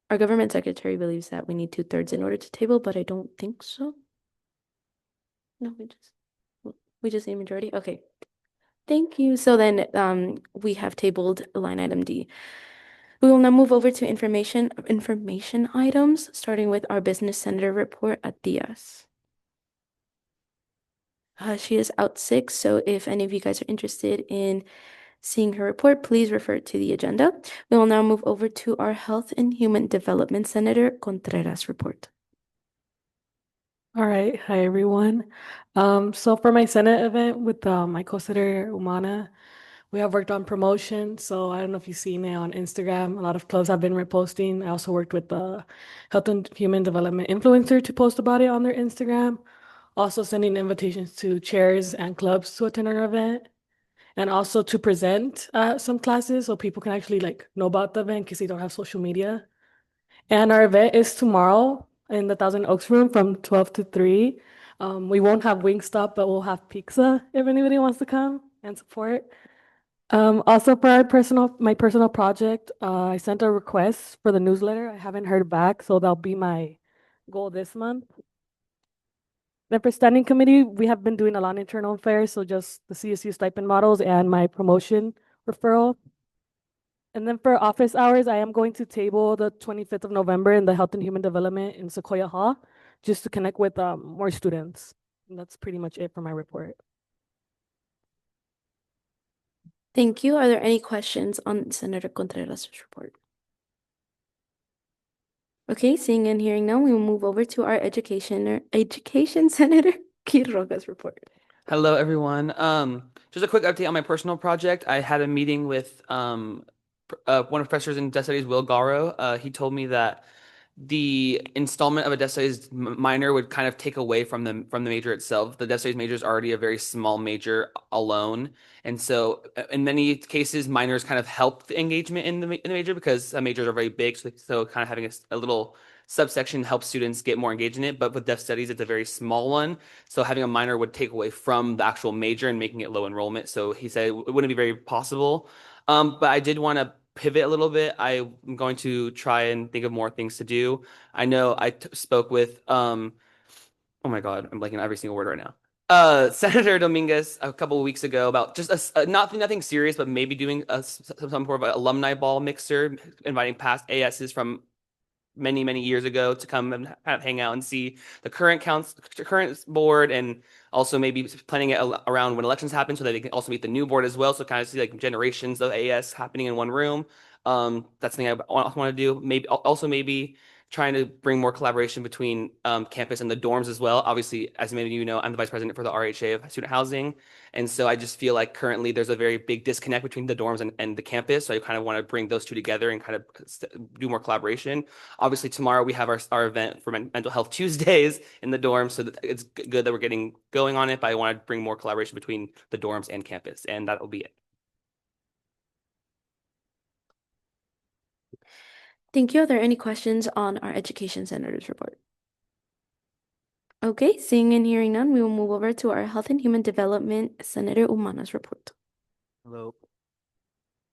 our government secretary believes that we need 2/3 in order to table, but I don't think so. No, we just need majority. Okay. Thank you. So then we have tabled line item D. We will now move over to information items, starting with our business senator report at Diaz. She is out sick, so if any of you guys are interested in seeing her report, please refer to the agenda. We will now move over to our Health and Human Development Senator Contreras report. All right. Hi, everyone. So for my Senate event with my co-senator Umana, we have worked on promotion. So I don't know if you've seen it on Instagram. A lot of clubs have been reposting. I also worked with the Health and Human Development influencer to post about it on their Instagram. Also sending invitations to chairs and clubs to attend our event. And also to present some classes so people can actually know about the event because they don't have social media. And our event is tomorrow in the Thousand Oaks room from 12 to 3. We won't have Wingstop, but we'll have pizza if anybody wants to come and support. Also for my personal project, I sent a request for the newsletter. I haven't heard back, so that'll be my goal this month. Then for standing committee, we have been doing a lot of internal affairs, so just the CSU stipend models and my promotion referral. And then for office hours, I am going to table the 25th of November in the Health and Human Development in Sequoia Hall, just to connect with more students. And that's pretty much it for my report. Thank you. Are there any questions on Senator Contreras' report? Okay, seeing and hearing none, we will move over to our education Senator Quiroga's report. Hello, everyone. Just a quick update on my personal project. I had a meeting with one of the professors in Deaf Studies, Will Garo. He told me that the installment of a Deaf Studies minor would kind of take away from the major itself. The Deaf Studies major is already a very small major alone, and so in many cases, minors kind of help the engagement in the major because majors are very big. So kind of having a little subsection helps students get more engaged in it. But with Deaf Studies, it's a very small one, so having a minor would take away from the actual major and making it low enrollment. So he said it wouldn't be very possible. But I did want to pivot a little bit. I'm going to try and think of more things to do. I know I spoke with oh my God, I'm blanking on every single word right now. Senator Dominguez a couple of weeks ago about just nothing serious, but maybe doing some sort of an alumni ball mixer, inviting past ASs from many years ago to come and kind of hang out and see the current board, and also maybe planning it around when elections happen so that they can also meet the new board as well. So kind of see like generations of AS happening in one room. That's something I want to do. Maybe trying to bring more collaboration between campus and the dorms as well. Obviously, as many of you know, I'm the vice president for the RHA of student housing. And so I just feel like currently there's a very big disconnect between the dorms and the campus. So I kind of want to bring those two together and kind of do more collaboration. Obviously, tomorrow we have our event for Mental Health Tuesdays in the dorms. So it's good that we're getting going on it, but I want to bring more collaboration between the dorms and campus. And that will be it. Thank you. Are there any questions on our education senator's report? Okay, seeing and hearing none, we will move over to our Health and Human Development Senator Umana's report. Hello.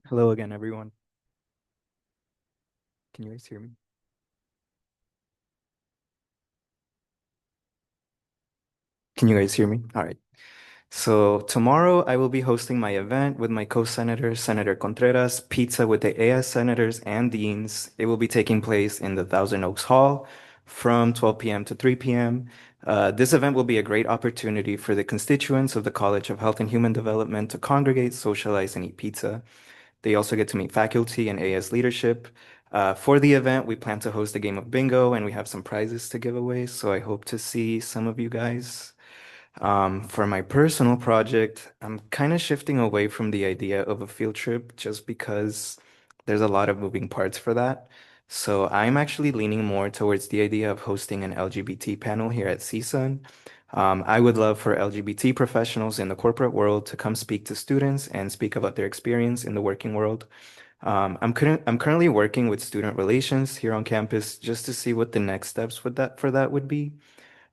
Hello again, everyone. Can you guys hear me? Can you guys hear me? All right. So tomorrow I will be hosting my event with my co-senator, Senator Contreras, pizza with the AS senators and deans. It will be taking place in the Thousand Oaks Hall from 12 p.m. to 3 p.m. This event will be a great opportunity for the constituents of the College of Health and Human Development to congregate, socialize, and eat pizza. They also get to meet faculty and AS leadership. For the event, we plan to host a game of bingo and we have some prizes to give away. So I hope to see some of you guys. For my personal project, I'm kind of shifting away from the idea of a field trip just because there's a lot of moving parts for that. So I'm actually leaning more towards the idea of hosting an LGBT panel here at CSUN. I would love for LGBT professionals in the corporate world to come speak to students and speak about their experience in the working world. I'm currently working with student relations here on campus just to see what the next steps for that would be.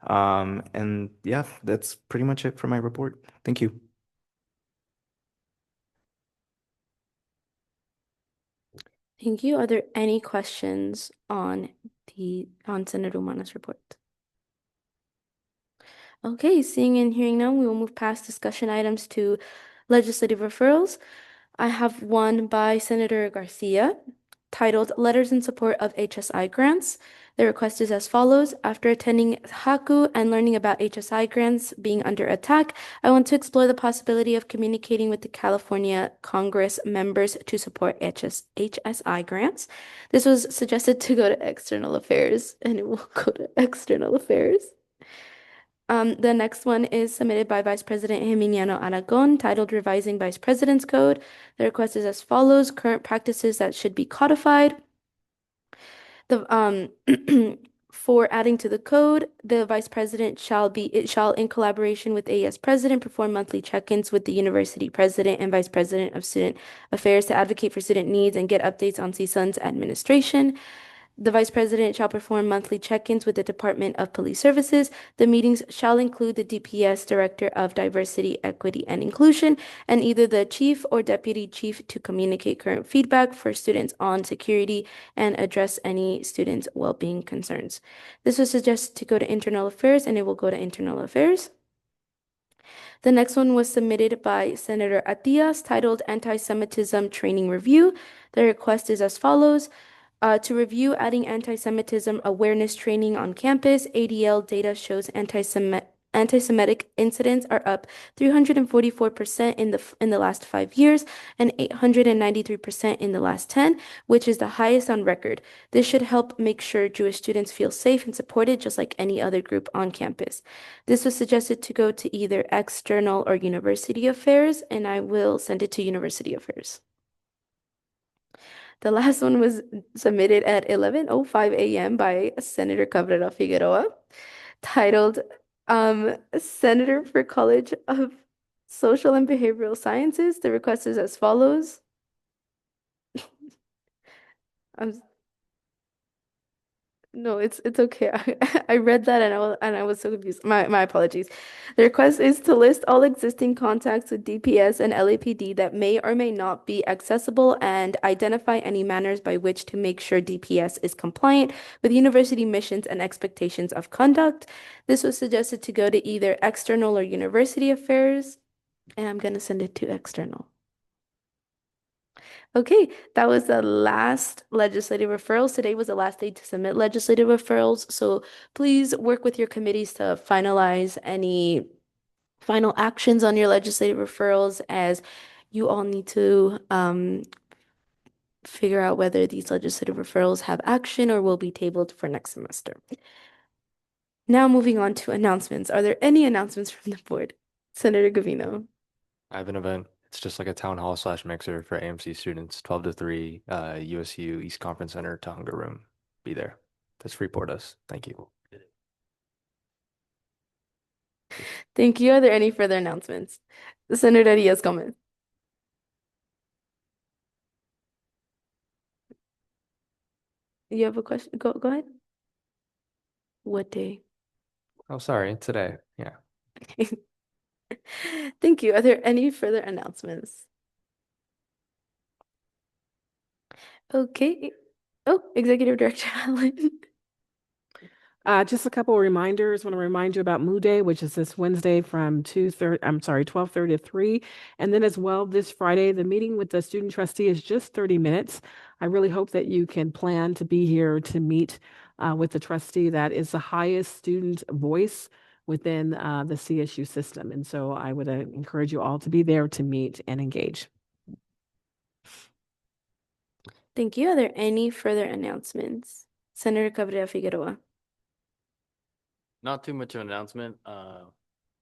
And yeah, that's pretty much it for my report. Thank you. Thank you. Are there any questions on Senator Umana's report? Okay, seeing and hearing none, we will move past discussion items to legislative referrals. I have one by Senator Garcia titled Letters in Support of HSI Grants. The request is as follows. After attending HACU and learning about HSI grants being under attack, I want to explore the possibility of communicating with the California Congress members to support HSI grants. This was suggested to go to External Affairs, and it will go to External Affairs. The next one is submitted by Vice President Emiliano Aragon, titled Revising Vice President's Code. The request is as follows: current practices that should be codified. For adding to the code, the Vice President shall, in collaboration with AS President, perform monthly check-ins with the University President and Vice President of Student Affairs to advocate for student needs and get updates on CSUN's administration. The Vice President shall perform monthly check-ins with the Department of Police Services. The meetings shall include the DPS Director of Diversity, Equity, and Inclusion, and either the Chief or Deputy Chief to communicate current feedback for students on security and address any students' well-being concerns. This was suggested to go to Internal Affairs, and it will go to Internal Affairs. The next one was submitted by Senator Atias, titled Anti-Semitism Training Review. The request is as follows. To review adding anti-Semitism awareness training on campus, ADL data shows anti-Semitic incidents are up 344% in the last 5 years and 893% in the last 10, which is the highest on record. This should help make sure Jewish students feel safe and supported just like any other group on campus. This was suggested to go to either External or University Affairs, and I will send it to University Affairs. The last one was submitted at 11:05 a.m. by Senator Cabrera Figueroa, titled Senator for College of Social and Behavioral Sciences. The request is as follows. No, it's okay. I read that and I was so confused. My apologies. The request is to list all existing contacts with DPS and LAPD that may or may not be accessible and identify any manners by which to make sure DPS is compliant with university missions and expectations of conduct. This was suggested to go to either External or University Affairs, and I'm going to send it to External. Okay, that was the last legislative referrals. Today was the last day to submit legislative referrals. So please work with your committees to finalize any final actions on your legislative referrals, as you all need to figure out whether these legislative referrals have action or will be tabled for next semester. Now moving on to announcements. Are there any announcements from the board? Senator Gavino. I have an event. It's just like a town hall / mixer for AMC students, 12 to 3, USU East Conference Center, Tahunga Room. Be there. That's Freeport us. Thank you. Thank you. Are there any further announcements? Senator Diaz-Gomez. You have a question? Go ahead. What day? Oh, sorry, today. Yeah. Thank you. Are there any further announcements? Okay. Oh, Executive Director Allen. Just a couple of reminders. Want to remind you about Moo Day, which is this Wednesday from 12:30 to 3. And then as well, this Friday, the meeting with the student trustee is just 30 minutes. I really hope that you can plan to be here to meet with the trustee. That is the highest student voice within the CSU system. And so I would encourage you all to be there to meet and engage. Thank you. Are there any further announcements? Senator Cabrera Figueroa. Not too much of an announcement. I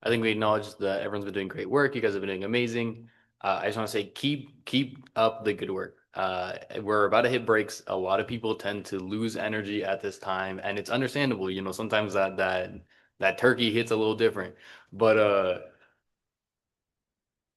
think we acknowledge that everyone's been doing great work. You guys have been doing amazing. I just want to say keep up the good work. We're about to hit breaks. A lot of people tend to lose energy at this time, and it's understandable. You know, sometimes that turkey hits a little different, but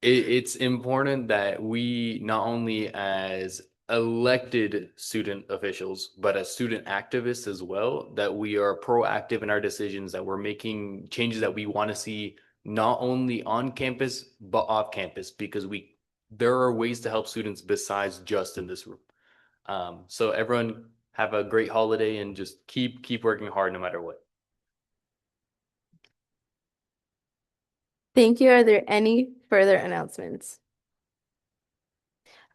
it's important that we not only as elected student officials, but as student activists as well, that we are proactive in our decisions, that we're making changes that we want to see not only on campus, but off campus, because there are ways to help students besides just in this room. So everyone have a great holiday and just keep working hard no matter what. Thank you. Are there any further announcements?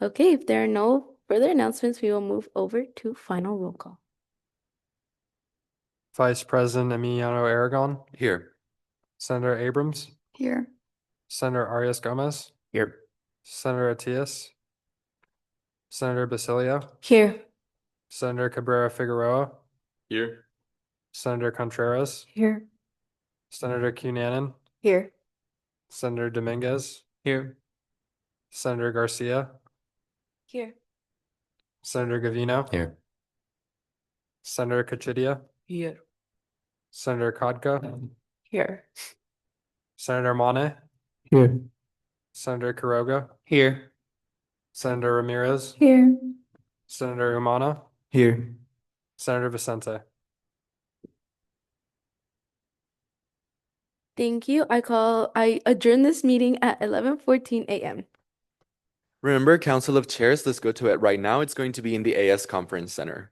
Okay, if there are no further announcements, we will move over to final roll call. Vice President Emiliano Aragon. Here. Senator Abrams. Here. Senator Arias Gomez. Here. Senator Atias. Senator Basilio. Here. Senator Cabrera Figueroa. Here. Senator Contreras. Here. Senator Cunanan. Here. Senator Dominguez. Here. Senator Garcia. Here. Senator Gavino. Here. Senator Kachidia. Here. Senator Kodka. Here. Senator Mane. Here. Senator Quiroga. Here. Senator Ramirez. Here. Senator Umana. Here. Senator Vicente. Thank you. I adjourn this meeting at 11:14 a.m. Remember, Council of Chairs, let's go to it right now. It's going to be in the AS Conference Center.